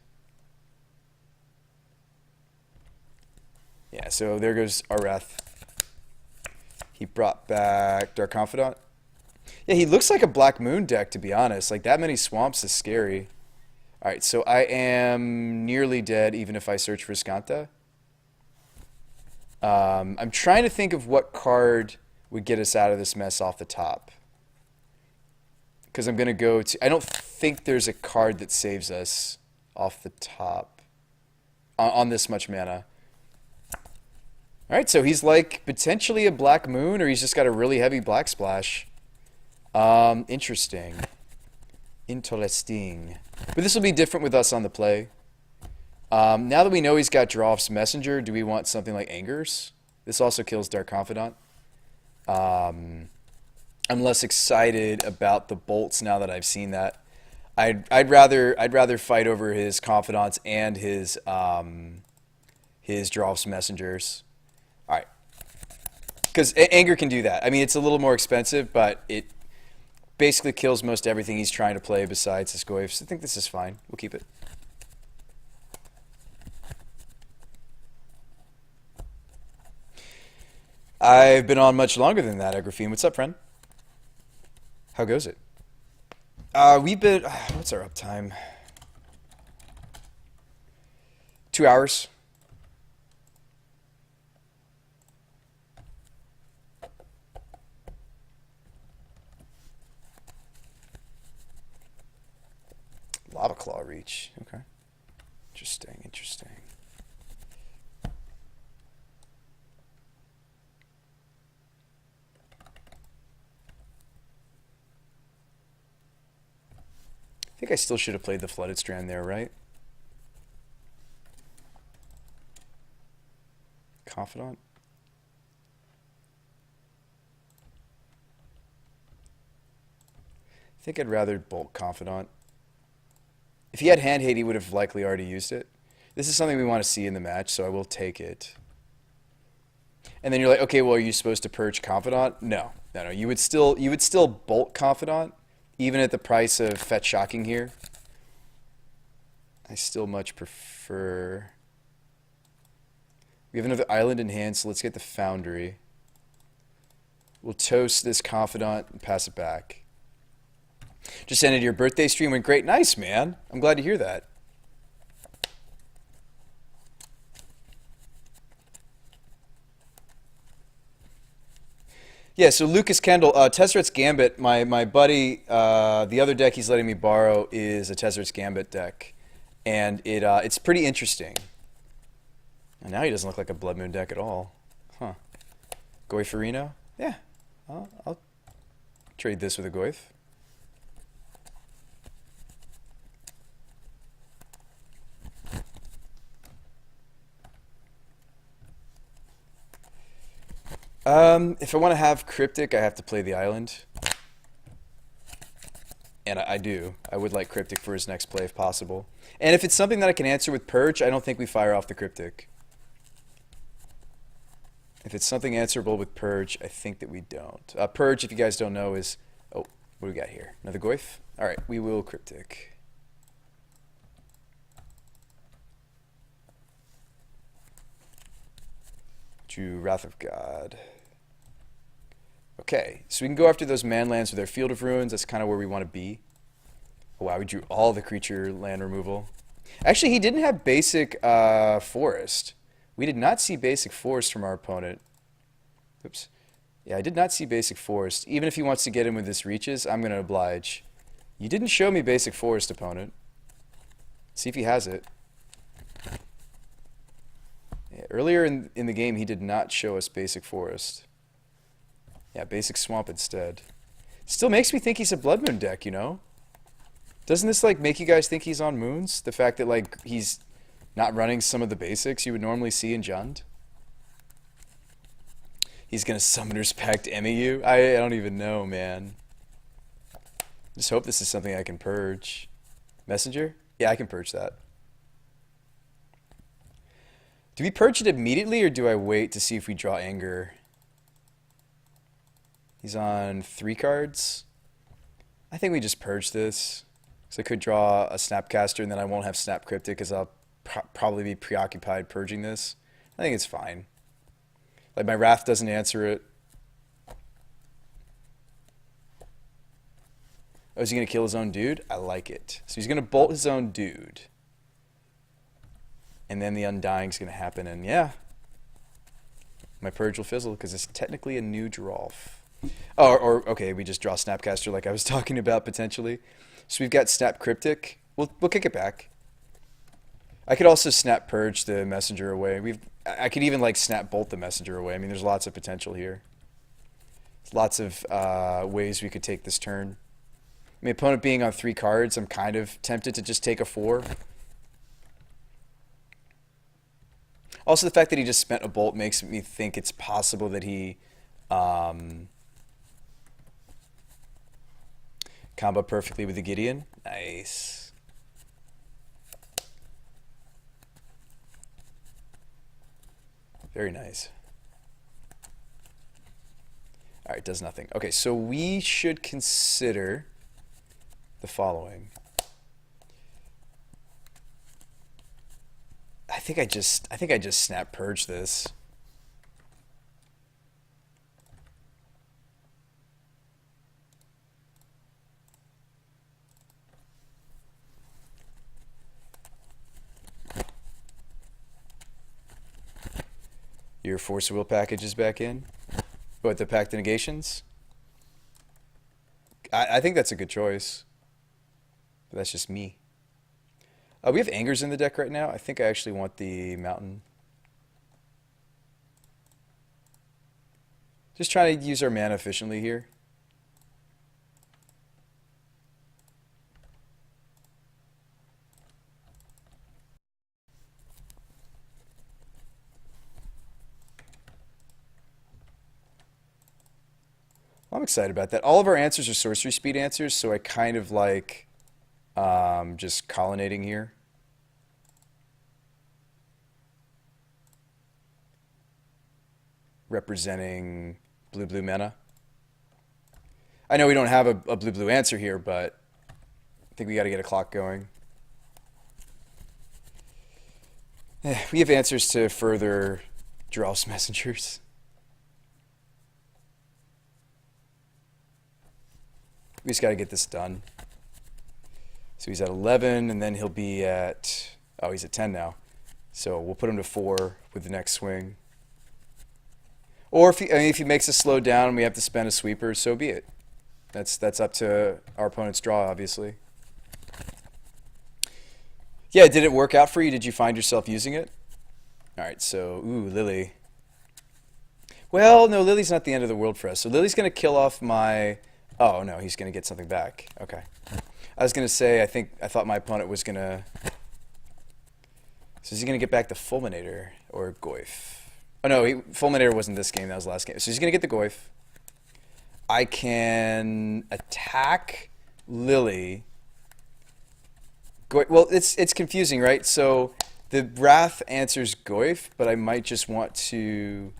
Yeah, so there goes our Wrath. He brought back Dark Confidant. Yeah, he looks like a Black Moon deck, to be honest. Like, that many swamps is scary. Alright, so I am nearly dead, even if I search for Skanta. I'm trying to think of what card would get us out of this mess off the top. Because I'm going to go to... I don't think there's a card that saves us off the top on this much mana. Alright, so he's like potentially a Black Moon, or he's just got a really heavy Black Splash. Interesting. Interesting. But this will be different with us on the play. Now that we know he's got Drawf's Messenger, do we want something like Angers? This also kills Dark Confidant. I'm less excited about the bolts now that I've seen that. I'd rather fight over his Confidants and his Drawf's Messengers. All right, because Anger can do that. I mean, it's a little more expensive, but basically kills most everything he's trying to play besides his goyfs. I think this is fine. We'll keep it. I've been on much longer than that, Agrafine. What's up, friend? How goes it? We've been... what's our uptime? 2 hours. Lava Claw reach. Okay. Interesting, interesting. I think I still should have played the Flooded Strand there, right? Confidant? I think I'd rather Bolt Confidant. If he had Hand Hate, he would have likely already used it. This is something we want to see in the match, so I will take it. And then you're like, okay, well, are you supposed to purge Confidant? No. No. You would still Bolt Confidant, even at the price of Fetch Shocking here. I still much prefer... We have another island in hand, so let's get the Foundry. We'll toast this Confidant and pass it back. Just ended your birthday stream. Went great. Nice, man. I'm glad to hear that. Yeah, so Lucas Kendall, Tesseret's Gambit, my buddy, the other deck he's letting me borrow is a Tesseret's Gambit deck. And it's pretty interesting. And now he doesn't look like a Blood Moon deck at all. Huh. Goyferino? Yeah. I'll trade this with a Goyf. If I want to have Cryptic, I have to play the island. And I do. I would like Cryptic for his next play if possible. And if it's something that I can answer with Purge, I don't think we fire off the Cryptic. If it's something answerable with Purge, I think that we don't. Purge, if you guys don't know, is... Oh, what do we got here? Another Goyf? Alright, we will Cryptic. To Wrath of God. Okay, so we can go after those man lands with our Field of Ruins. That's kind of where we want to be. Oh, wow, we drew all the creature land removal. Actually, he didn't have basic forest. We did not see basic forest from our opponent. Oops. Yeah, I did not see basic forest. Even if he wants to get in with this reaches, I'm going to oblige. You didn't show me basic forest, opponent. See if he has it. Yeah, earlier in the game, he did not show us basic forest. Yeah, basic swamp instead. Still makes me think he's a Blood Moon deck, you know? Doesn't this, like, make you guys think he's on moons? The fact that, like, he's not running some of the basics you would normally see in Jund? He's gonna Summoner's Pact MEU? I don't even know, man. Just hope this is something I can purge. Messenger? Yeah, I can purge that. Do we purge it immediately, or do I wait to see if we draw Anger? He's on 3 cards. I think we just purge this. So I could draw a Snapcaster, and then I won't have Snap Cryptic because I'll probably be preoccupied purging this. I think it's fine. Like, my Wrath doesn't answer it. Oh, is he going to kill his own dude? I like it. So he's going to bolt his own dude. And then the Undying's going to happen, and yeah. My Purge will fizzle because it's technically a new draw. Oh, or okay, we just draw Snapcaster like I was talking about potentially. So we've got Snap Cryptic. We'll kick it back. I could also Snap Purge the Messenger away. I could even like Snap Bolt the Messenger away. I mean, there's lots of potential here. There's lots of ways we could take this turn. I mean, opponent being on 3 cards, I'm kind of tempted to just take a 4. Also, the fact that he just spent a Bolt makes me think it's possible that he combo perfectly with the Gideon. Nice. Very nice. Alright, does nothing. Okay, so we should consider the following. I think I just snap purge this. Your Force of Will package is back in. What, the Pact of Negations? I think that's a good choice. But that's just me. We have Angers in the deck right now. I think I actually want the Mountain. Just trying to use our mana efficiently here. I'm excited about that. All of our answers are sorcery speed answers, so I kind of like just colonnading here. Representing blue mana. I know we don't have a blue answer here, but I think we got to get a clock going. We have answers to further Drelf's Messengers. We just got to get this done. So he's at 11, and then he'll be at... Oh, he's at 10 now. So we'll put him to 4 with the next swing. Or if he makes us slow down and we have to spend a sweeper, so be it. That's up to our opponent's draw, obviously. Yeah, did it work out for you? Did you find yourself using it? Alright, so... Ooh, Lily. Well, no, Lily's not the end of the world for us. So Lily's going to kill off my... Oh, no, he's going to get something back. Okay. I was going to say, I thought my opponent was going to... So is he going to get back the Fulminator or Goyf? Oh, no, Fulminator wasn't this game. That was the last game. So he's going to get the Goyf. I can attack Lily. Well, it's confusing, right? So the Wrath answers Goyf, but I might just want to...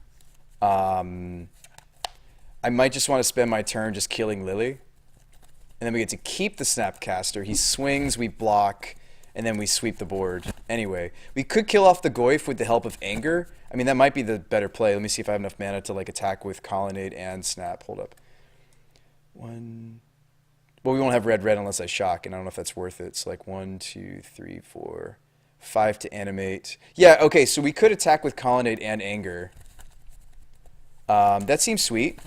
I might just want to spend my turn just killing Lily. And then we get to keep the Snapcaster. He swings, we block, and then we sweep the board. Anyway, we could kill off the Goyf with the help of Anger. I mean, that might be the better play. Let me see if I have enough mana to like attack with Colonnade and Snap. Hold up. One. Well, we won't have red unless I shock, and I don't know if that's worth it. So like 1, 2, 3, 4, 5 to animate. Yeah, okay, so we could attack with Colonnade and Anger. That seems sweet.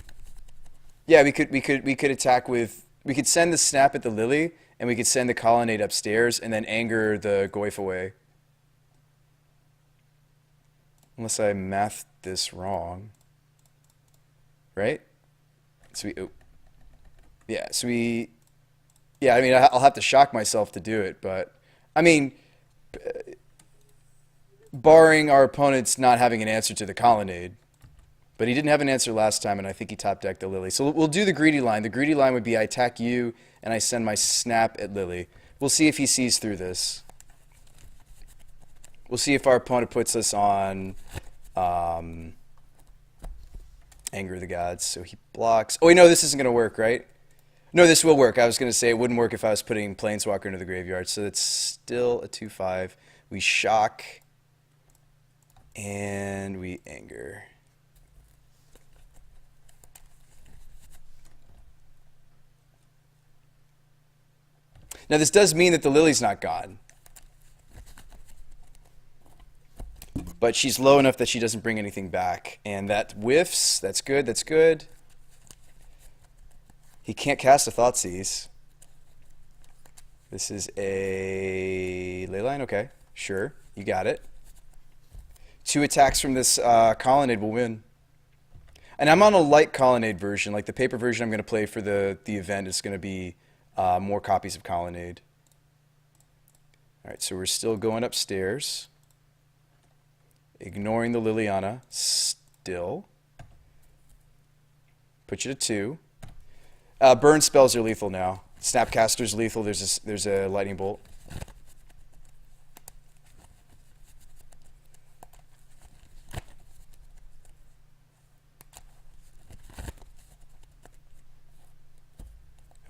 Yeah, we could attack with... We could send the Snap at the Lily, and we could send the Colonnade upstairs, and then Anger the Goyf away. Unless I mathed this wrong. Right? So we... Oh. Yeah, so we... Yeah, I mean, I'll have to shock myself to do it, but... I mean... Barring our opponents not having an answer to the Colonnade. But he didn't have an answer last time, and I think he top-decked the Lily. So we'll do the greedy line. The greedy line would be I attack you, and I send my Snap at Lily. We'll see if he sees through this. We'll see if our opponent puts us on Anger of the Gods. So he blocks. Oh, wait, no, this isn't going to work, right? No, this will work. I was going to say it wouldn't work if I was putting Planeswalker into the graveyard. So it's still a 2/5. We shock, and we Anger. Now, this does mean that the Lily's not gone. But she's low enough that she doesn't bring anything back. And that whiffs. That's good. That's good. He can't cast a Thoughtseize. This is a Leyline? Okay. Sure. You got it. 2 attacks from this Colonnade will win. And I'm on a light Colonnade version. Like the paper version I'm going to play for the event is going to be... more copies of Colonnade. Alright, so we're still going upstairs. Ignoring the Liliana. Still. Put you to 2. Burn spells are lethal now. Snapcaster's lethal. There's a lightning bolt.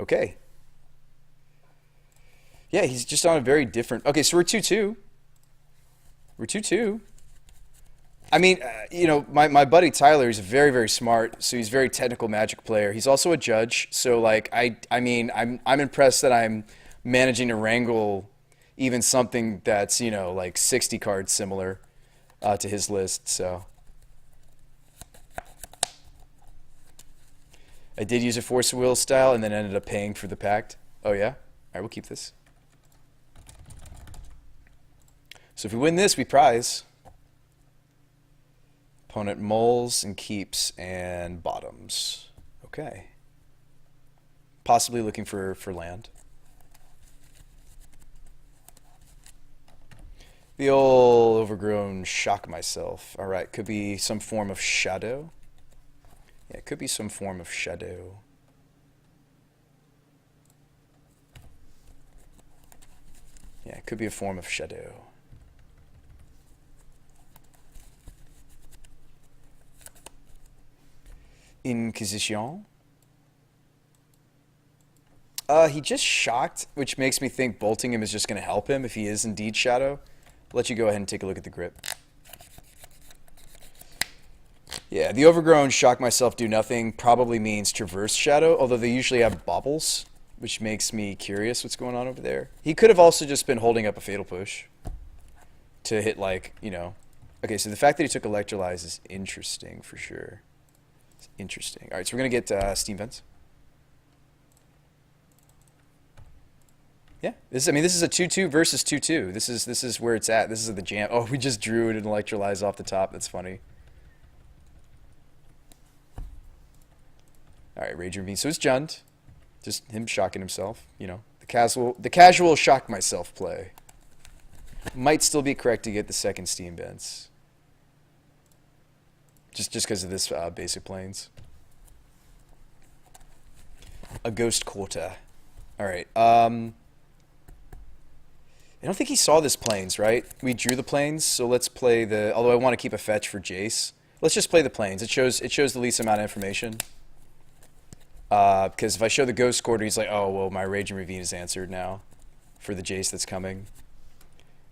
Okay. Yeah, he's just on a very different... Okay, so we're 2-2. We're 2-2. I mean, you know, my buddy Tyler is very, very smart, so he's a very technical Magic player. He's also a judge, so like I mean, I'm impressed that I'm managing to wrangle even something that's, you know, like 60 cards similar to his list. So I did use a Force of Will style and then ended up paying for the pact. Oh yeah? All right, we'll keep this. So if we win this, we prize. Opponent mulls and keeps and bottoms. Okay. Possibly looking for land. The old overgrown shock myself. Alright, could be some form of shadow. Yeah, it could be some form of shadow. Yeah, it could be a form of shadow. Inquisition. He just shocked, which makes me think bolting him is just going to help him if he is indeed shadow. I'll let you go ahead and take a look at the grip. Yeah, the overgrown shock myself do nothing probably means traverse shadow, although they usually have baubles, which makes me curious what's going on over there. He could have also just been holding up a fatal push to hit, like, you know. Okay, so the fact that he took Electrolyze is interesting for sure. It's interesting. All right, so we're going to get Steam Vents. Yeah, I mean, this is a 2-2 versus 2-2. This is where it's at. This is the jam. Oh, we just drew it and Electrolyze off the top. That's funny. All right, Rage Ravine. So it's Jund. Just him shocking himself. You know, the casual shock myself play. Might still be correct to get the second Steam Vents. Just because of this basic planes. A Ghost Quarter. All right. I don't think he saw this planes, right? We drew the planes, so let's play the... Although I want to keep a fetch for Jace. Let's just play the planes. It shows the least amount of information. Because if I show the Ghost Quarter, he's like, oh, well, my Raging Ravine is answered now for the Jace that's coming.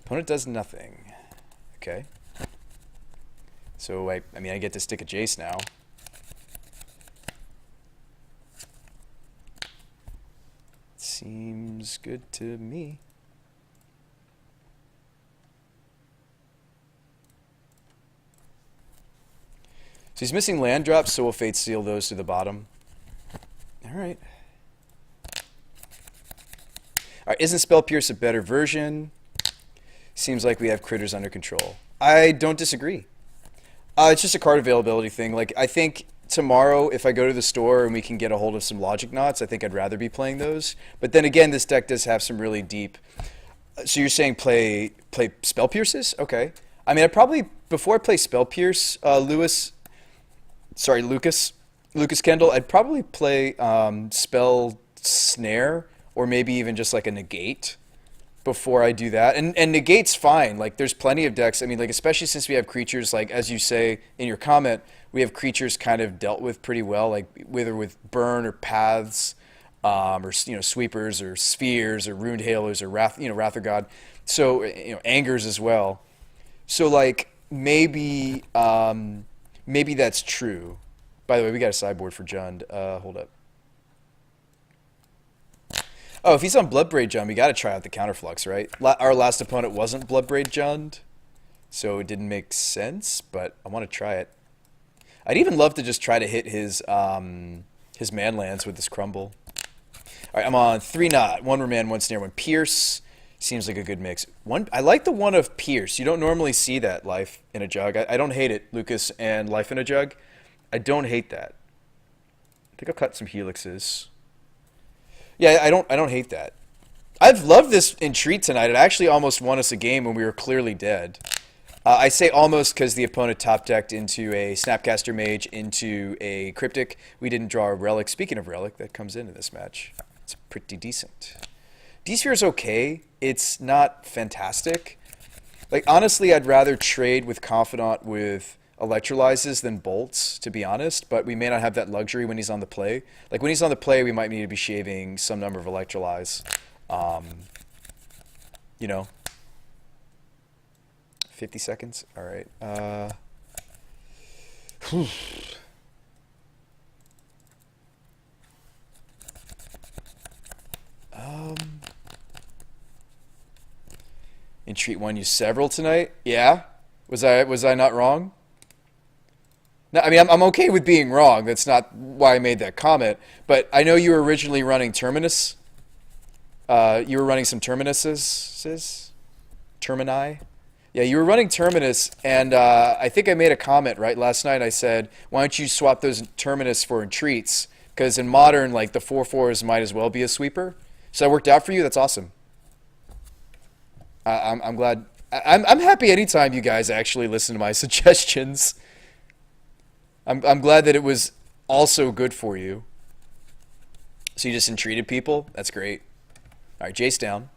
Opponent does nothing. Okay. So, I mean, I get to stick a Jace now. Seems good to me. So he's missing land drops, so we'll Fate Seal those to the bottom. Alright. Alright, isn't Spell Pierce a better version? Seems like we have critters under control. I don't disagree. It's just a card availability thing. Like, I think tomorrow, if I go to the store and we can get a hold of some Logic Knots, I think I'd rather be playing those. But then again, this deck does have some really deep... So you're saying play Spell Pierces? Okay. I mean, I probably... Before I play Spell Pierce, Lucas Kendall, I'd probably play Spell Snare, or maybe even just like a Negate before I do that. And Negate's fine. Like, there's plenty of decks. I mean, like, especially since we have creatures, like, as you say in your comment, we have creatures kind of dealt with pretty well, like, whether with Burn or Paths, or, you know, Sweepers or Spheres or Runed Hailers or Wrath of God. So, you know, Angers as well. So, like, maybe that's true. By the way, we got a sideboard for Jund. Hold up. Oh, if he's on Bloodbraid Jund, we got to try out the Counterflux, right? Our last opponent wasn't Bloodbraid Jund, so it didn't make sense, but I want to try it. I'd even love to just try to hit his manlands with this Crumble. All right, I'm on 3 Knot, 1 Remand, 1 Snare, 1 Pierce. Seems like a good mix. I like the one of Pierce. You don't normally see that, Life in a Jug. I don't hate it, Lucas and Life in a Jug. I don't hate that. I think I'll cut some Helixes. Yeah, I don't hate that. I've loved this Entreat tonight. It actually almost won us a game when we were clearly dead. I say almost because the opponent top decked into a Snapcaster Mage, into a Cryptic. We didn't draw a Relic. Speaking of Relic, that comes into this match. It's pretty decent. D-Sphere's okay. It's not fantastic. Like, honestly, I'd rather trade with Confidant with electrolyzes than bolts, to be honest, but we may not have that luxury when he's on the play. Like, when he's on the play, we might need to be shaving some number of electrolyze. Um, you know, 50 seconds? All right. Whew. Entreat won you several tonight? Yeah? Was I not wrong? No, I mean, I'm okay with being wrong. That's not why I made that comment. But I know you were originally running Terminus. You were running some Terminuses? Termini? Yeah, you were running Terminus, and I think I made a comment, right? Last night I said, why don't you swap those Terminus for Entreats? Because in Modern, like, the 4/4s might as well be a sweeper. So that worked out for you? That's awesome. I'm glad. I'm happy anytime you guys actually listen to my suggestions. I'm glad that it was also good for you. So you just entreated people? That's great. All right, Jace down.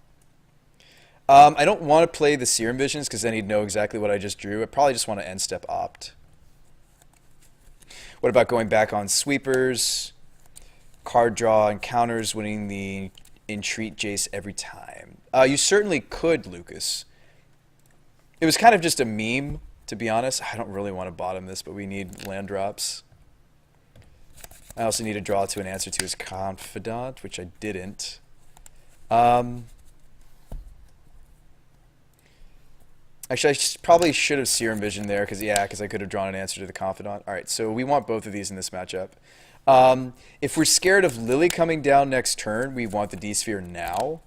I don't want to play the Serum Visions because then he'd know exactly what I just drew. I probably just want to end step opt. What about going back on sweepers, card draw, encounters, winning the entreat Jace every time? You certainly could, Lucas. It was kind of just a meme, to be honest. I don't really want to bottom this, but we need land drops. I also need to draw to an answer to his Confidant, which I didn't. Actually, probably should have Serum Vision there, because I could have drawn an answer to the Confidant. All right, so we want both of these in this matchup. If we're scared of Lily coming down next turn, we want the D-Sphere now.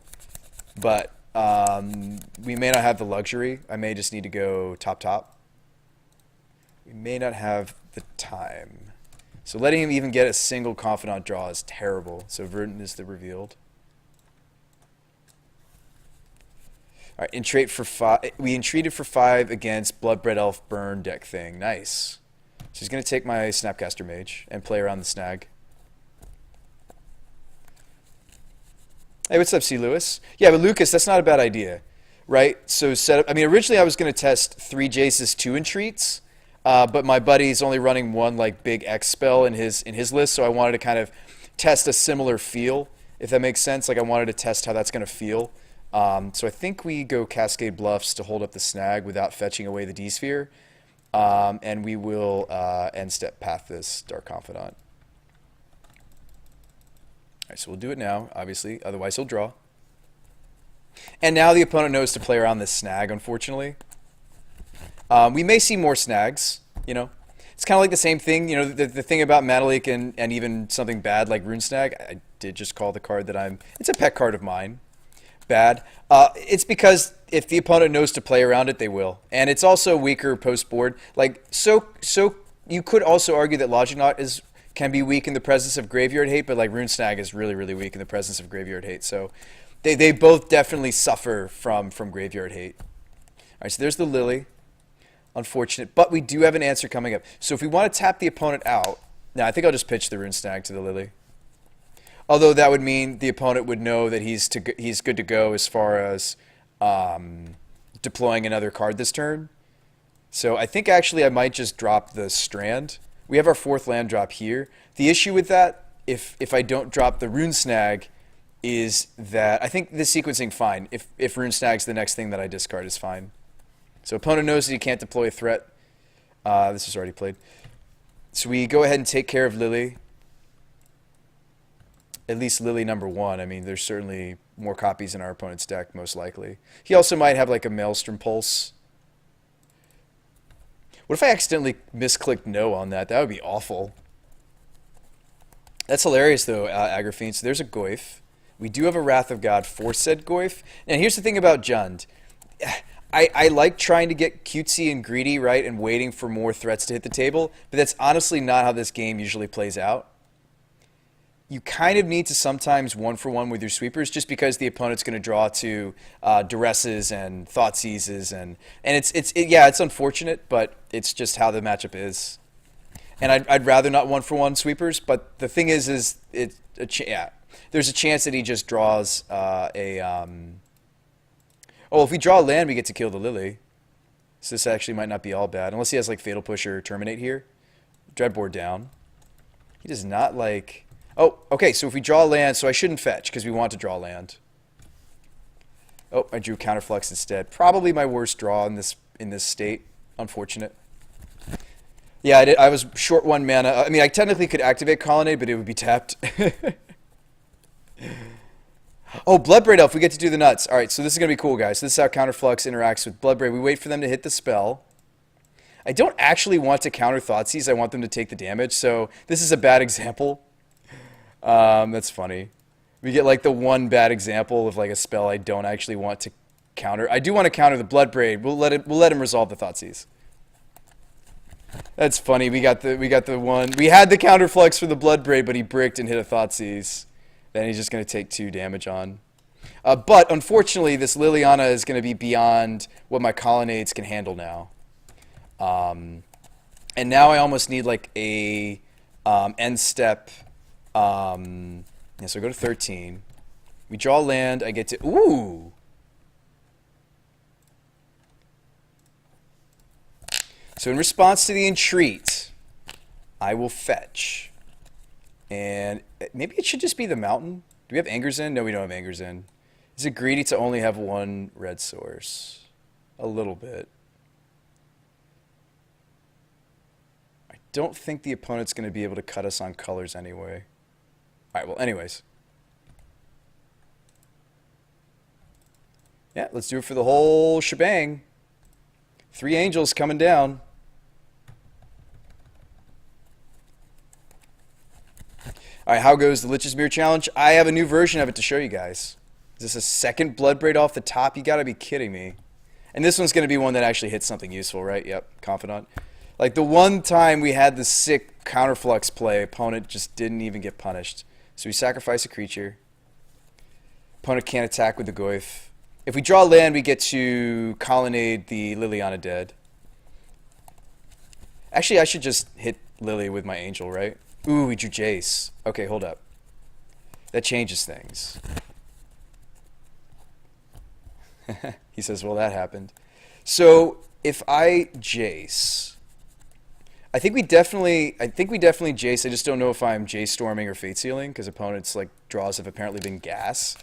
But we may not have the luxury. I may just need to go top. We may not have the time. So letting him even get a single Confidant draw is terrible. So Verdant is the revealed. All right, entreat for 5. We entreated for 5 against Bloodbred Elf Burn deck thing. Nice. So he's going to take my Snapcaster Mage and play around the snag. Hey, what's up, C. Lewis? Yeah, but Lucas, that's not a bad idea, right? So set up. I mean, originally I was going to test 3 Jaces, 2 entreats, but my buddy's only running one like big X spell in his list, so I wanted to kind of test a similar feel, if that makes sense. Like I wanted to test how that's going to feel. So I think we go Cascade Bluffs to hold up the snag without fetching away the D-Sphere, and we will end step path this Dark Confidant. All right, so we'll do it now, obviously. Otherwise, he'll draw. And now the opponent knows to play around this snag, unfortunately. We may see more snags, you know. It's kind of like the same thing, you know, the thing about Mana Leak and even something bad like Rune Snag. I did just call the card that it's a pet card of mine. Bad. It's because if the opponent knows to play around it, they will. And it's also weaker post-board. Like, so you could also argue that Logic Knot can be weak in the presence of Graveyard Hate, but like Rune Snag is really, really weak in the presence of Graveyard Hate. So they both definitely suffer from Graveyard Hate. All right, so there's the Lily. Unfortunate, but we do have an answer coming up. So if we want to tap the opponent out, now I think I'll just pitch the Rune Snag to the Lily. Although that would mean the opponent would know that he's good to go as far as deploying another card this turn. So I think actually I might just drop the Strand. We have our 4th land drop here. The issue with that, if I don't drop the Rune Snag, is that I think this sequencing fine. If Rune Snag's the next thing that I discard is fine. So opponent knows that he can't deploy a threat. This is already played. So we go ahead and take care of Lily. At least Lily number 1. I mean, there's certainly more copies in our opponent's deck, most likely. He also might have like a Maelstrom Pulse. What if I accidentally misclicked no on that? That would be awful. That's hilarious, though, Agrafine. So there's a Goyf. We do have a Wrath of God for said Goyf. And here's the thing about Jund. I like trying to get cutesy and greedy, right, and waiting for more threats to hit the table, but that's honestly not how this game usually plays out. You kind of need to sometimes 1-for-1 with your sweepers just because the opponent's going to draw to Duresses and Thought Seizes, and it's unfortunate, but it's just how the matchup is. And I'd rather not 1-for-1 sweepers, but the thing is there's a chance that he just draws oh, if we draw a land, we get to kill the Lily. So this actually might not be all bad. Unless he has like Fatal Push or Terminate here. Dreadboard down. He does not like... Oh, okay, so if we draw land, so I shouldn't fetch because we want to draw land. Oh, I drew Counterflux instead. Probably my worst draw in this state. Unfortunate. Yeah, I was short 1 mana. I mean, I technically could activate Colonnade, but it would be tapped. Oh, Bloodbraid Elf. We get to do the nuts. All right, so this is going to be cool, guys. This is how Counterflux interacts with Bloodbraid. We wait for them to hit the spell. I don't actually want to counter Thoughtseize. I want them to take the damage, so this is a bad example. That's funny. We get like the one bad example of like a spell I don't actually want to counter. I do want to counter the Bloodbraid. We'll let him resolve the Thoughtseize. That's funny. We got the one. We had the Counterflux for the Bloodbraid, but he bricked and hit a Thoughtseize. Then he's just going to take 2 damage on. But unfortunately, this Liliana is going to be beyond what my Colonnades can handle now. And now I almost need like a end step. Yeah, so I go to 13. We draw land. I get to... Ooh! So in response to the Entreat, I will fetch. And maybe it should just be the mountain. Do we have Angers in? No, we don't have Angers in. Is it greedy to only have 1 red source? A little bit. I don't think the opponent's going to be able to cut us on colors anyway. Alright, well, anyways. Yeah, let's do it for the whole shebang. 3 angels coming down. Alright, how goes the Lich's Mirror Challenge? I have a new version of it to show you guys. Is this a second Bloodbraid off the top? You gotta be kidding me. And this one's gonna be one that actually hits something useful, right? Yep, Confidant. Like the one time we had the sick Counterflux play, opponent just didn't even get punished. So we sacrifice a creature. Opponent can't attack with the Goyf. If we draw land, we get to Colonnade the Liliana dead. Actually, I should just hit Lily with my Angel, right? Ooh, we drew Jace. Okay, hold up. That changes things. He says, well, that happened. So, if I Jace... I think we definitely Jace. I just don't know if I'm Jace Storming or Fate Sealing, because opponents' like draws have apparently been gas.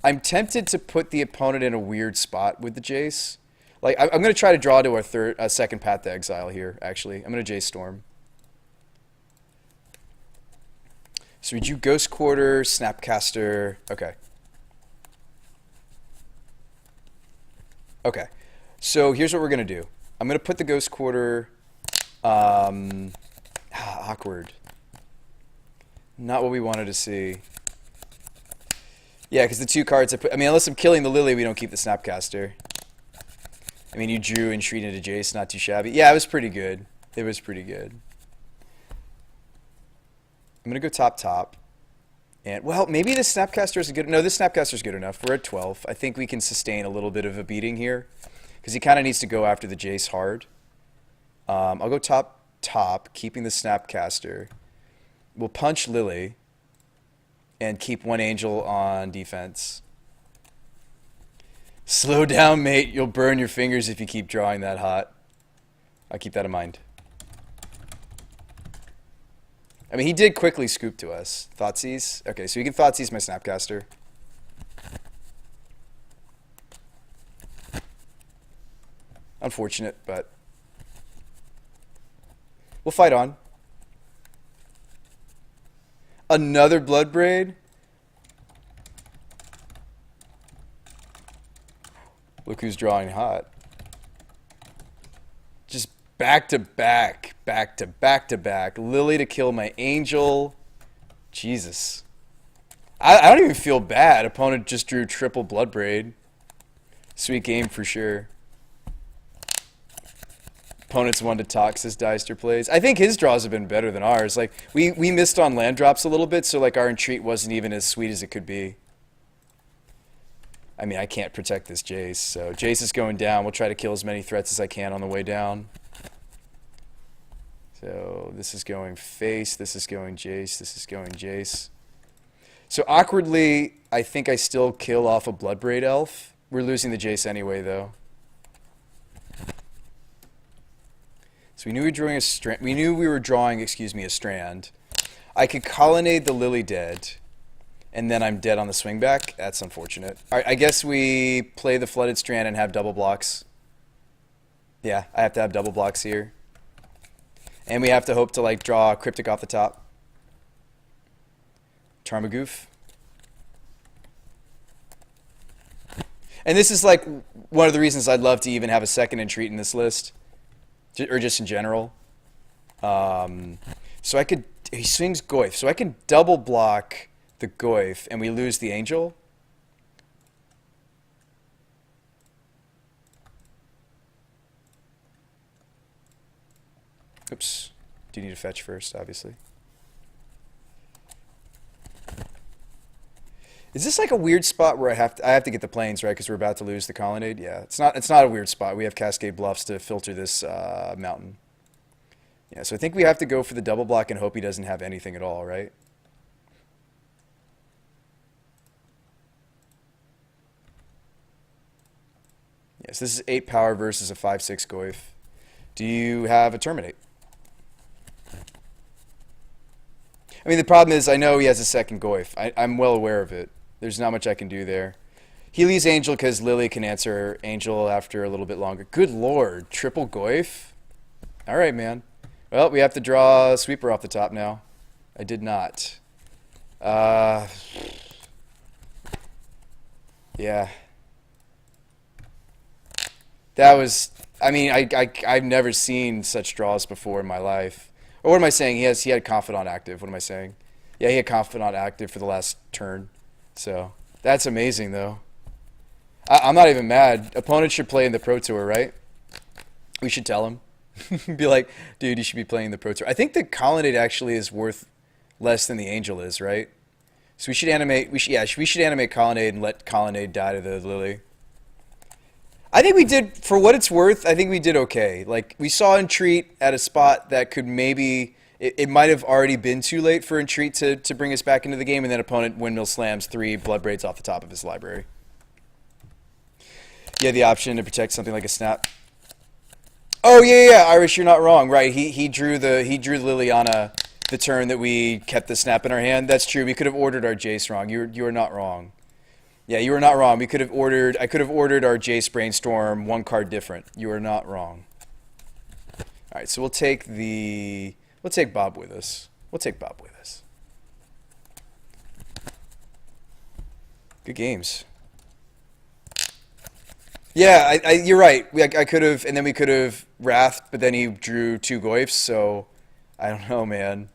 I'm tempted to put the opponent in a weird spot with the Jace. Like, I'm going to try to draw to our second Path to Exile here, actually. I'm going to Jace Storm. So we do Ghost Quarter, Snapcaster. Okay. Okay. So here's what we're going to do. I'm going to put the Ghost Quarter... awkward. Not what we wanted to see. Yeah, because the 2 cards I put... I mean, unless I'm killing the Lily, we don't keep the Snapcaster. I mean, you drew Entreat into Jace, not too shabby. Yeah, it was pretty good. It was pretty good. I'm going to go top. And, well, maybe the Snapcaster is good... No, this Snapcaster is good enough. We're at 12. I think we can sustain a little bit of a beating here. Because he kind of needs to go after the Jace hard. I'll go top, keeping the Snapcaster. We'll punch Lily. And keep 1 angel on defense. Slow down, mate. You'll burn your fingers if you keep drawing that hot. I'll keep that in mind. I mean, he did quickly scoop to us. Thoughtseize. Okay, so you can Thoughtseize my Snapcaster. Unfortunate, but... we'll fight on. Another Bloodbraid? Look who's drawing hot. Just back to back. Lily to kill my Angel. Jesus. I don't even feel bad. Opponent just drew triple Bloodbraid. Sweet game for sure. Opponent's one to Toxis Deister plays. I think his draws have been better than ours. Like we missed on land drops a little bit, so like our Entreat wasn't even as sweet as it could be. I mean, I can't protect this Jace, so Jace is going down. We'll try to kill as many threats as I can on the way down. So this is going face, this is going Jace, this is going Jace. So awkwardly, I think I still kill off a Bloodbraid Elf. We're losing the Jace anyway, though. So we knew we were drawing a strand. We knew we were drawing, excuse me, a strand. I could colonnade the Lily dead, and then I'm dead on the swing back. That's unfortunate. All right, I guess we play the flooded strand and have double blocks. Yeah, I have to have double blocks here. And we have to hope to like draw a cryptic off the top. Tarmogoyf. And this is like one of the reasons I'd love to even have a second Entreat in this list. Or just in general. So I could... He swings Goyf. So I can double block the Goyf and we lose the Angel. Oops. Do you need to fetch first, obviously? Is this like a weird spot where I have to get the plains, right? Because we're about to lose the colonnade? Yeah, it's not a weird spot. We have Cascade Bluffs to filter this mountain. Yeah, so I think we have to go for the double block and hope he doesn't have anything at all, right? Yes, this is 8 power versus a 5/6 Goyf. Do you have a terminate? I mean, the problem is I know he has a second Goyf. I'm well aware of it. There's not much I can do there. He leaves Angel because Lily can answer Angel after a little bit longer. Good lord, triple Goyf? All right, man. Well, we have to draw a sweeper off the top now. I did not. Yeah. That was... I mean, I've never seen such draws before in my life. Or what am I saying? He had Confidant active. What am I saying? Yeah, he had Confidant active for the last turn. So, that's amazing, though. I'm not even mad. Opponents should play in the Pro Tour, right? We should tell him. Be like, dude, you should be playing the Pro Tour. I think the Colonnade actually is worth less than the Angel is, right? So we should animate. We should animate Colonnade and let Colonnade die to the Lily. I think we did, for what it's worth, I think we did okay. Like, we saw Entreat at a spot that could maybe, it might have already been too late for Entreat to bring us back into the game, and then opponent windmill slams 3 Blood Braids off the top of his library. You had the option to protect something like a snap. Oh yeah, Irish, you're not wrong. Right, he drew the Liliana the turn that we kept the snap in our hand. That's true. We could have ordered our Jace wrong. You are not wrong. Yeah, you were not wrong. I could have ordered our Jace Brainstorm 1 card different. You are not wrong. All right, so we'll take Bob with us. Good games. Yeah, you're right. I could have, and then we could have Wrathed, but then he drew 2 Goyfs. So I don't know, man.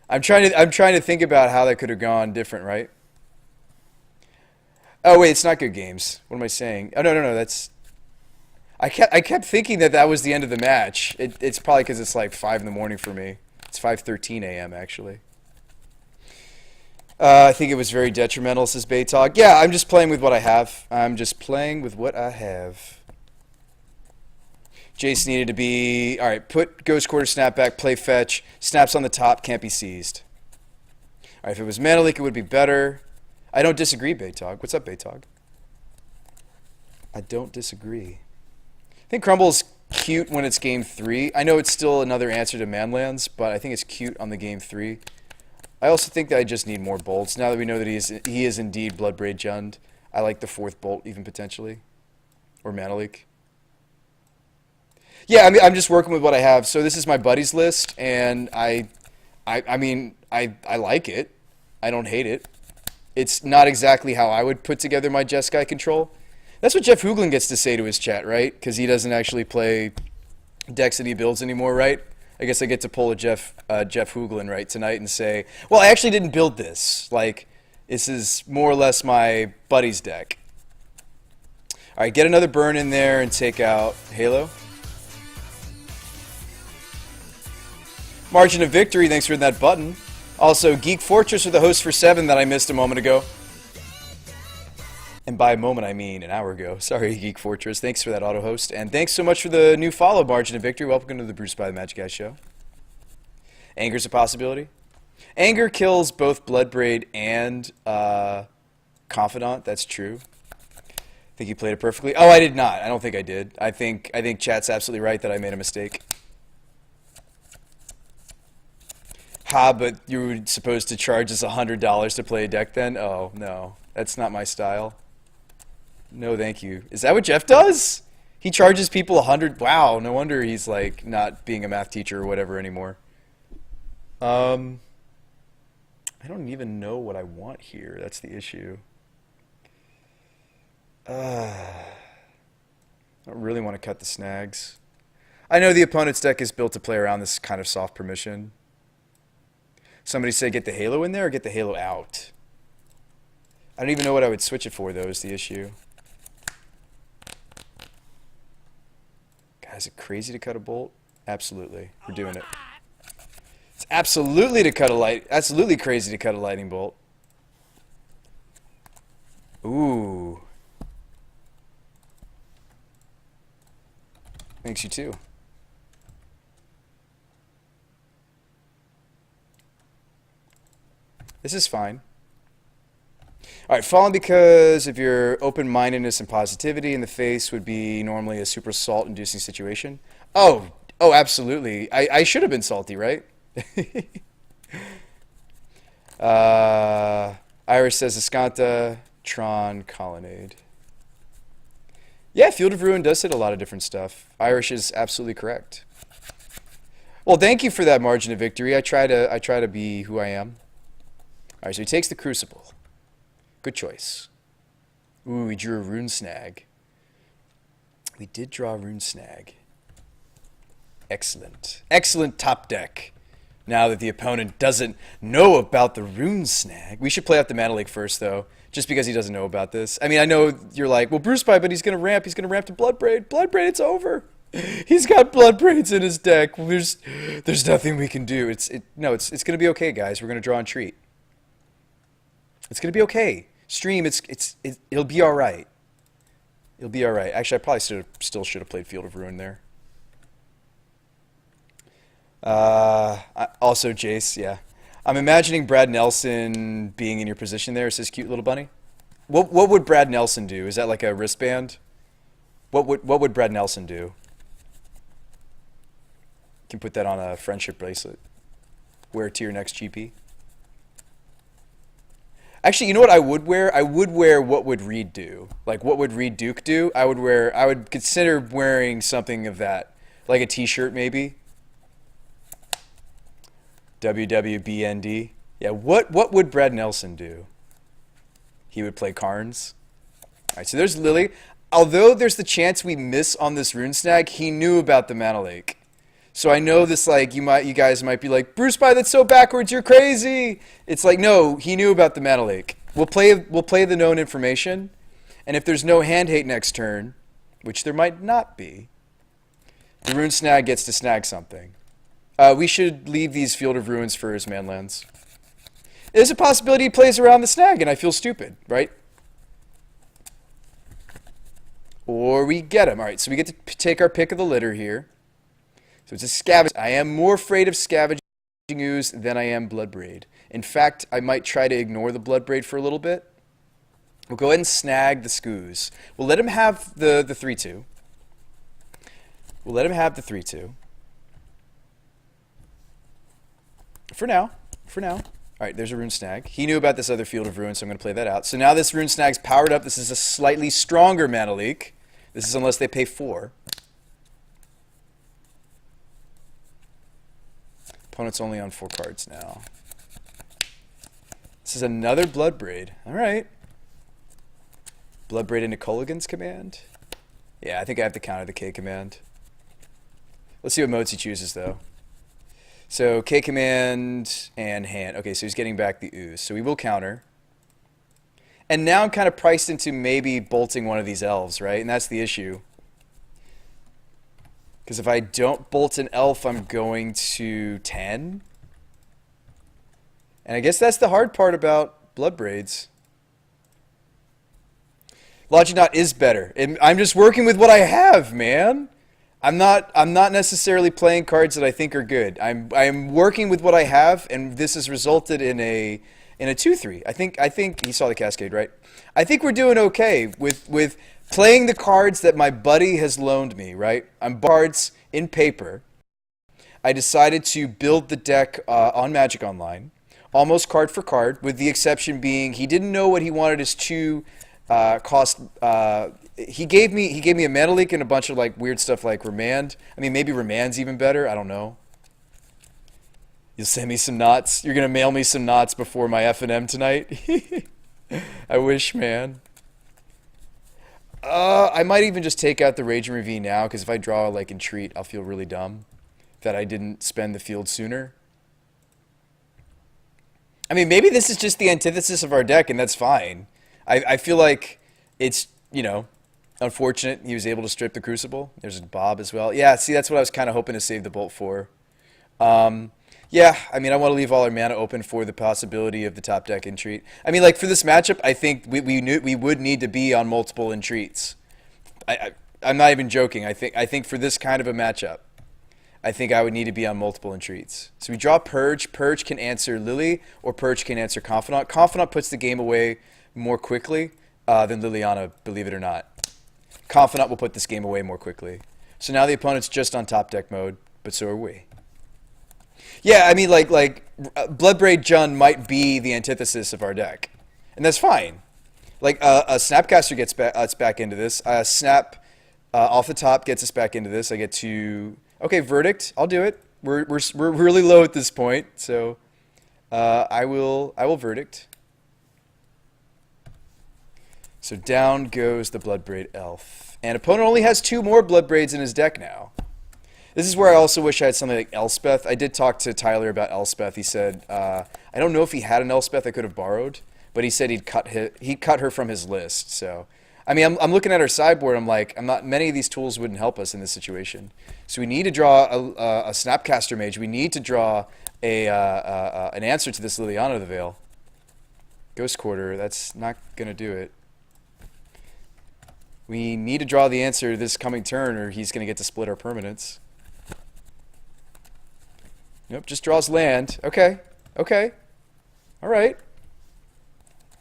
I'm trying to think about how that could have gone different, right? Oh wait, it's not good games. What am I saying? Oh no. That's. I kept thinking that was the end of the match. It's probably because it's like 5 in the morning for me. It's 5:13 a.m. actually. I think it was very detrimental, says Baytog. Yeah, I'm just playing with what I have. Jace needed to be... Alright, put Ghost Quarter Snapback, play fetch. Snaps on the top, can't be seized. Alright, if it was Mana Leak, it would be better. I don't disagree, Baytog. What's up, Baytog? I don't disagree. I think Crumble's cute when it's game 3. I know it's still another answer to Manlands, but I think it's cute on the game 3. I also think that I just need more bolts. Now that we know that he is indeed Bloodbraid Jund, I like the 4th bolt even potentially. Or Mana Leak. Yeah, I mean, I'm just working with what I have. So this is my buddies list, and I mean, I like it. I don't hate it. It's not exactly how I would put together my Jace-kai control. That's what Jeff Hooglin gets to say to his chat, right? Because he doesn't actually play decks that he builds anymore, right? I guess I get to pull a Jeff Hooglin, right, tonight and say, well, I actually didn't build this. Like, this is more or less my buddy's deck. All right, get another burn in there and take out Halo. Margin of Victory, thanks for that button. Also, Geek Fortress with the host for 7 that I missed a moment ago. And by a moment, I mean an hour ago. Sorry, Geek Fortress. Thanks for that auto host. And thanks so much for the new follow, Margin of Victory. Welcome to the BrewSpytheMagicGuy show. Anger's a possibility. Anger kills both Bloodbraid and Confidant. That's true. I think you played it perfectly. Oh, I did not. I don't think I did. I think chat's absolutely right that I made a mistake. Ha, but you were supposed to charge us $100 to play a deck then? Oh, no. That's not my style. No, thank you. Is that what Jeff does? He charges people 100. Wow, no wonder he's like not being a math teacher or whatever anymore. I don't even know what I want here. That's the issue. I don't really want to cut the snags. I know the opponent's deck is built to play around this kind of soft permission. Somebody say get the Halo in there or get the Halo out. I don't even know what I would switch it for, though, is the issue. God, is it crazy to cut a bolt? Absolutely. We're doing it. It's absolutely absolutely crazy to cut a lightning bolt. Ooh. Makes you too. This is fine. All right, fallen because of your open-mindedness and positivity in the face would be normally a super salt-inducing situation. Oh, absolutely. I should have been salty, right? Iris says Escanta, Tron, Colonnade. Yeah, Field of Ruin does hit a lot of different stuff. Irish is absolutely correct. Well, thank you for that margin of victory. I try to be who I am. All right, so he takes the Crucible. Good choice. Ooh, we drew a Rune Snag. We did draw a Rune Snag. Excellent. Excellent top deck. Now that the opponent doesn't know about the Rune Snag. We should play out the Mana Lake first, though, just because he doesn't know about this. I mean, I know you're like, well, BrewSpy, but he's going to ramp. He's going to ramp to Bloodbraid. Bloodbraid, it's over. He's got Bloodbraids in his deck. There's nothing we can do. It's going to be okay, guys. We're going to draw Entreat. It's going to be okay. Stream, it'll be all right. It'll be all right. Actually, I probably still should have played Field of Ruin there. Also, Jace, yeah. I'm imagining Brad Nelson being in your position there, says Cute Little Bunny. What would Brad Nelson do? Is that like a wristband? What would Brad Nelson do? You can put that on a friendship bracelet. Wear it to your next GP. Actually, you know what I would wear? I would wear what would Reed do? Like, what would Reed Duke do? I would consider wearing something of that. Like a t-shirt, maybe. WWBND. Yeah, what would Brad Nelson do? He would play Carnes. All right, so there's Lily. Although there's the chance we miss on this Rune Snag, he knew about the Mana Lake. So I know this, like, you guys might be like, BrewSpy, that's so backwards, you're crazy. It's like, no, he knew about the Mana Lake. We'll play the known information, and if there's no hand hate next turn, which there might not be, the Rune Snag gets to snag something. We should leave these Field of Ruins for his manlands. There's a possibility he plays around the snag, and I feel stupid, right? Or we get him. All right, so we get to take our pick of the litter here. So it's a Scavenge. I am more afraid of Scavenging Ooze than I am Bloodbraid. In fact, I might try to ignore the Bloodbraid for a little bit. We'll go ahead and snag the Scooze. We'll let him have the 3-2. We'll let him have the 3-2. For now. All right, there's a Rune Snag. He knew about this other Field of Ruin, so I'm going to play that out. So now this Rune Snag's powered up. This is a slightly stronger Mana Leak. This is unless they pay 4. Opponent's only on 4 cards now. This is another Bloodbraid. All right. Bloodbraid into Culligan's command. Yeah, I think I have to counter the K command. Let's see what modes he chooses, though. So K command and hand. Okay, so he's getting back the Ooze. So we will counter. And now I'm kind of priced into maybe bolting one of these elves, right? And that's the issue. Because if I don't bolt an elf, I'm going to 10. And I guess that's the hard part about Bloodbraids. Logiknot is better. I'm just working with what I have, man. I'm not necessarily playing cards that I think are good. I'm working with what I have, and this has resulted in a 2-3. I think he saw the Cascade, right? I think we're doing okay with playing the cards that my buddy has loaned me, right? I'm cards in paper. I decided to build the deck on Magic Online, almost card for card, with the exception being he didn't know what he wanted his 2 cost. He gave me a mana leak and a bunch of like weird stuff like Remand. I mean, maybe Remand's even better. I don't know. You'll send me some knots. You're gonna mail me some knots before my F&M tonight. I wish, man. I might even just take out the Rage and Ravine now, because if I draw like Entreat, I'll feel really dumb that I didn't spend the field sooner. I mean, maybe this is just the antithesis of our deck, and that's fine. I feel like it's, you know, unfortunate he was able to strip the Crucible. There's Bob as well. Yeah, see, that's what I was kind of hoping to save the Bolt for. Yeah, I mean, I want to leave all our mana open for the possibility of the top deck Entreat. I mean, like, for this matchup, I think we would need to be on multiple Entreats. I'm not even joking. I think for this kind of a matchup, I think I would need to be on multiple Entreats. So we draw Purge. Purge can answer Lily, or Purge can answer Confidant. Confidant puts the game away more quickly than Liliana, believe it or not. Confidant will put this game away more quickly. So now the opponent's just on top deck mode, but so are we. Yeah, I mean, like Bloodbraid Jund might be the antithesis of our deck, and that's fine. Like a Snapcaster gets us back into this. Snap off the top gets us back into this. I get to Verdict. I'll do it. We're really low at this point, so I will Verdict. So down goes the Bloodbraid Elf, and opponent only has 2 more Bloodbraids in his deck now. This is where I also wish I had something like Elspeth. I did talk to Tyler about Elspeth. He said, I don't know if he had an Elspeth I could have borrowed, but he said he'd cut her from his list. So, I mean, I'm looking at her sideboard. I'm like, many of these tools wouldn't help us in this situation. So we need to draw a Snapcaster Mage. We need to draw an answer to this Liliana of the Veil. Ghost Quarter, that's not going to do it. We need to draw the answer this coming turn, or he's going to get to split our permanents. Nope, just draws land. Okay. Okay. All right.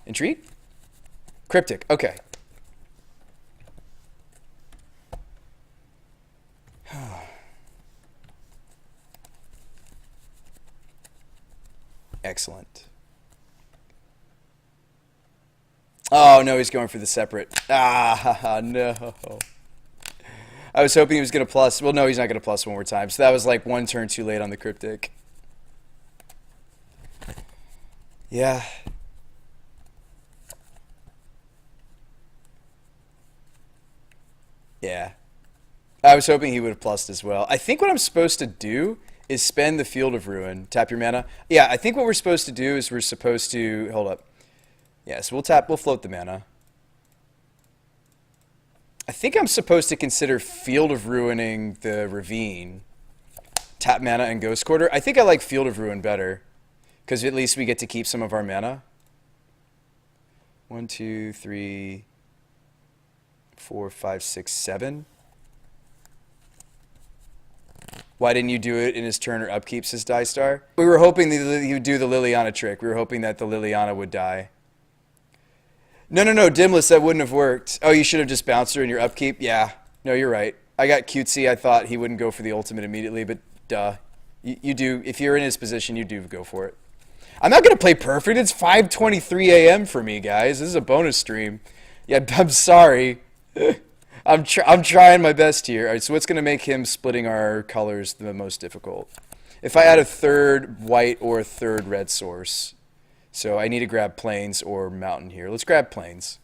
Entreat? Cryptic. Okay. Excellent. Oh, no, he's going for the separate. Ah, no. I was hoping he was going to plus. Well, no, he's not going to plus one more time. So that was like 1 turn too late on the Cryptic. Yeah. Yeah. I was hoping he would have plussed as well. I think what I'm supposed to do is spend the Field of Ruin. Tap your mana. Yeah, I think what we're supposed to do is we're supposed to... Hold up. Yeah, so we'll float the mana. I think I'm supposed to consider Field of Ruining the Ravine, tap mana, and Ghost Quarter. I think I like Field of Ruin better, because at least we get to keep some of our mana. 1, 2, 3, 4, 5, 6, 7. Why didn't you do it in his turn or upkeep, says Dystar? We were hoping that he would do the Liliana trick. We were hoping that the Liliana would die. No, Dimless, that wouldn't have worked. Oh, you should have just bounced her in your upkeep? Yeah. No, you're right. I got cutesy. I thought he wouldn't go for the ultimate immediately, but duh. You do. If you're in his position, you do go for it. I'm not going to play perfect. It's 5:23 a.m. for me, guys. This is a bonus stream. Yeah, I'm sorry. I'm trying my best here. All right, so what's going to make him splitting our colors the most difficult? If I add a 3rd white or a 3rd red source... So I need to grab Plains or Mountain here. Let's grab Plains.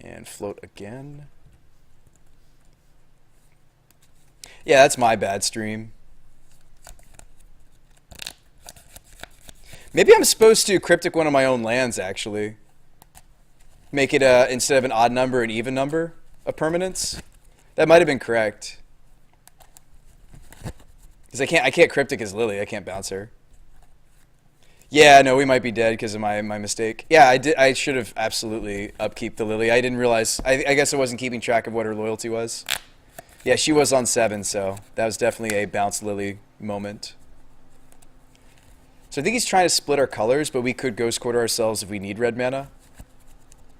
And float again. Yeah, that's my bad stream. Maybe I'm supposed to Cryptic one of my own lands, actually. Make it, instead of an odd number, an even number of permanents. That might have been correct. Because I can't Cryptic as Lily. I can't bounce her. Yeah, no, we might be dead because of my mistake. Yeah, I should have absolutely upkeep the Lily. I didn't realize. I guess I wasn't keeping track of what her loyalty was. Yeah, she was on 7, so that was definitely a bounce Lily moment. So I think he's trying to split our colors, but we could Ghost Quarter ourselves if we need red mana.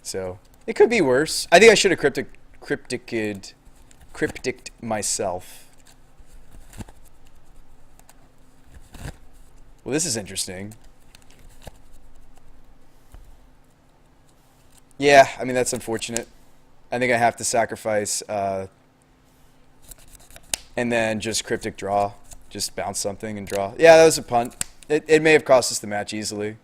So it could be worse. I think I should have Crypticed cryptic myself. Well, this is interesting. Yeah, I mean, that's unfortunate. I think I have to sacrifice, and then just cryptic draw. Just bounce something and draw. Yeah, that was a punt. It may have cost us the match easily.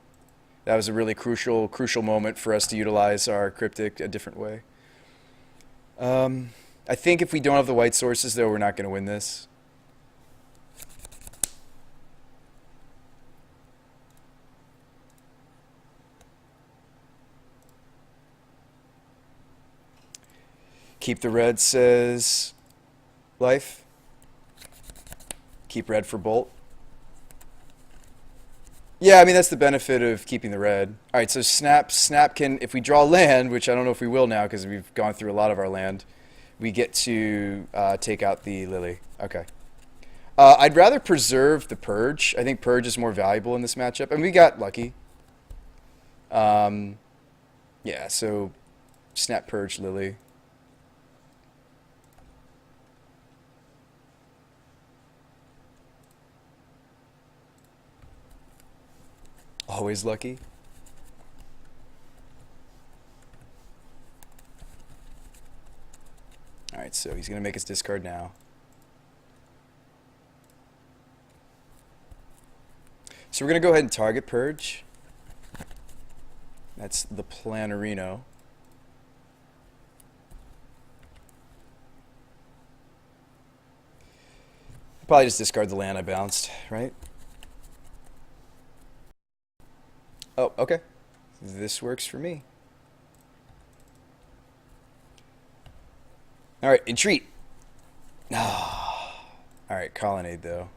That was a really crucial moment for us to utilize our cryptic a different way. I think if we don't have the white sources, though, we're not going to win this. Keep the red says life. Keep red for bolt. Yeah, I mean, that's the benefit of keeping the red. All right, so snap can, if we draw land, which I don't know if we will now because we've gone through a lot of our land, we get to take out the lily. Okay. I'd rather preserve the purge. I think purge is more valuable in this matchup. And we got lucky. Yeah, so snap purge lily. Always lucky. Alright, so he's going to make his discard now. So we're going to go ahead and target purge. That's the Planarino. Probably just discard the land I bounced, right? Oh, okay. This works for me. Alright, Entreat. Alright, Colonnade, though.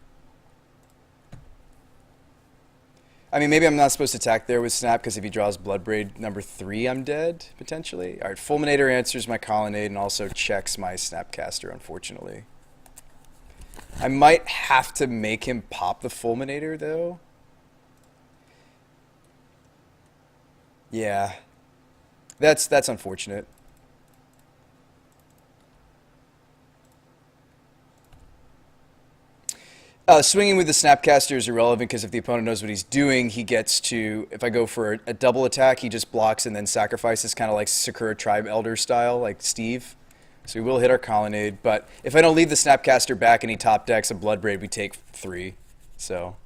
I mean, maybe I'm not supposed to attack there with Snap, because if he draws Bloodbraid number 3, I'm dead, potentially. Alright, Fulminator answers my Colonnade and also checks my Snapcaster, unfortunately. I might have to make him pop the Fulminator, though. Yeah. That's unfortunate. Swinging with the Snapcaster is irrelevant because if the opponent knows what he's doing, he gets to, if I go for a double attack, he just blocks and then sacrifices, kind of like Sakura Tribe Elder style, like Steve. So we will hit our Colonnade, but if I don't leave the Snapcaster back and he top decks a Bloodbraid, we take 3. So,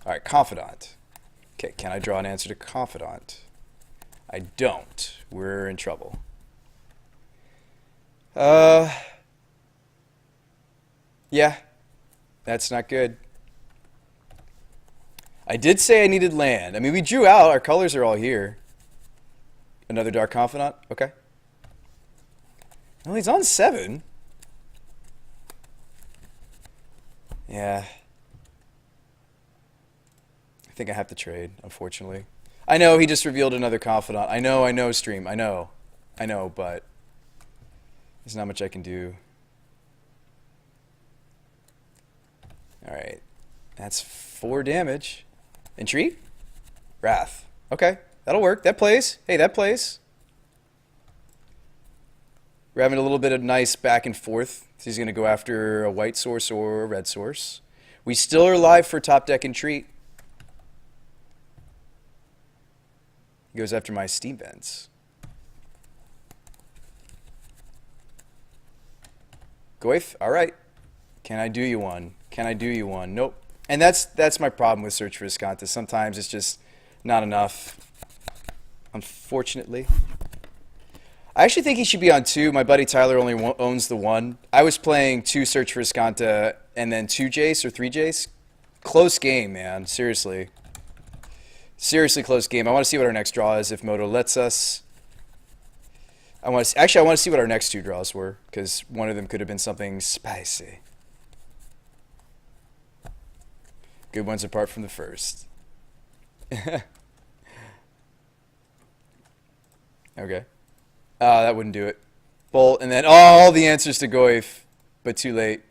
alright, Confidant. Okay, can I draw an answer to Confidant? I don't. We're in trouble. Yeah. That's not good. I did say I needed land. I mean, we drew out. Our colors are all here. Another Dark Confidant? Okay. Well, he's on 7. Yeah. I think I have to trade, unfortunately. I know he just revealed another Confidant. I know, stream. I know, but there's not much I can do. Alright. That's 4 damage. Entreat? Wrath. Okay. That'll work. That plays. Hey, that plays. We're having a little bit of nice back and forth. So he's going to go after a white source or a red source. We still are alive for top deck Entreat. He goes after my Steam Vents. Goif? Alright. Can I do you one? Can I do you one? Nope. And that's my problem with Search for Riscanta. Sometimes it's just not enough. Unfortunately. I actually think he should be on 2. My buddy Tyler only owns the 1. I was playing 2 Search for Riscanta and then 2 Jace or 3 Jace. Close game, man. Seriously. Seriously close game. I want to see what our next draw is if Moto lets us. I want to see what our next 2 draws were, because one of them could have been something spicy. Good ones apart from the first. Okay. That wouldn't do it. Bolt, and then all the answers to Goif, but too late.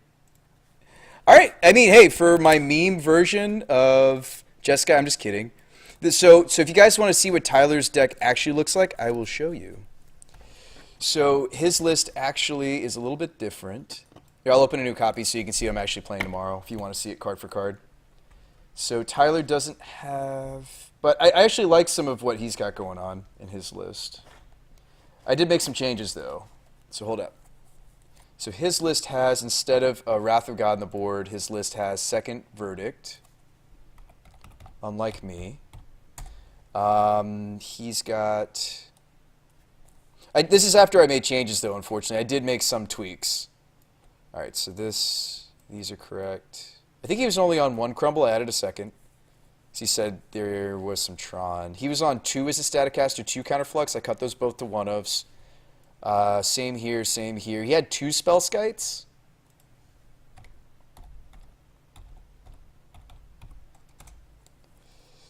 Alright, I mean, hey, for my meme version of Jace-kai, I'm just kidding. So if you guys want to see what Tyler's deck actually looks like, I will show you. So his list actually is a little bit different. Here, I'll open a new copy so you can see what I'm actually playing tomorrow if you want to see it card for card. So Tyler doesn't have... But I actually like some of what he's got going on in his list. I did make some changes, though. So hold up. So his list has, instead of a Wrath of God on the board, his list has Second Verdict. Unlike me. He's got... this is after I made changes, though, unfortunately. I did make some tweaks. All right, so these are correct. I think he was only on 1 crumble. I added a second. So he said there was some Tron. He was on 2 as a Staticaster, 2 Counterflux. I cut those both to 1-ofs. Same here, same here. He had 2 Spell Skites.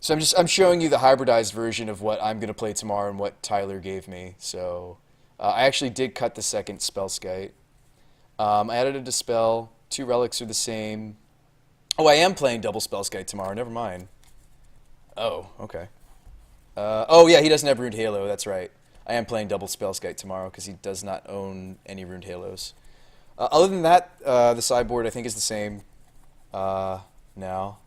So I'm showing you the hybridized version of what I'm going to play tomorrow and what Tyler gave me. So I actually did cut the second Spell Skite. I added a Dispel. 2 relics are the same. Oh, I am playing double Spell Skite tomorrow. Never mind. Oh, okay. Oh, yeah, he doesn't have Runed Halo. That's right. I am playing double Spell Skite tomorrow because he does not own any Runed Halos. Other than that, the sideboard I think is the same now.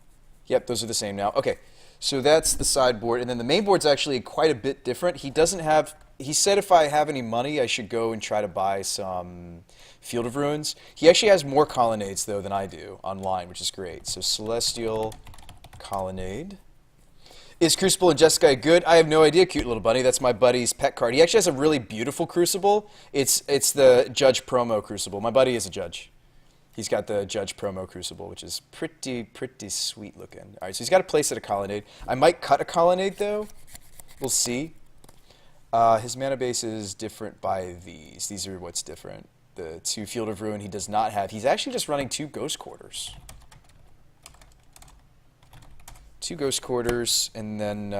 Yep, those are the same now. Okay, so that's the sideboard. And then the main board's actually quite a bit different. He doesn't have... He said if I have any money, I should go and try to buy some Field of Ruins. He actually has more Colonnades, though, than I do online, which is great. So Celestial Colonnade. Is Crucible and Jace-kai good? I have no idea, cute little bunny. That's my buddy's pet card. He actually has a really beautiful Crucible. It's the Judge Promo Crucible. My buddy is a judge. He's got the Judge Promo Crucible, which is pretty sweet looking. All right, so he's got a place at a Colonnade. I might cut a Colonnade, though. We'll see. His mana base is different by these. These are what's different. The 2 Field of Ruin he does not have. He's actually just running 2 Ghost Quarters. 2 Ghost Quarters, and then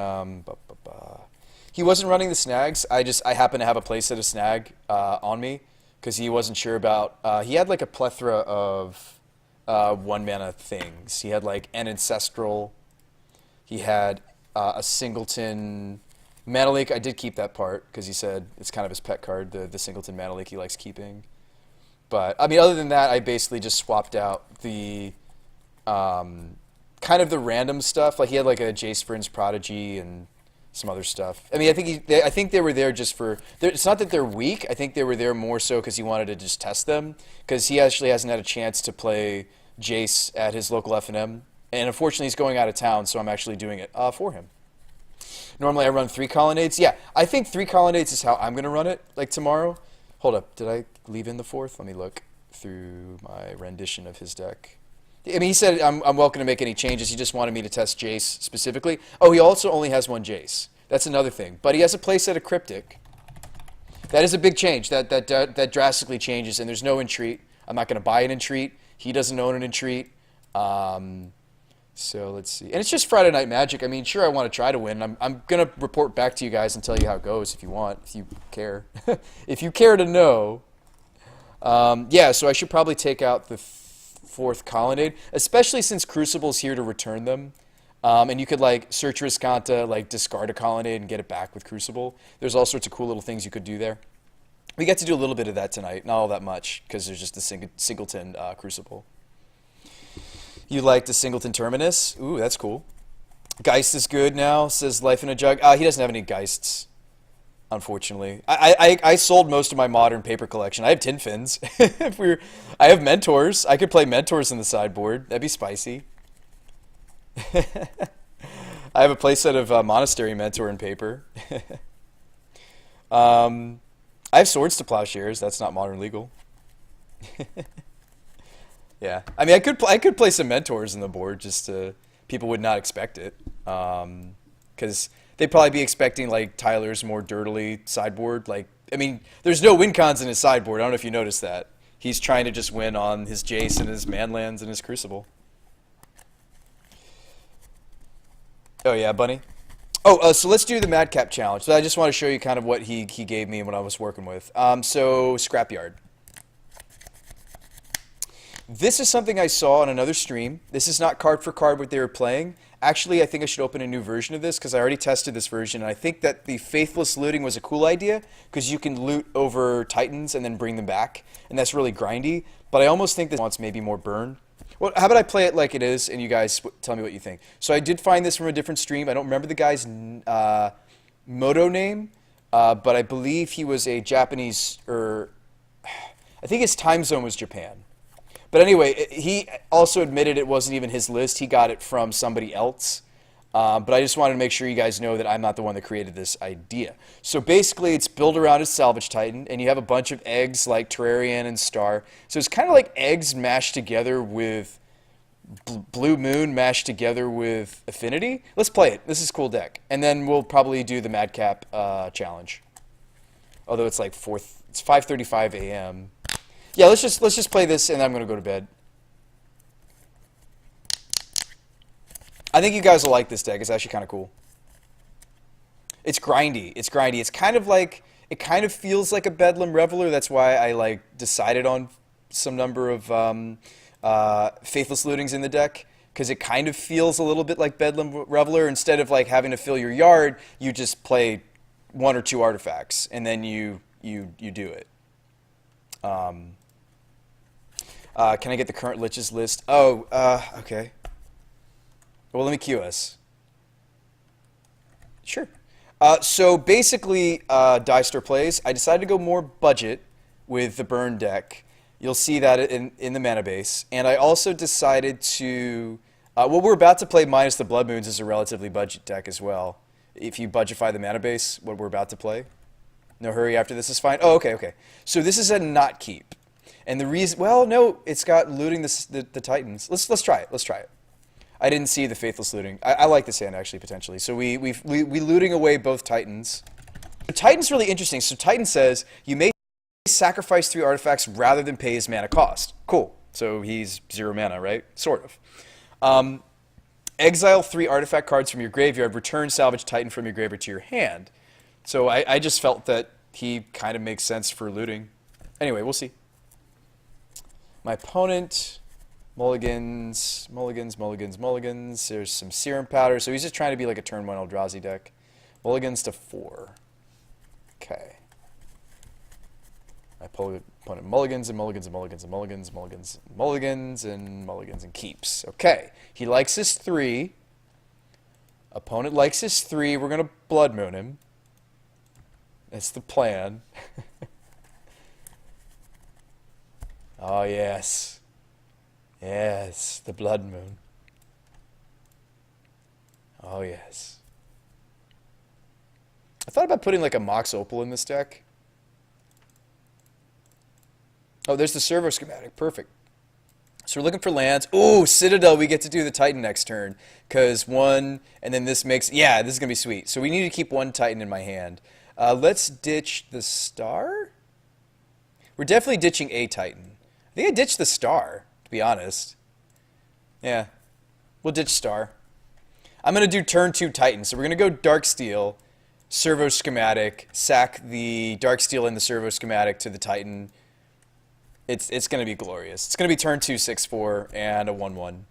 he wasn't running the snags. I happen to have a playset of snag on me because he wasn't sure about. He had like a plethora of 1 mana things. He had like an Ancestral. He had a Singleton Mana Leak. I did keep that part because he said it's kind of his pet card, the Singleton Mana Leak he likes keeping. But I mean, other than that, I basically just swapped out the kind of the random stuff. Like he had like a Jace Vryn's Prodigy and some other stuff. I mean, I think they were there just for... It's not that they're weak. I think they were there more so because he wanted to just test them. Because he actually hasn't had a chance to play Jace at his local F&M. And unfortunately, he's going out of town, so I'm actually doing it for him. Normally, I run 3 Colonnades. Yeah, I think 3 Colonnades is how I'm going to run it, like tomorrow. Hold up. Did I leave in the 4th? Let me look through my rendition of his deck. I mean, he said I'm welcome to make any changes. He just wanted me to test Jace specifically. Oh, he also only has 1 Jace. That's another thing. But he has a playset of Cryptic. That is a big change. That drastically changes, and there's no Entreat. I'm not going to buy an Entreat. He doesn't own an Entreat. So let's see. And it's just Friday Night Magic. I mean, sure, I want to try to win. I'm going to report back to you guys and tell you how it goes if you want, if you care. If you care to know. Yeah, so I should probably take out the 4th Colonnade, especially since Crucible's here to return them. And you could, like, search Riscanta, like, discard a Colonnade and get it back with Crucible. There's all sorts of cool little things you could do there. We get to do a little bit of that tonight. Not all that much, because there's just the Singleton Crucible. You like the Singleton Terminus? Ooh, that's cool. Geist is good now, says Life in a Jug. He doesn't have any Geists, unfortunately. I sold most of my modern paper collection. I have Tin Fins. I have Mentors. I could play Mentors in the sideboard. That'd be spicy. I have a playset of Monastery Mentor in paper. I have Swords to Plowshares. That's not modern legal. Yeah, I mean, I could play some Mentors in the board just to... People would not expect it. Because they'd probably be expecting, like, Tyler's more dirtily sideboard. Like, I mean, there's no win cons in his sideboard. I don't know if you noticed that. He's trying to just win on his Jace and his Manlands and his Crucible. Oh, yeah, Bunny? Oh, so let's do the Madcap Challenge. So I just want to show you kind of what he gave me and what I was working with. So, Scrapyard. This is something I saw on another stream. This is not card for card what they were playing. Actually, I think I should open a new version of this because I already tested this version, and I think that the faithless looting was a cool idea because you can loot over Titans and then bring them back, and that's really grindy. But I almost think this wants maybe more burn. Well, how about I play it like it is, and you guys tell me what you think. So I did find this from a different stream. I don't remember the guy's moto name, but I believe he was a Japanese, or I think his time zone was Japan. But anyway, he also admitted it wasn't even his list. He got it from somebody else. But I just wanted to make sure you guys know that I'm not the one that created this idea. So basically, it's built around a Salvage Titan, and you have a bunch of eggs like Terrarian and Star. So it's kind of like eggs mashed together with Blue Moon mashed together with Affinity. Let's play it. This is a cool deck. And then we'll probably do the Madcap challenge. Although it's like it's 5:35 a.m. Yeah, let's just play this, and I'm gonna go to bed. I think you guys will like this deck. It's actually kind of cool. It's grindy. It's grindy. It's kind of like, it kind of feels like a Bedlam Reveler. That's why I like decided on some number of Faithless Lootings in the deck, because it kind of feels a little bit like Bedlam Reveler. Instead of like having to fill your yard, you just play 1 or 2 artifacts, and then you do it. Can I get the current Lich's list? Oh, okay. Well, let me cue us. Sure. So basically, Dice Store plays. I decided to go more budget with the burn deck. You'll see that in the mana base. And I also decided to... what we're about to play minus the Blood Moons is a relatively budget deck as well. If you budgetify the mana base, what we're about to play. No hurry after this is fine. Oh, okay, okay. So this is a not keep. And the reason... Well, no, it's got looting the Titans. Let's try it. Let's try it. I didn't see the Faithless looting. I like this hand, actually, potentially. So we looting away both Titans. The Titan's really interesting. So Titan says, you may sacrifice 3 artifacts rather than pay his mana cost. Cool. So he's 0 mana, right? Sort of. Exile 3 artifact cards from your graveyard. Return Salvage Titan from your graveyard to your hand. So I just felt that he kind of makes sense for looting. Anyway, we'll see. My opponent... Mulligans, mulligans, mulligans, mulligans. There's some Serum Powder. So he's just trying to be like a turn 1 Eldrazi deck. Mulligans to 4. Okay. My opponent mulligans and mulligans and mulligans and mulligans, mulligans, mulligans, and mulligans and keeps. Okay. He likes his 3. Opponent likes his 3. We're going to Blood Moon him. That's the plan. Oh, yes. Yes, the Blood Moon. Oh, yes. I thought about putting like a Mox Opal in this deck. Oh, there's the servo schematic. Perfect. So we're looking for lands. Ooh, Citadel, we get to do the Titan next turn. Because 1, and then this makes... Yeah, this is going to be sweet. So we need to keep 1 Titan in my hand. Let's ditch the Star? We're definitely ditching a Titan. I think I ditched the Star, to be honest. Yeah. We'll ditch Star. I'm going to do turn 2 Titan. So we're going to go Darksteel, Servo Schematic, sack the Darksteel and the Servo Schematic to the Titan. It's going to be glorious. It's going to be turn 2, 6/4, and a 1/1. And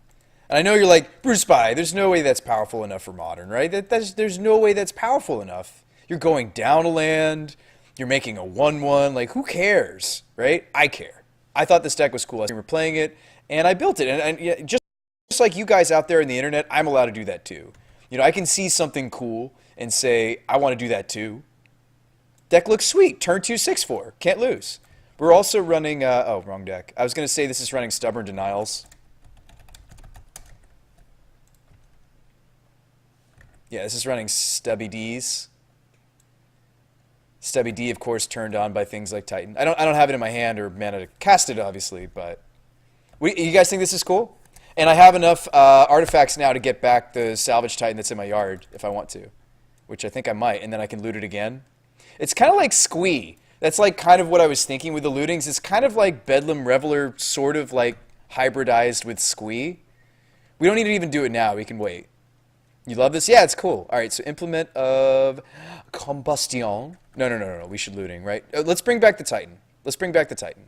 I know you're like, BrewSpy, there's no way that's powerful enough for Modern, right? There's no way that's powerful enough. You're going down a land. You're making a 1/1. Like, who cares, right? I care. I thought this deck was cool. We were playing it, and I built it. And yeah, just like you guys out there in the internet, I'm allowed to do that too. You know, I can see something cool and say, I want to do that too. Deck looks sweet. Turn 2, 6/4. Can't lose. We're also running... oh, wrong deck. I was going to say this is running Stubborn Denials. Yeah, this is running Stubby D's. Stubby D, of course, turned on by things like Titan. I don't have it in my hand or mana to cast it, obviously, but... you guys think this is cool? And I have enough artifacts now to get back the Salvage Titan that's in my yard, if I want to. Which I think I might, and then I can loot it again. It's kind of like Squee. That's like kind of what I was thinking with the lootings. It's kind of like Bedlam Reveler, sort of like hybridized with Squee. We don't need to even do it now. We can wait. You love this? Yeah, it's cool. All right, so implement of combustion. No. We should looting, right? Let's bring back the Titan. Let's bring back the Titan.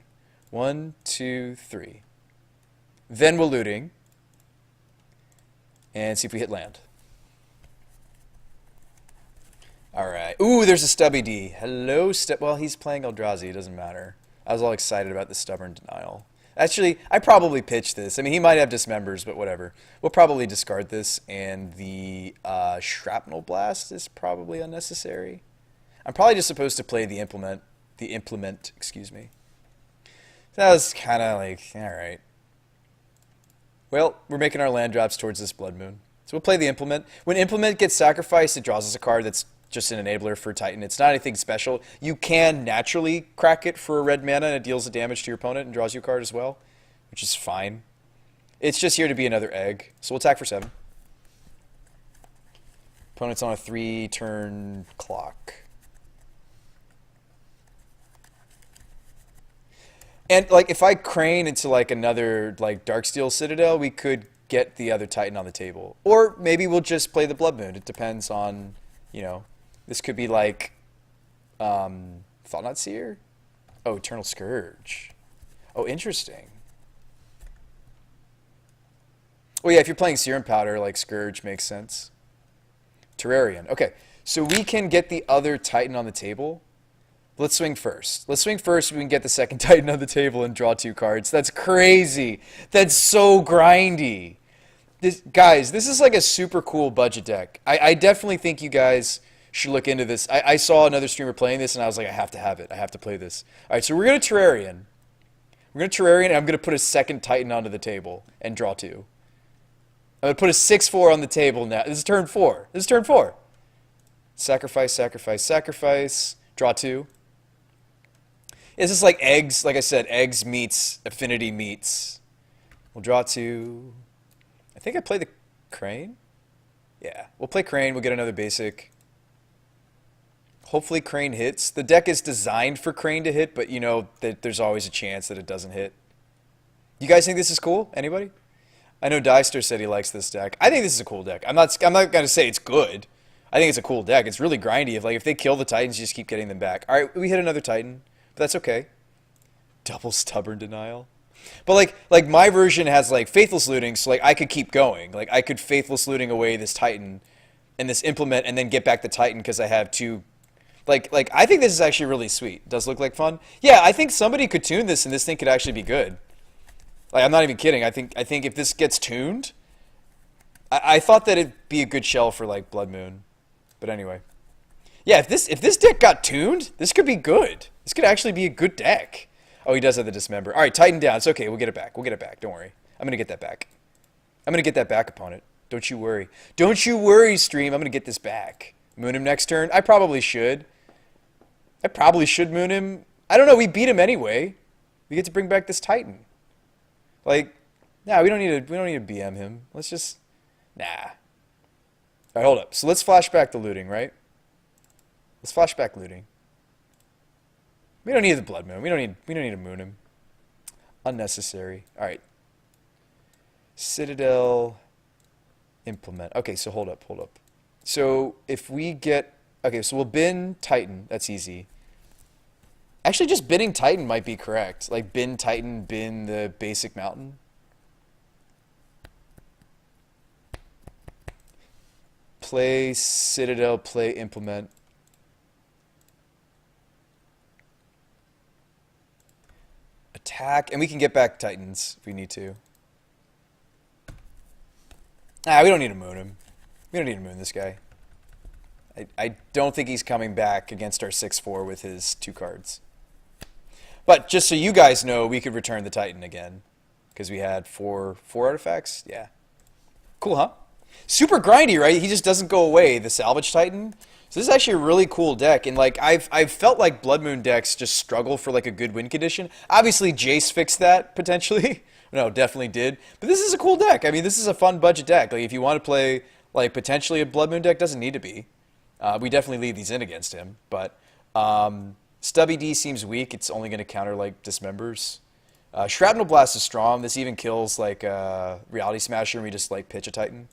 1, 2, 3. Then we're looting. And see if we hit land. Alright. Ooh, there's a Stubby D. Hello, well, he's playing Eldrazi. It doesn't matter. I was all excited about the Stubborn Denial. Actually, I probably pitched this. I mean, he might have Dismembers, but whatever. We'll probably discard this, and the Shrapnel Blast is probably unnecessary. I'm probably just supposed to play the Implement, excuse me. That was kind of like, alright. Well, we're making our land drops towards this Blood Moon. So we'll play the Implement. When Implement gets sacrificed, it draws us a card that's just an enabler for Titan. It's not anything special. You can naturally crack it for a red mana and it deals the damage to your opponent and draws you a card as well, which is fine. It's just here to be another egg. So we'll attack for 7. Opponent's on a 3-turn clock. And like if I crane into like another like Darksteel Citadel, we could get the other Titan on the table. Or maybe we'll just play the Blood Moon. It depends on, you know, this could be like Thought-Knot Seer? Oh, Eternal Scourge. Oh, interesting. Well, yeah, if you're playing Serum Powder, like Scourge makes sense. Terrarian. Okay, so we can get the other Titan on the table. Let's swing first. Let's swing first so we can get the second Titan on the table and draw 2 cards. That's crazy. That's so grindy. Guys, this is like a super cool budget deck. I definitely think you guys should look into this. I saw another streamer playing this, and I was like, I have to have it. I have to play this. All right, so we're going to Terrarian. We're going to Terrarian, and I'm going to put a second Titan onto the table and draw 2. I'm going to put a 6/4 on the table now. This is turn 4. This is turn 4. Sacrifice, sacrifice, sacrifice. Draw 2. It's just like eggs. Like I said, eggs meets affinity meets. We'll draw 2. I think I play the Crane. Yeah, we'll play Crane. We'll get another basic. Hopefully Crane hits. The deck is designed for Crane to hit, but you know that there's always a chance that it doesn't hit. You guys think this is cool? Anybody? I know Dyster said he likes this deck. I think this is a cool deck. I'm not gonna say it's good. I think it's a cool deck. It's really grindy. If they kill the Titans, you just keep getting them back. All right, we hit another Titan, but that's okay. Double Stubborn Denial. But like my version has like Faithless Looting, so like I could keep going. Like I could Faithless Looting away this Titan and this Implement and then get back the Titan because I have 2. Like I think this is actually really sweet. It does look like fun. Yeah, I think somebody could tune this and this thing could actually be good. Like I'm not even kidding. I think if this gets tuned, I thought that it'd be a good shell for like Blood Moon. But anyway. Yeah, if this deck got tuned, this could be good. This could actually be a good deck. Oh, he does have the Dismember. All right, Titan down. It's okay. We'll get it back. We'll get it back. Don't worry. I'm going to get that back. I'm going to get that back, opponent. Don't you worry. Don't you worry, stream. I'm going to get this back. Moon him next turn. I probably should. Moon him. I don't know. We beat him anyway. We get to bring back this Titan. Like, nah, we don't need to BM him. Let's just, nah. All right, hold up. So let's flash back the looting, right? Let's flash back looting. We don't need the Blood Moon. We don't need to moon him. Unnecessary. All right. Citadel. Implement. Okay, so hold up. So if we get, okay, so we'll bin Titan. That's easy. Actually, just binning Titan might be correct. Like bin Titan, bin the basic mountain. Play Citadel, play Implement. Attack, and we can get back Titans if we need to. Nah, we don't need to moon him. We don't need to moon this guy. I don't think he's coming back against our 6/4 with his 2 cards. But just so you guys know, we could return the Titan again. Because we had four artifacts. Yeah. Cool, huh? Super grindy, right? He just doesn't go away, the Salvage Titan. So this is actually a really cool deck, and like I've felt like Blood Moon decks just struggle for like a good win condition. Obviously, Jace fixed that potentially. No, definitely did. But this is a cool deck. I mean, this is a fun budget deck. Like if you want to play like potentially a Blood Moon deck, doesn't need to be. We definitely leave these in against him. But Stubby D seems weak. It's only going to counter like Dismembers. Shrapnel Blast is strong. This even kills like Reality Smasher, and we just like pitch a Titan.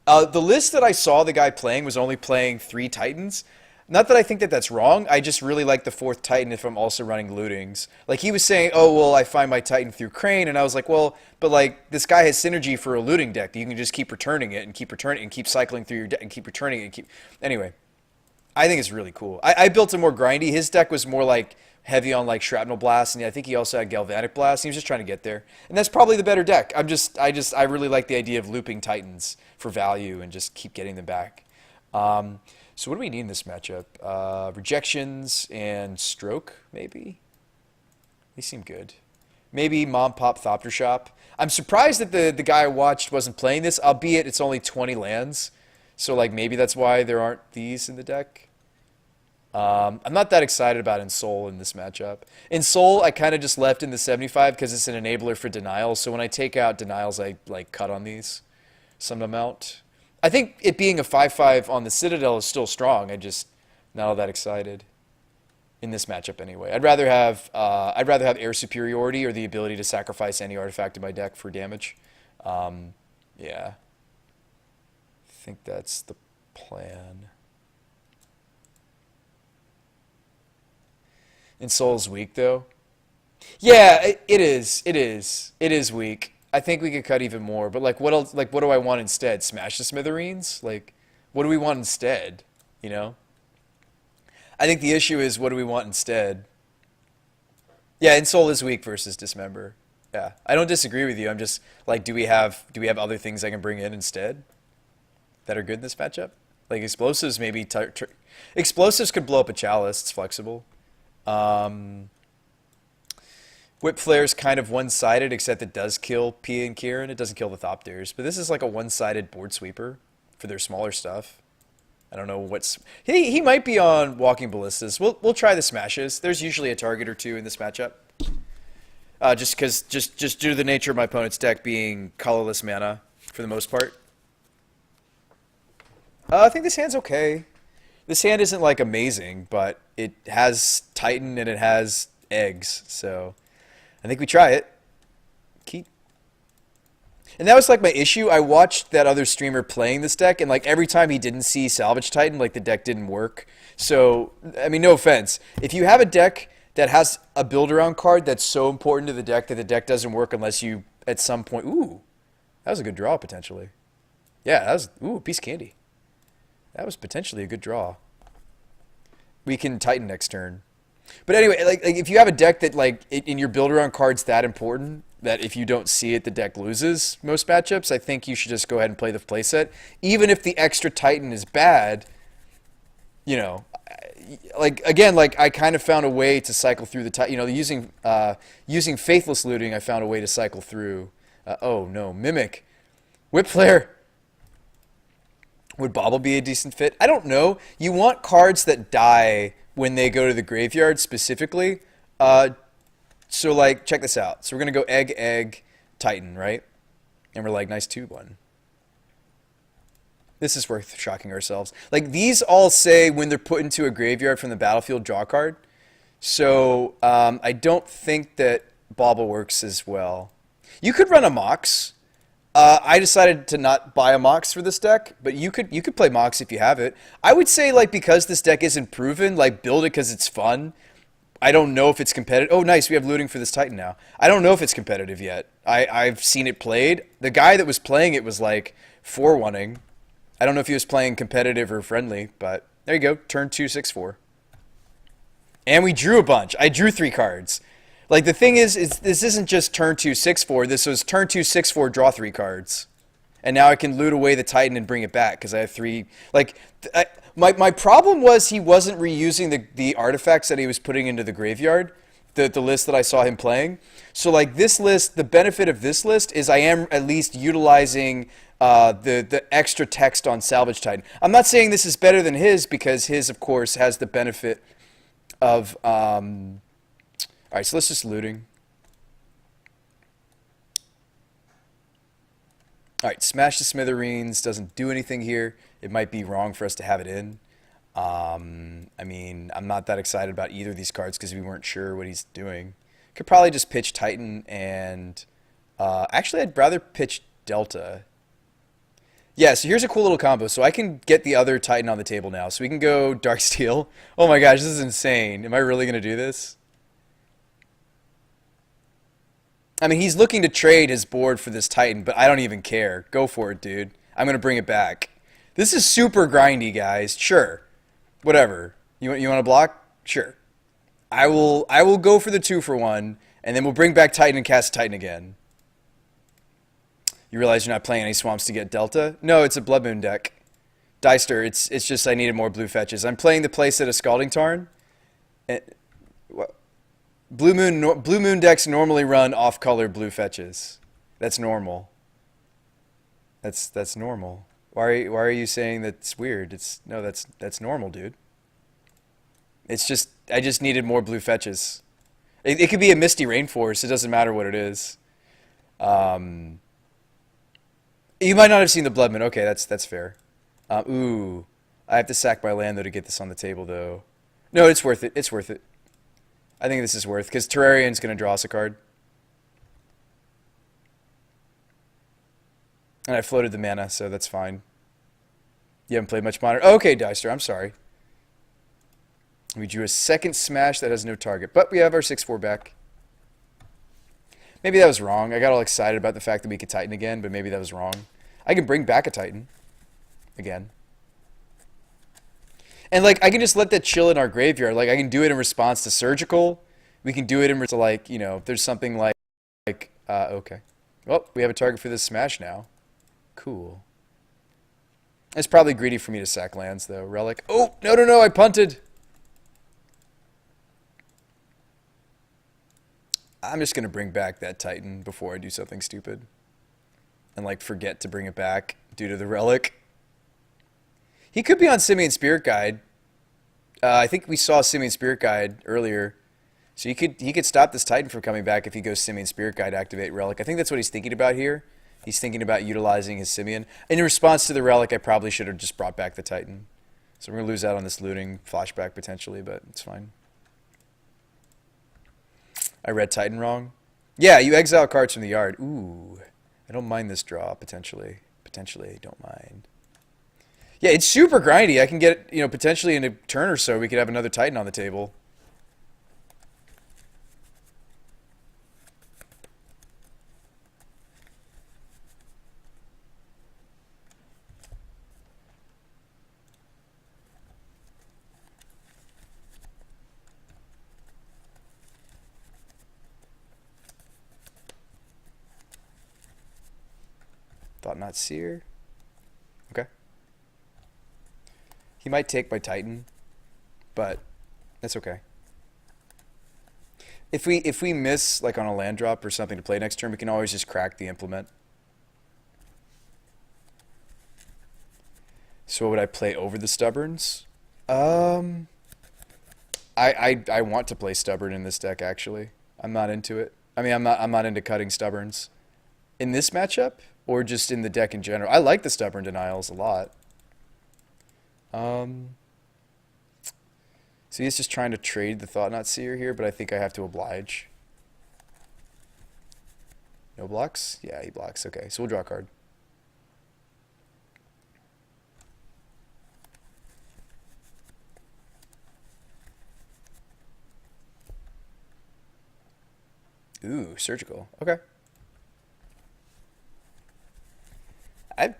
The list that I saw the guy playing was only playing 3 Titans. Not that I think that that's wrong. I just really like the fourth Titan if I'm also running lootings. Like he was saying, oh, well, I find my Titan through Crane. And I was like, well, but like this guy has synergy for a looting deck. You can just keep returning it and keep returning and keep cycling through your deck and keep returning it and keep. Anyway, I think it's really cool. I built it more grindy. His deck was more like heavy on like Shrapnel Blast. And I think he also had Galvanic Blast. He was just trying to get there. And that's probably the better deck. I really like the idea of looping Titans for value and just keep getting them back. So what do we need in this matchup? Rejections and Stroke, maybe? They seem good. Maybe Mom Pop Thopter Shop. I'm surprised that the guy I watched wasn't playing this, albeit it's only 20 lands. So like maybe that's why there aren't these in the deck. I'm not that excited about Ensoul in this matchup. Ensoul I kind of just left in the 75 because it's an enabler for denials. So when I take out denials, I like cut on these some amount. I think it being a 5/5 on the Citadel is still strong. I just not all that excited in this matchup anyway. I'd rather have air superiority or the ability to sacrifice any artifact in my deck for damage. Yeah, I think that's the plan. And Soul's weak though. Yeah, it is. It is weak. I think we could cut even more, but like what else? Like what do I want instead? Smash the Smithereens? Like what do we want instead? You know? I think the issue is what do we want instead? Yeah, Ensoul is weak versus Dismember. Yeah, I don't disagree with you. I'm just like, do we have other things I can bring in instead that are good in this matchup? Like explosives, maybe. Explosives could blow up a Chalice. It's flexible. Whip Flare is kind of one-sided, except it does kill P and Kieran. It doesn't kill the Thopters. But this is like a one-sided board sweeper for their smaller stuff. I don't know what's... He might be on Walking Ballistas. We'll try the smashes. There's usually a target or two in this matchup. Just due to the nature of my opponent's deck being colorless mana for the most part. I think this hand's okay. This hand isn't like amazing, but it has Titan and it has eggs, so... I think we try it. And that was like my issue. I watched that other streamer playing this deck, and like every time he didn't see Salvage Titan, like the deck didn't work. So, I mean, no offense. If you have a deck that has a build-around card that's so important to the deck that the deck doesn't work unless you, at some point... Ooh, that was a good draw, potentially. Yeah, that was... Ooh, piece of candy. That was potentially a good draw. We can Titan next turn. But anyway, like if you have a deck that like in your build around card's that important that if you don't see it, the deck loses most matchups, I think you should just go ahead and play the playset. Even if the extra Titan is bad, you know, like again, like I kind of found a way to cycle through the Titan. You know, using Faithless Looting, I found a way to cycle through. Oh no, Mimic, Whip Flare. Would Bauble be a decent fit? I don't know. You want cards that die when they go to the graveyard specifically. So like, check this out. So we're going to go Egg, Egg, Titan, right? And we're like, nice 2-1. This is worth shocking ourselves. Like, these all say when they're put into a graveyard from the battlefield, draw a card. So I don't think that Bauble works as well. You could run a Mox. I decided to not buy a Mox for this deck, but you could play Mox if you have it. I would say, like, because this deck isn't proven, like, build it because it's fun. I don't know if it's competitive. Oh, nice, we have looting for this Titan now. I don't know if it's competitive yet. I've seen it played. The guy that was playing it was, like, 4-1-ing. I don't know if he was playing competitive or friendly, but there you go, turn 2, 6-4. And we drew a bunch. I drew 3 cards. Like, the thing is this isn't just turn 2, 6-4. This was turn 2, 6-4, draw 3 cards. And now I can loot away the Titan and bring it back because I have 3. Like, my problem was he wasn't reusing the artifacts that he was putting into the graveyard, the list that I saw him playing. So, like, this list, the benefit of this list is I am at least utilizing the extra text on Salvage Titan. I'm not saying this is better than his because his, of course, has the benefit of... All right, so let's just looting. All right, Smash the Smithereens doesn't do anything here. It might be wrong for us to have it in. I mean, I'm not that excited about either of these cards because we weren't sure what he's doing. Could probably just pitch Titan and... actually, I'd rather pitch Delta. Yeah, so here's a cool little combo. So I can get the other Titan on the table now. So we can go Darksteel. Oh my gosh, this is insane. Am I really going to do this? I mean, he's looking to trade his board for this Titan, but I don't even care. Go for it, dude. I'm going to bring it back. This is super grindy, guys. Sure. Whatever. You want to block? Sure. I will go for the 2-for-1, and then we'll bring back Titan and cast Titan again. You realize you're not playing any swamps to get Delta? No, it's a Blood Moon deck. Deister, it's just I needed more blue fetches. I'm playing the playset of Scalding Tarn. Blue Moon decks normally run off-color blue fetches. That's normal. That's normal. Why are you saying that's weird? That's normal, dude. It's just I just needed more blue fetches. It could be a Misty Rainforest. It doesn't matter what it is. You might not have seen the Blood Moon. Okay, that's fair. Ooh, I have to sack my land though to get this on the table though. No, it's worth it. It's worth it. I think this is worth because Terrarian's gonna draw us a card. And I floated the mana, so that's fine. You haven't played much Modern. Okay, Deister, I'm sorry. We drew a second smash that has no target, but we have our 6/4 back. Maybe that was wrong. I got all excited about the fact that we could Titan again, but maybe that was wrong. I can bring back a Titan again. And like I can just let that chill in our graveyard. Like I can do it in response to Surgical. We can do it in response to like, you know, if there's something like okay. Well, we have a target for this smash now. Cool. It's probably greedy for me to sack lands though. Relic. Oh, no, I punted. I'm just going to bring back that Titan before I do something stupid. And like forget to bring it back due to the Relic. He could be on Simian Spirit Guide. I think we saw Simian Spirit Guide earlier. So he could stop this Titan from coming back if he goes Simian Spirit Guide, activate Relic. I think that's what he's thinking about here. He's thinking about utilizing his Simian. In response to the Relic, I probably should have just brought back the Titan. So we're going to lose out on this looting flashback potentially, but it's fine. I read Titan wrong. Yeah, you exile cards from the yard. Ooh, I don't mind this draw, potentially. Potentially, don't mind. Yeah, it's super grindy. I can get, you know, potentially in a turn or so, we could have another Titan on the table. Thought Not Seer. Okay. He might take my Titan, but that's okay. If we miss like on a land drop or something to play next turn, we can always just crack the Implement. So what would I play over the Stubborns? I want to play Stubborn in this deck actually. I'm not into it. I mean, I'm not into cutting Stubborns. In this matchup? Or just in the deck in general? I like the Stubborn Denials a lot. So he's just trying to trade the Thought Not Seer here, but I think I have to oblige. No blocks? Yeah, he blocks. Okay, so we'll draw a card. Ooh, Surgical. Okay.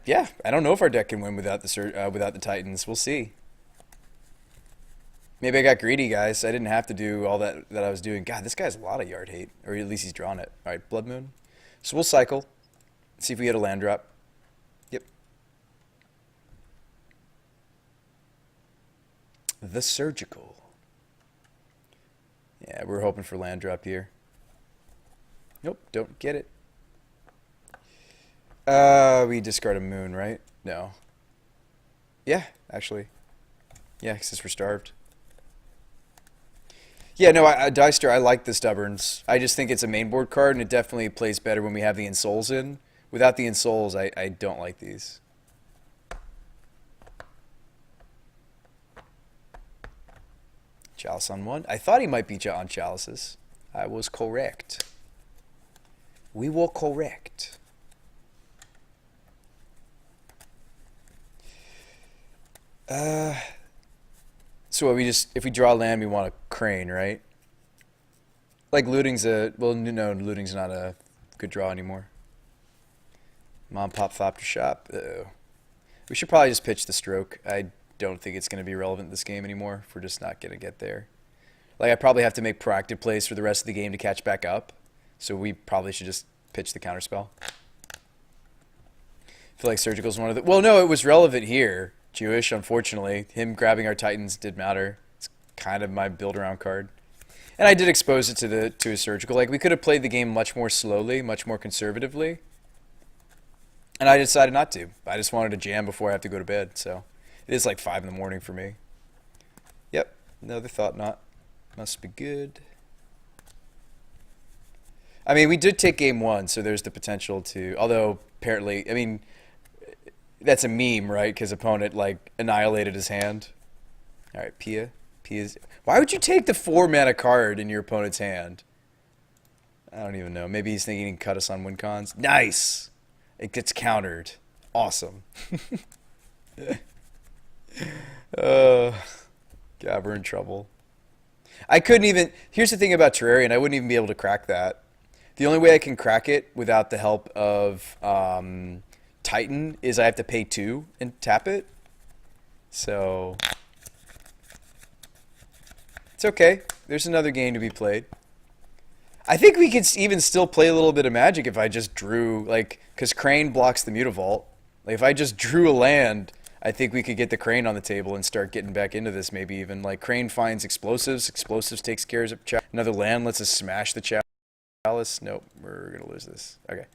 Yeah, I don't know if our deck can win without the Titans. We'll see. Maybe I got greedy, guys. I didn't have to do all that I was doing. God, this guy has a lot of yard hate, or at least he's drawn it. All right, Blood Moon. So we'll cycle. See if we get a land drop. Yep. The Surgical. Yeah, we're hoping for land drop here. Nope, don't get it. We discard a moon, right? No. Yeah, actually. Yeah, since we're starved. Yeah, no, Deister, I like the Stubborns. I just think it's a main board card, and it definitely plays better when we have the Insouls in. Without the Insouls, I don't like these. Chalice on one. I thought he might be on Chalices. I was correct. We were correct. Uh, so we just if we draw land, we want a crane, right? Like looting's a well, no, looting's not a good draw anymore. Mom pop flop to shop. Uh-oh. We should probably just pitch the stroke. I don't think it's going to be relevant in this game anymore if we're just not going to get there. Like I probably have to make proactive plays for the rest of the game to catch back up. So we probably should just pitch the counterspell. I feel like Surgical's one of the... Well, no, it was relevant here. Jewish, unfortunately. Him grabbing our Titans did matter. It's kind of my build-around card. And I did expose it to a Surgical. Like, we could have played the game much more slowly, much more conservatively. And I decided not to. I just wanted to jam before I have to go to bed. So it is like 5 in the morning for me. Yep, another thought not. Must be good. I mean, we did take game 1, so there's the potential to... Although, apparently, I mean... That's a meme, right? Because opponent, like, annihilated his hand. All right, Pia. Pia's... Why would you take the 4-mana card in your opponent's hand? I don't even know. Maybe he's thinking he can cut us on win cons. Nice! It gets countered. Awesome. uh, God, we're in trouble. I couldn't even... Here's the thing about Terrarion. I wouldn't even be able to crack that. The only way I can crack it without the help of... Titan is I have to pay 2 and tap it. So it's okay. There's another game to be played. I think we could even still play a little bit of Magic if I just drew, like, because Crane blocks the Mutavault. Like, if I just drew a land, I think we could get the Crane on the table and start getting back into this maybe even. Like, Crane finds Explosives. Explosives takes care of another land, lets us smash the Chalice. Nope, we're going to lose this. Okay.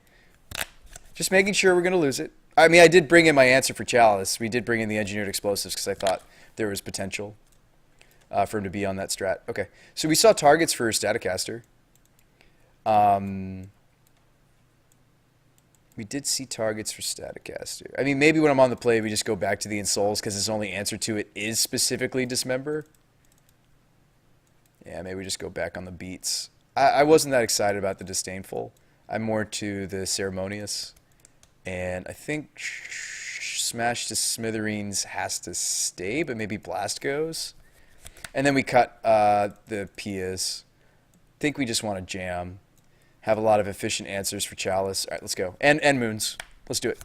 Just making sure we're going to lose it. I mean, I did bring in my answer for Chalice. We did bring in the Engineered Explosives because I thought there was potential for him to be on that strat. Okay, so we saw targets for Staticaster. We did see targets for Staticaster. I mean, maybe when I'm on the play, we just go back to the Insouls because his only answer to it is specifically Dismember. Yeah, maybe we just go back on the beats. I wasn't that excited about the Disdainful. I'm more to the Ceremonious. And I think Smash to Smithereens has to stay, but maybe Blast goes. And then we cut the Pias. I think we just want to jam. Have a lot of efficient answers for Chalice. All right, let's go. And Moons. Let's do it.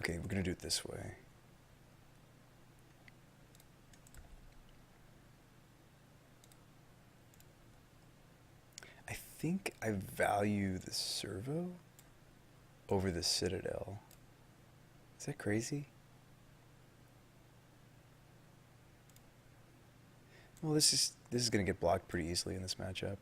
Okay, we're going to do it this way. I think I value the Servo over the Citadel. Is that crazy? Well, this is going to get blocked pretty easily in this matchup.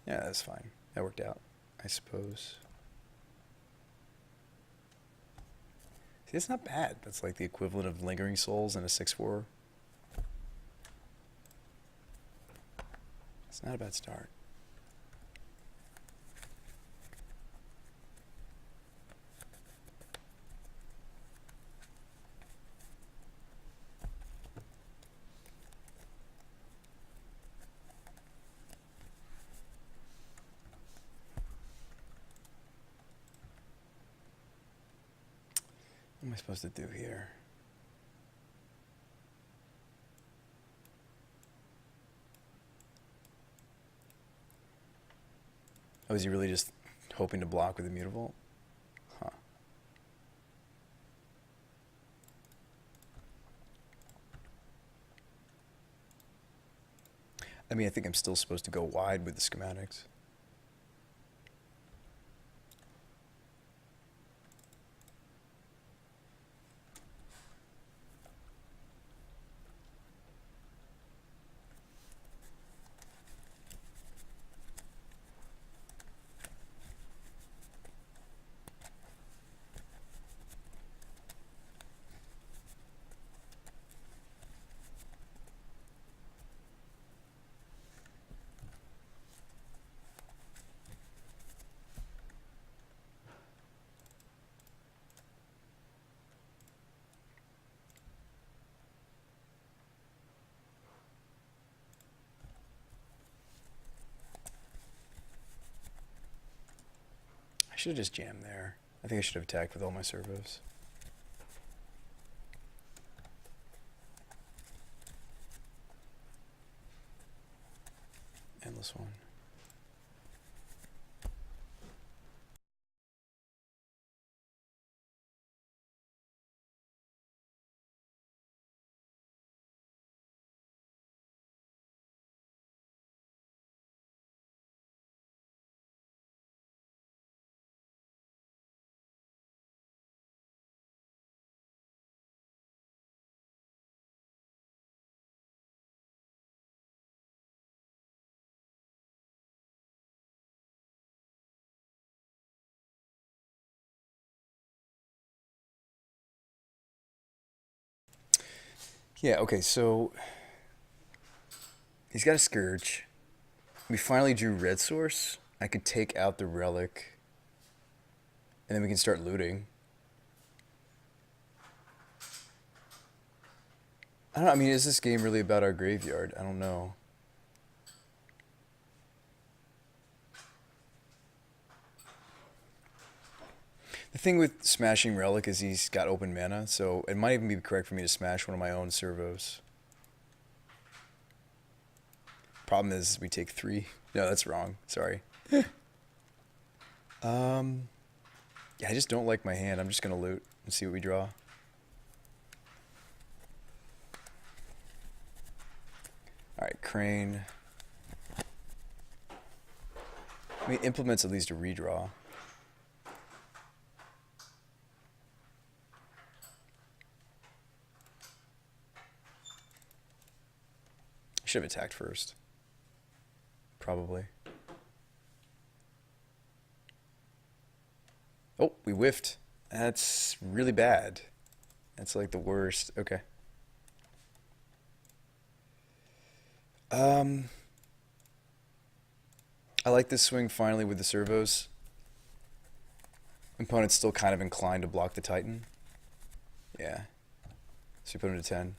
Yeah, that's fine. That worked out, I suppose. See, that's not bad. That's like the equivalent of Lingering Souls and a 6/4. It's not a bad start. am I supposed to do here? Oh, is he really just hoping to block with Immutable? Huh. I mean, I think I'm still supposed to go wide with the schematics. I should have just jammed there. I think I should have attacked with all my servos. Endless one. Yeah, okay, so he's got a Scourge. We finally drew Red Source. I could take out the Relic, and then we can start looting. I don't know, I mean, is this game really about our graveyard? I don't know. The thing with smashing Relic is he's got open mana, so it might even be correct for me to smash one of my own servos. Problem is, we take 3. No, that's wrong. Sorry. Yeah, I just don't like my hand. I'm just going to loot and see what we draw. Alright, Crane. I mean, implements at least a redraw. I should have attacked first. Probably. Oh, we whiffed. That's really bad. That's like the worst. Okay. I like this swing finally with the servos. Opponent's still kind of inclined to block the Titan. Yeah. So we put him to 10.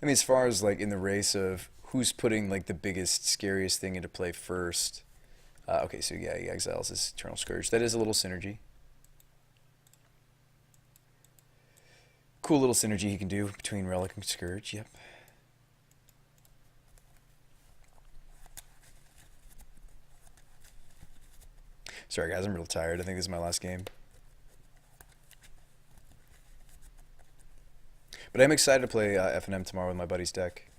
I mean, as far as like in the race of who's putting like the biggest, scariest thing into play first. Okay, so yeah, he exiles his Eternal Scourge. That is a little synergy. Cool little synergy he can do between Relic and Scourge, yep. Sorry guys, I'm real tired. I think this is my last game. But I'm excited to play F&M tomorrow with my buddy's deck.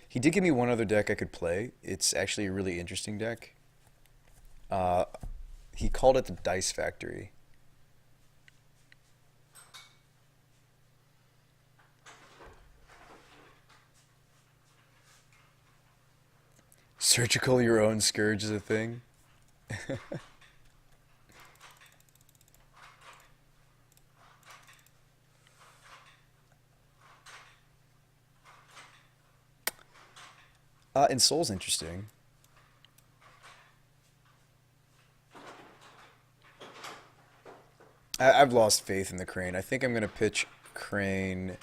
He did give me one other deck I could play. It's actually a really interesting deck. He called it the Dice Factory. Surgical your own Scourge is a thing? And Soul's interesting. I've lost faith in the Crane. I think I'm going to pitch Crane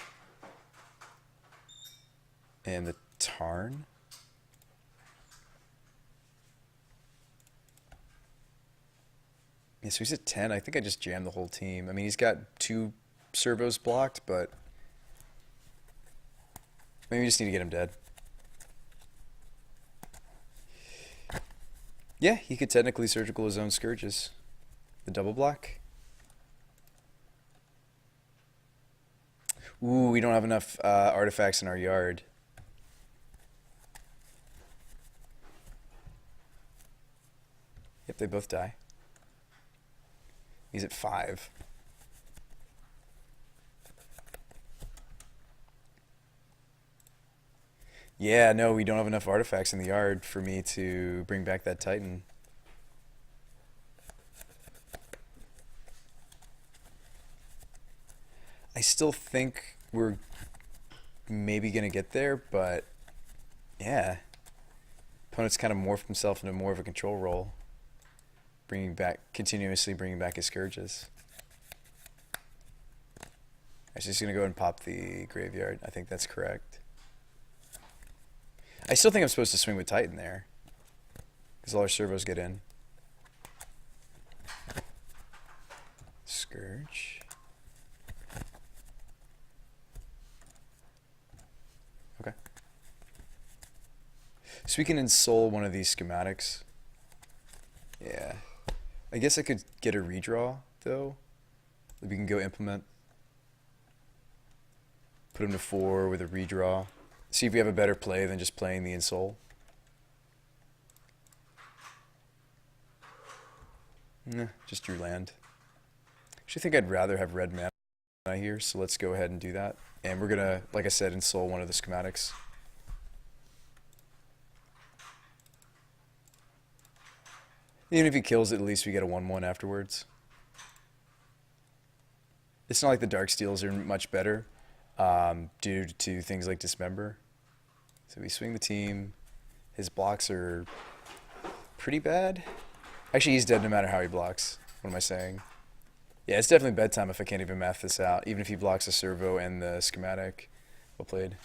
and the Tarn. Yeah, so he's at 10. I think I just jammed the whole team. I mean, he's got 2 servos blocked, but maybe we just need to get him dead. Yeah, he could technically surgical his own scourges. The double block. Ooh, we don't have enough artifacts in our yard. Yep, they both die. He's at 5. Yeah, no, we don't have enough artifacts in the yard for me to bring back that Titan. I still think we're maybe gonna get there, but yeah. Opponent's kind of morphed himself into more of a control role, continuously bringing back his scourges. Actually, just gonna go ahead and pop the graveyard. I think that's correct. I still think I'm supposed to swing with Titan there, because all our servos get in. Scourge. Okay. So we can ensoul one of these schematics. Yeah. I guess I could get a redraw, though. We can go implement. Put him to 4 with a redraw. See if we have a better play than just playing the ensoul. Nah, just drew land. Actually, I think I'd rather have red mana here, so let's go ahead and do that. And we're gonna, like I said, ensoul one of the schematics. Even if he kills it, at least we get a 1/1 afterwards. It's not like the dark steals are much better due to things like Dismember. So we swing the team. His blocks are pretty bad. Actually, he's dead no matter how he blocks. What am I saying? Yeah, it's definitely bedtime if I can't even math this out. Even if he blocks a servo and the schematic. Well played.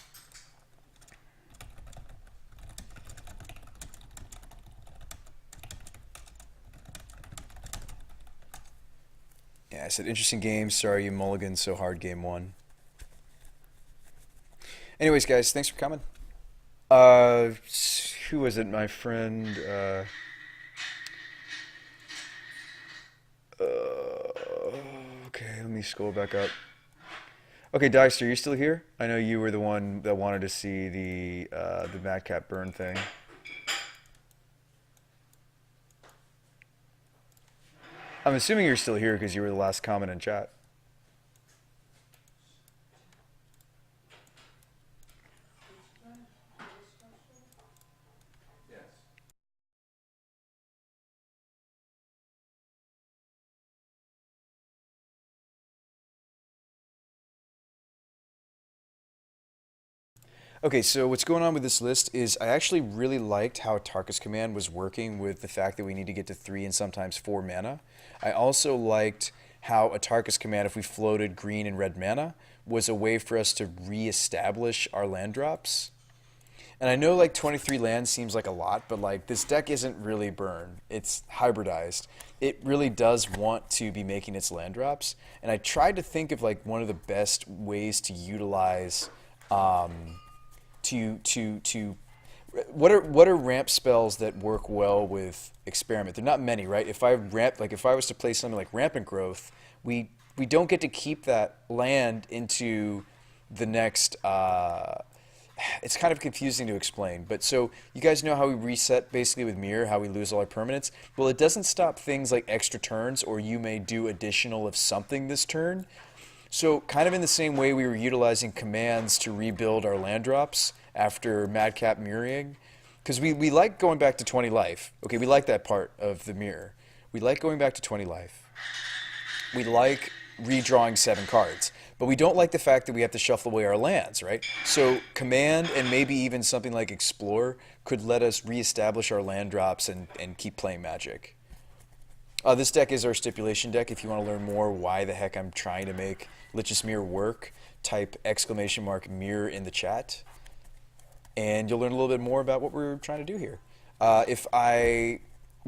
Yeah, I said interesting game. Sorry you mulliganed so hard game 1. Anyways, guys, thanks for coming. Who was it? My friend. Okay, let me scroll back up. Okay, Dice, are you still here? I know you were the one that wanted to see the Madcap burn thing. I'm assuming you're still here because you were the last comment in chat. Okay, so what's going on with this list is I actually really liked how Tarkus Command was working with the fact that we need to get to 3 and sometimes 4 mana. I also liked how a Tarkus Command, if we floated green and red mana, was a way for us to re-establish our land drops. And I know like 23 lands seems like a lot, but like this deck isn't really burn. It's hybridized. It really does want to be making its land drops. And I tried to think of like one of the best ways to utilize what are ramp spells that work well with experiment? They're not many, right? If I was to play something like rampant growth, we don't get to keep that land into the next. It's kind of confusing to explain, but so you guys know how we reset basically with mirror, how we lose all our permanents. Well, it doesn't stop things like extra turns, or you may do additional of something this turn. So kind of in the same way we were utilizing commands to rebuild our land drops after Madcap mirroring, because we like going back to 20 life. Okay, we like that part of the mirror. We like going back to 20 life. We like redrawing 7 cards, but we don't like the fact that we have to shuffle away our lands, right? So command and maybe even something like explore could let us reestablish our land drops and keep playing Magic. This deck is our stipulation deck. If you want to learn more why the heck I'm trying to make Lich's Mirror work, type !mirror in the chat, and you'll learn a little bit more about what we're trying to do here. If I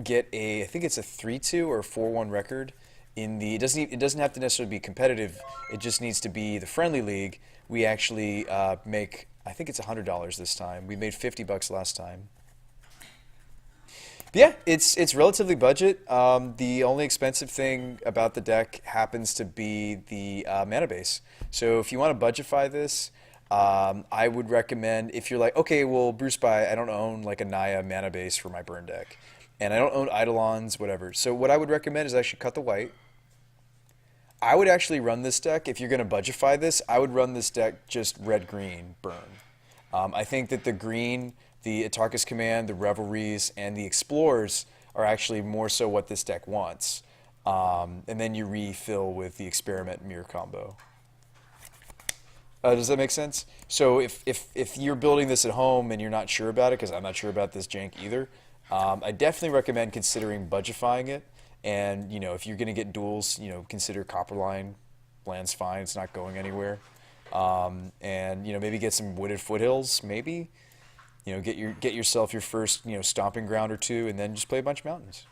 get a, I think it's a 3-2 or 4-1 record in the, it doesn't have to necessarily be competitive. It just needs to be the friendly league. We actually make, I think it's $100 this time. We made $50 last time. But yeah, it's relatively budget. The only expensive thing about the deck happens to be the mana base. So if you want to budgetify this, I would recommend, if you're like, okay, well, BrewSpy, I don't own like a Naya mana base for my burn deck, and I don't own Eidolons, whatever. So what I would recommend is actually cut the white. I would actually run this deck, if you're going to budgetify this, I would run this deck just red-green burn. I think that the green, the Atarka's Command, the Revelries, and the Explorers are actually more so what this deck wants. And then you refill with the Experiment Mirror combo. Does that make sense? So if you're building this at home and you're not sure about it, because I'm not sure about this jank either, I definitely recommend considering budgetifying it. And, you know, if you're going to get duels, you know, consider Copperline. Land's fine. It's not going anywhere. And, you know, maybe get some Wooded Foothills, maybe. You know, get yourself your first, you know, stomping ground or two, and then just play a bunch of mountains.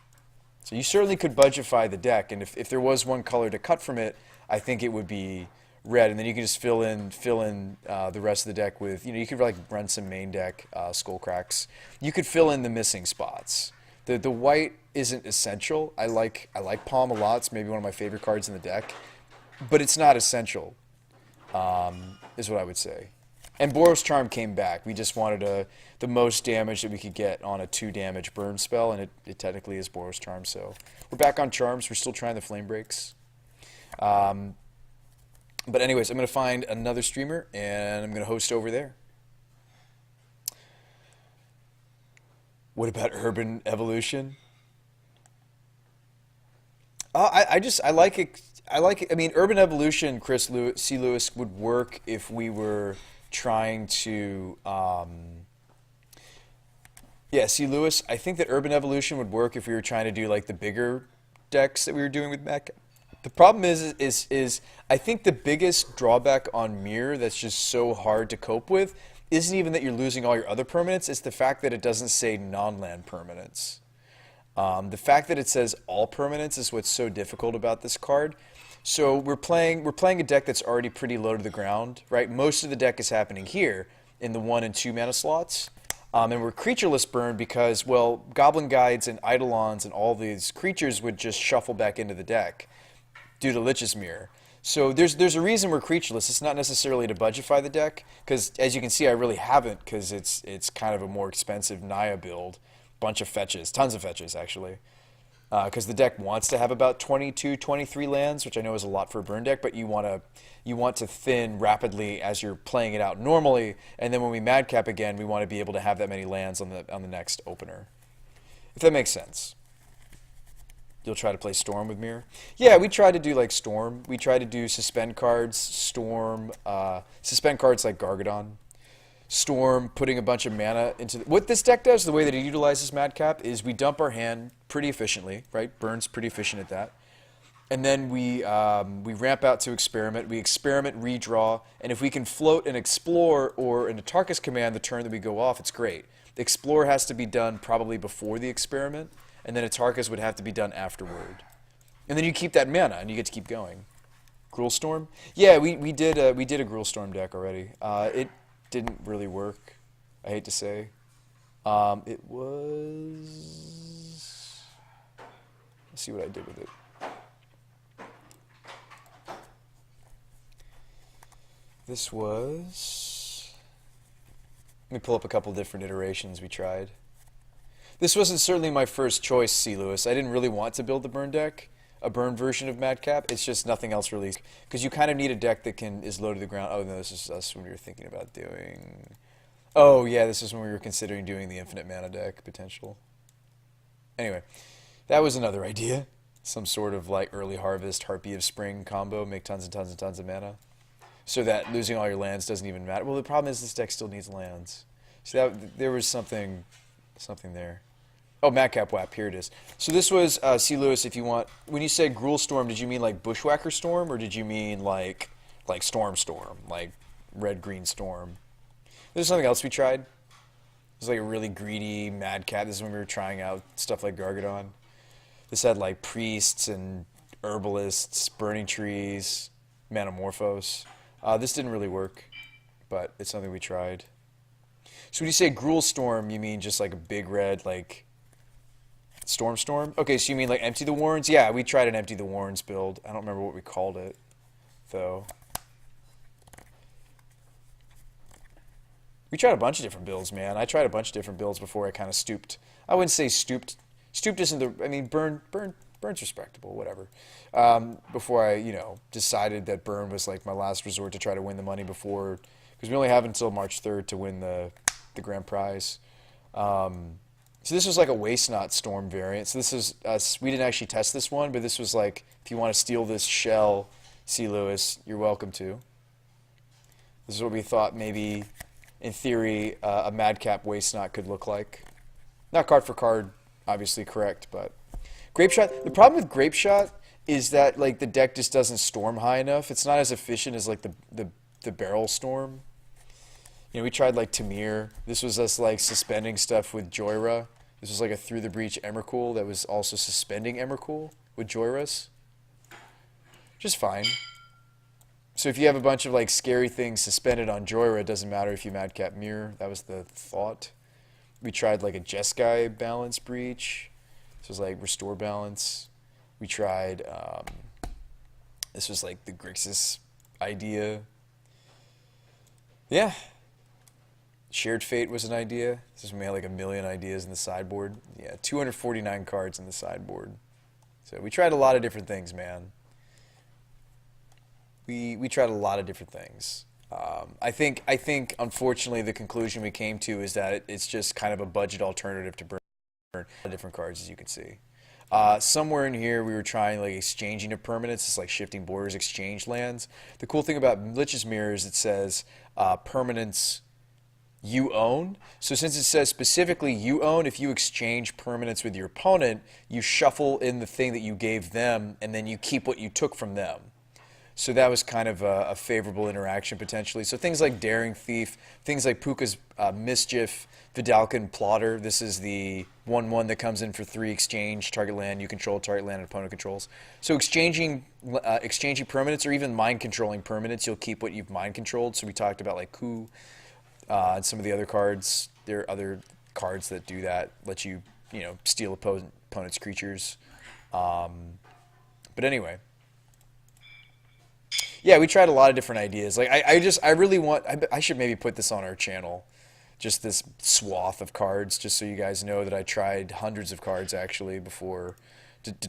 So you certainly could budgetify the deck, and if there was one color to cut from it, I think it would be red, and then you can just fill in the rest of the deck with, you know, you could like run some main deck skull cracks. You could fill in the missing spots. The white isn't essential. I like Palm a lot. It's maybe one of my favorite cards in the deck, but it's not essential, is what I would say. And Boros Charm came back. We just wanted the most damage that we could get on a 2-damage burn spell, and it technically is Boros Charm. So we're back on charms. We're still trying the flame breaks. But anyways, I'm going to find another streamer, and I'm going to host over there. What about Urban Evolution? I like it. I like it. I mean, Urban Evolution, C. Lewis, would work if we were trying to. Yeah, C. Lewis. I think that Urban Evolution would work if we were trying to do like the bigger decks that we were doing with Mac. The problem is I think the biggest drawback on Mirror that's just so hard to cope with isn't even that you're losing all your other permanents. It's the fact that it doesn't say non-land permanents. The fact that it says all permanents is what's so difficult about this card. So we're playing a deck that's already pretty low to the ground, right? Most of the deck is happening here in the 1 and 2 mana slots. And we're creatureless burn because, well, Goblin Guides and Eidolons and all these creatures would just shuffle back into the deck due to Lich's Mirror. So there's a reason we're creatureless. It's not necessarily to budgetify the deck, because as you can see, I really haven't, because it's kind of a more expensive Naya build. Bunch of fetches, tons of fetches actually. Because the deck wants to have about 22, 23 lands, which I know is a lot for a burn deck, but you want to thin rapidly as you're playing it out normally, and then when we madcap again, we want to be able to have that many lands on the next opener. If that makes sense. You'll try to play Storm with Mirror? Yeah, we try to do like Storm. We try to do suspend cards, Storm, suspend cards like Gargadon. Storm, putting a bunch of mana into what this deck does, the way that it utilizes Madcap, is we dump our hand pretty efficiently, right? Burn's pretty efficient at that. And then we ramp out to Experiment. We Experiment, redraw, and if we can float an Explore or an Atarka's Command the turn that we go off, it's great. The Explore has to be done probably before the Experiment, and then Atarka's would have to be done afterward. And then you keep that mana, and you get to keep going. Gruul Storm? Yeah, we did a Gruul Storm deck already. It didn't really work, I hate to say. It was... Let's see what I did with it. This was... Let me pull up a couple different iterations we tried. This wasn't certainly my first choice, C. Lewis. I didn't really want to build the burn deck, a burn version of Madcap. It's just nothing else really. Because you kind of need a deck that is low to the ground. Oh, no, this is us when we were thinking about doing... Oh, yeah, this is when we were considering doing the infinite mana deck potential. Anyway, that was another idea. Some sort of like early harvest, Heartbeat of Spring combo, make tons and tons and tons of mana. So that losing all your lands doesn't even matter. Well, the problem is this deck still needs lands. So there was something there. Oh, Madcap WAP, here it is. So this was, C. Lewis, if you want, when you said Gruul Storm, did you mean like Bushwhacker Storm, or did you mean like Storm, like Red-Green Storm? There's something else we tried. was like a really greedy madcap. This is when we were trying out stuff like Gargadon. This had like priests and herbalists, burning trees, Manamorphose. This didn't really work, but it's something we tried. So when you say Gruul Storm, you mean just like a big red, like Storm? Okay, so you mean like Empty the Warrens? Yeah, we tried an Empty the Warrens build. I don't remember what we called it, though. We tried a bunch of different builds, man. I tried a bunch of different builds before I kind of stooped. I wouldn't say stooped. Stooped isn't the, I mean, Burn's respectable, whatever. Before I, decided that Burn was like my last resort to try to win the money before, because we only have until March 3rd to win the grand prize. So this was like a Waste Not Storm variant. So this is, we didn't actually test this one, but this was like, if you want to steal this shell, C. Lewis, you're welcome to. This is what we thought maybe, in theory, a Madcap Waste Not could look like. Not card for card, obviously correct, but Grape Shot. The problem with Grape Shot is that like the deck just doesn't storm high enough. It's not as efficient as like the Barrel Storm. We tried like Tamir. This was us like suspending stuff with Joyra. This was like a Through the Breach Emrakul that was also suspending Emrakul with Joyras. Just fine. So if you have a bunch of like scary things suspended on Joyra, it doesn't matter if you Madcap Mirror. That was the thought. We tried like a Jace-kai Balance Breach. This was like Restore Balance. We tried, this was like the Grixis idea. Yeah. Shared Fate was an idea. This is when we had like 1 million ideas in the sideboard. Yeah, 249 cards in the sideboard. So we tried a lot of different things, man. We tried a lot of different things. I think unfortunately the conclusion we came to is that it's just kind of a budget alternative to burn different cards, as you can see. Somewhere in here we were trying like exchanging of permanents. It's like Shifting Borders exchange lands. The cool thing about Lich's Mirror is it says permanents you own. So since it says specifically you own, if you exchange permanents with your opponent, you shuffle in the thing that you gave them and then you keep what you took from them. So that was kind of a favorable interaction potentially. So things like Daring Thief, things like Puka's Mischief, Vidalcan Plotter. This is the 1/1 that comes in for 3 exchange, target land you control, target land and opponent controls. So exchanging permanents or even mind controlling permanents, you'll keep what you've mind controlled. So we talked about like Coup and some of the other cards. There are other cards that do that, let you, steal opponent's creatures. But anyway. Yeah, we tried a lot of different ideas. Like I really want. I should maybe put this on our channel, just this swath of cards, just so you guys know that I tried hundreds of cards actually before,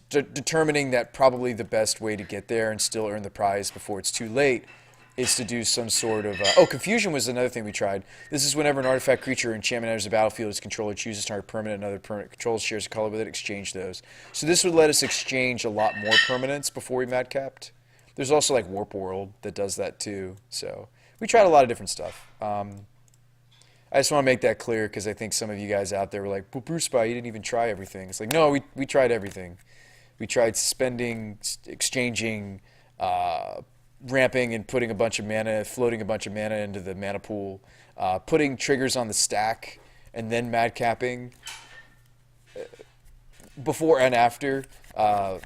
determining that probably the best way to get there and still earn the prize before it's too late is to do some sort of. Confusion was another thing we tried. This is whenever an artifact creature or enchantment enters the battlefield, its controller chooses target permanent, another permanent controls shares a color with it. Exchange those. So this would let us exchange a lot more permanents before we madcapped. There's also like Warp World that does that too. So we tried a lot of different stuff. I just want to make that clear because I think some of you guys out there were like, but BrewSpy, you didn't even try everything. It's like, no, we tried everything. We tried suspending, exchanging, ramping and putting a bunch of mana, floating a bunch of mana into the mana pool, putting triggers on the stack, and then madcapping before and after.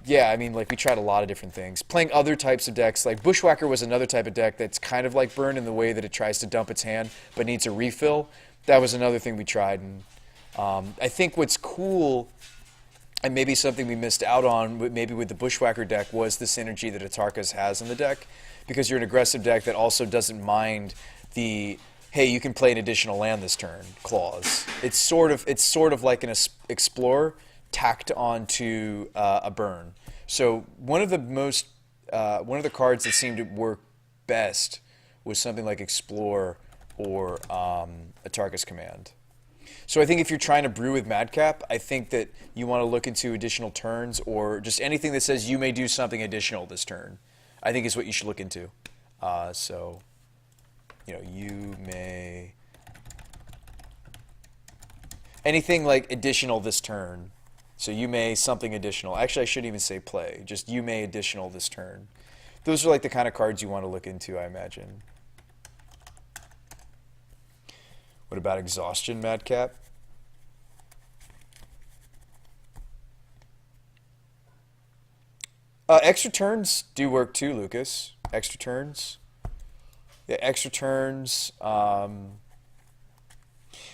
Yeah, I mean, like, we tried a lot of different things. Playing other types of decks, like Bushwhacker was another type of deck that's kind of like Burn in the way that it tries to dump its hand but needs a refill. That was another thing we tried. And I think what's cool, and maybe something we missed out on, maybe with the Bushwhacker deck, was the synergy that Atarkas has in the deck. Because you're an aggressive deck that also doesn't mind the, hey, you can play an additional land this turn clause. It's sort of like an Explorer tacked onto a Burn. So one of the cards that seemed to work best was something like Explore or Atarkas Command. So I think if you're trying to brew with Madcap, I think that you want to look into additional turns or just anything that says you may do something additional this turn, I think is what you should look into. So, you may, anything like additional this turn. So you may something additional. Actually, I shouldn't even say play. Just you may additional this turn. Those are like the kind of cards you want to look into, I imagine. What about exhaustion, Madcap? Extra turns do work too, Lucas. Extra turns. Yeah, extra turns.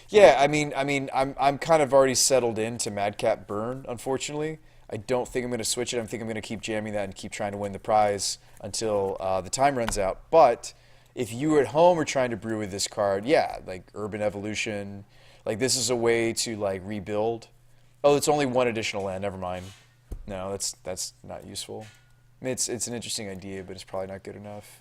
Yeah, I'm kind of already settled into Madcap Burn, unfortunately. I don't think I'm going to switch it. I think I'm going to keep jamming that and keep trying to win the prize until the time runs out. But if you at home are trying to brew with this card, yeah, like Urban Evolution, like this is a way to like rebuild. Oh, it's only one additional land. Never mind. No, that's not useful. I mean, it's an interesting idea, but it's probably not good enough.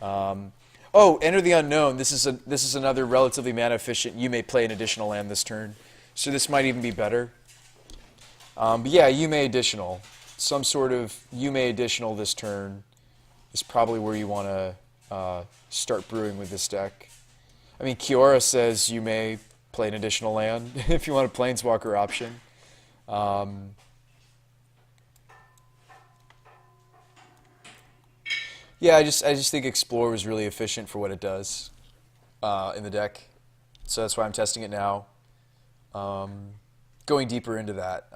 Oh, Enter the Unknown. This is another relatively mana efficient. You may play an additional land this turn, so this might even be better. But yeah, you may additional. Some sort of you may additional this turn is probably where you want to start brewing with this deck. I mean, Kiora says you may play an additional land if you want a Planeswalker option. Yeah, I just think Explore was really efficient for what it does in the deck, so that's why I'm testing it now. Going deeper into that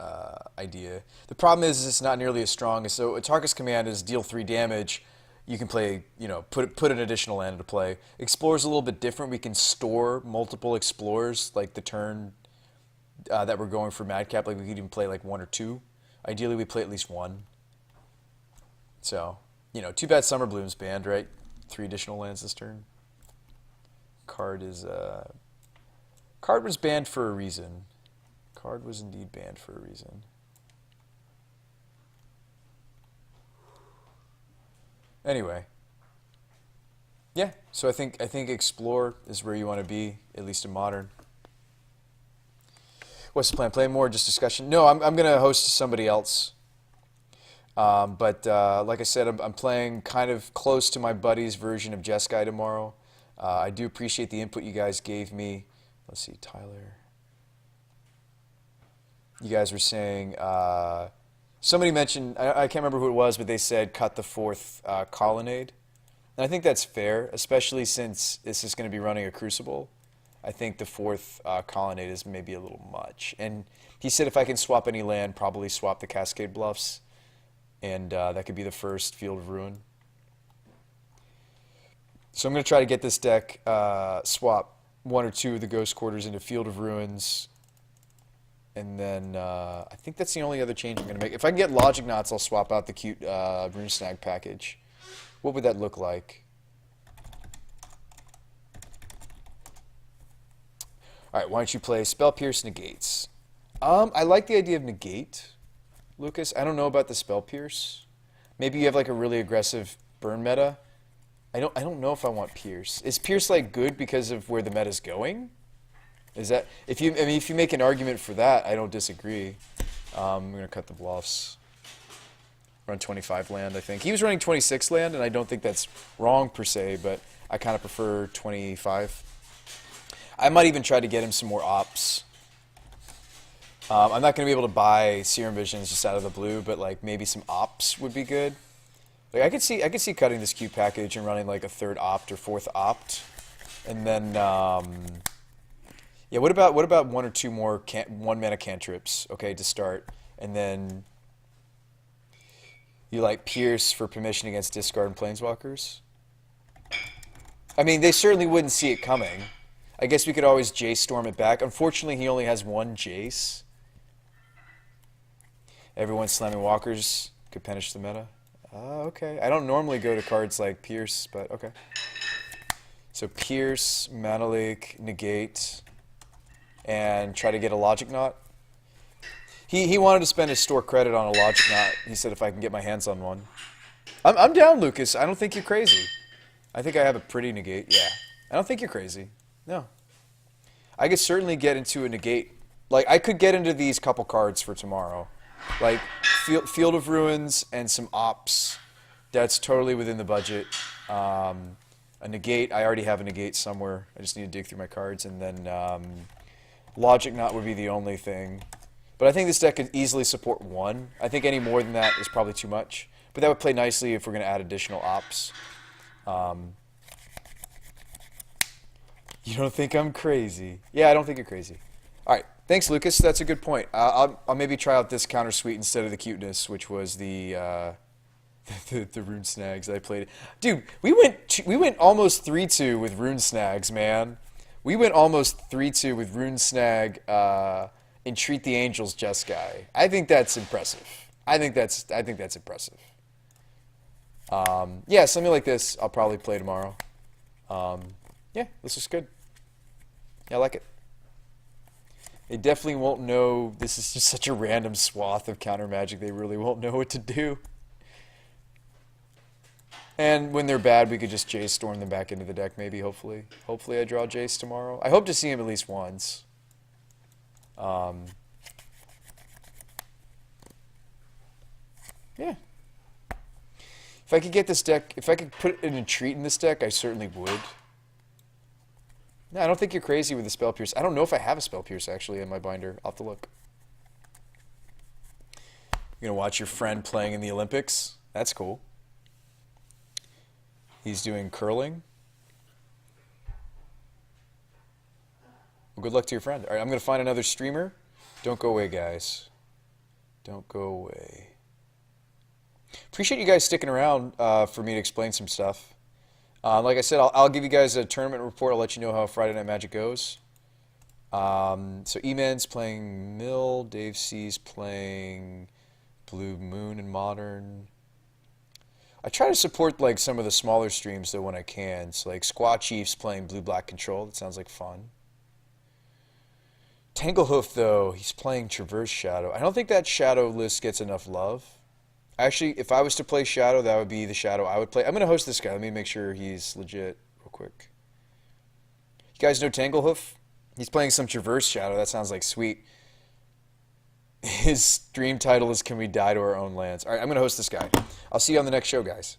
idea. The problem is it's not nearly as strong. So Atarka's command is deal 3 damage. You can play, put an additional land into play. Explore's a little bit different. We can store multiple Explorers, like the turn that we're going for Madcap. Like we could even play like 1 or 2. Ideally, we play at least 1. So, too bad Summer Bloom's banned, right? 3 additional lands this turn. Card was banned for a reason. Card was indeed banned for a reason. Anyway. Yeah, so I think Explore is where you want to be, at least in Modern. What's the plan? Play more, just discussion? No, I'm going to host somebody else. But like I said, I'm playing kind of close to my buddy's version of Jace-kai tomorrow. I do appreciate the input you guys gave me. Let's see, Tyler. You guys were saying, somebody mentioned, I can't remember who it was, but they said cut the 4th colonnade. And I think that's fair, especially since this is going to be running a Crucible. I think the 4th colonnade is maybe a little much. And he said if I can swap any land, probably swap the Cascade Bluffs. And that could be the first Field of Ruin. So I'm going to try to get this deck swap 1 or 2 of the Ghost Quarters into Field of Ruins. And then I think that's the only other change I'm going to make. If I can get Logic Knots, I'll swap out the cute Rune Snag package. What would that look like? Alright, why don't you play Spell Pierce Negates? I like the idea of Negate, Lucas. I don't know about the Spell Pierce. Maybe you have like a really aggressive burn meta. I don't know if I want Pierce. Is Pierce like good because of where the meta's going? Is that if you make an argument for that, I don't disagree. I'm gonna cut the bluffs. Run 25 land, I think. He was running 26 land, and I don't think that's wrong per se, but I kind of prefer 25. I might even try to get him some more ops. I'm not gonna be able to buy Serum Visions just out of the blue, but like maybe some ops would be good. Like I could see cutting this Q package and running like a 3rd opt or 4th opt, and then. Yeah, what about 1 or 2 more 1-mana cantrips, okay, to start, and then you like Pierce for permission against discard and Planeswalkers? I mean, they certainly wouldn't see it coming. I guess we could always Jace storm it back. Unfortunately, he only has 1 Jace. Everyone slamming walkers could punish the meta. Okay. I don't normally go to cards like Pierce, but okay. So Pierce, Mana Leak, Negate, and try to get a Logic Knot. He wanted to spend his store credit on a Logic Knot. He said if I can get my hands on one. I'm down, Lucas. I don't think you're crazy. I think I have a pretty Negate, yeah. I don't think you're crazy. No. I could certainly get into a Negate. Like, I could get into these couple cards for tomorrow. Like, Field of Ruins and some Ops. That's totally within the budget. A Negate, I already have a Negate somewhere. I just need to dig through my cards. And then Logic Knot would be the only thing. But I think this deck could easily support 1. I think any more than that is probably too much. But that would play nicely if we're going to add additional Ops. You don't think I'm crazy? Yeah, I don't think you're crazy. All right, thanks, Lucas. That's a good point. I'll maybe try out this counter suite instead of the cuteness, which was the rune snags I played. Dude, we went almost 3-2 with rune snags, man. We went almost 3-2 with rune snag. Entreat the Angels, Jace-kai. I think that's impressive. I think that's impressive. Yeah, something like this I'll probably play tomorrow. Yeah, this is good. Yeah, I like it. They definitely won't know. This is just such a random swath of counter magic. They really won't know what to do. And when they're bad, we could just Jace storm them back into the deck, maybe, hopefully. Hopefully I draw Jace tomorrow. I hope to see him at least once. Yeah. If I could get this deck, if I could put an Entreat in this deck, I certainly would. No, I don't think you're crazy with the Spell Pierce. I don't know if I have a Spell Pierce, actually, in my binder. I'll have to look. You're going to watch your friend playing in the Olympics? That's cool. He's doing curling. Well, good luck to your friend. All right, I'm going to find another streamer. Don't go away, guys. Don't go away. Appreciate you guys sticking around for me to explain some stuff. Like I said, I'll give you guys a tournament report. I'll let you know how Friday Night Magic goes. So E-Man's playing Mill. Dave C's playing Blue Moon and Modern. I try to support like some of the smaller streams though when I can. So like Squaw Chief's playing Blue Black Control. That sounds like fun. Tanglehoof though, he's playing Traverse Shadow. I don't think that Shadow list gets enough love. Actually, if I was to play Shadow, that would be the Shadow I would play. I'm going to host this guy. Let me make sure he's legit real quick. You guys know Tanglehoof? He's playing some Traverse Shadow. That sounds like sweet. His stream title is Can We Die to Our Own Lands? All right, I'm going to host this guy. I'll see you on the next show, guys.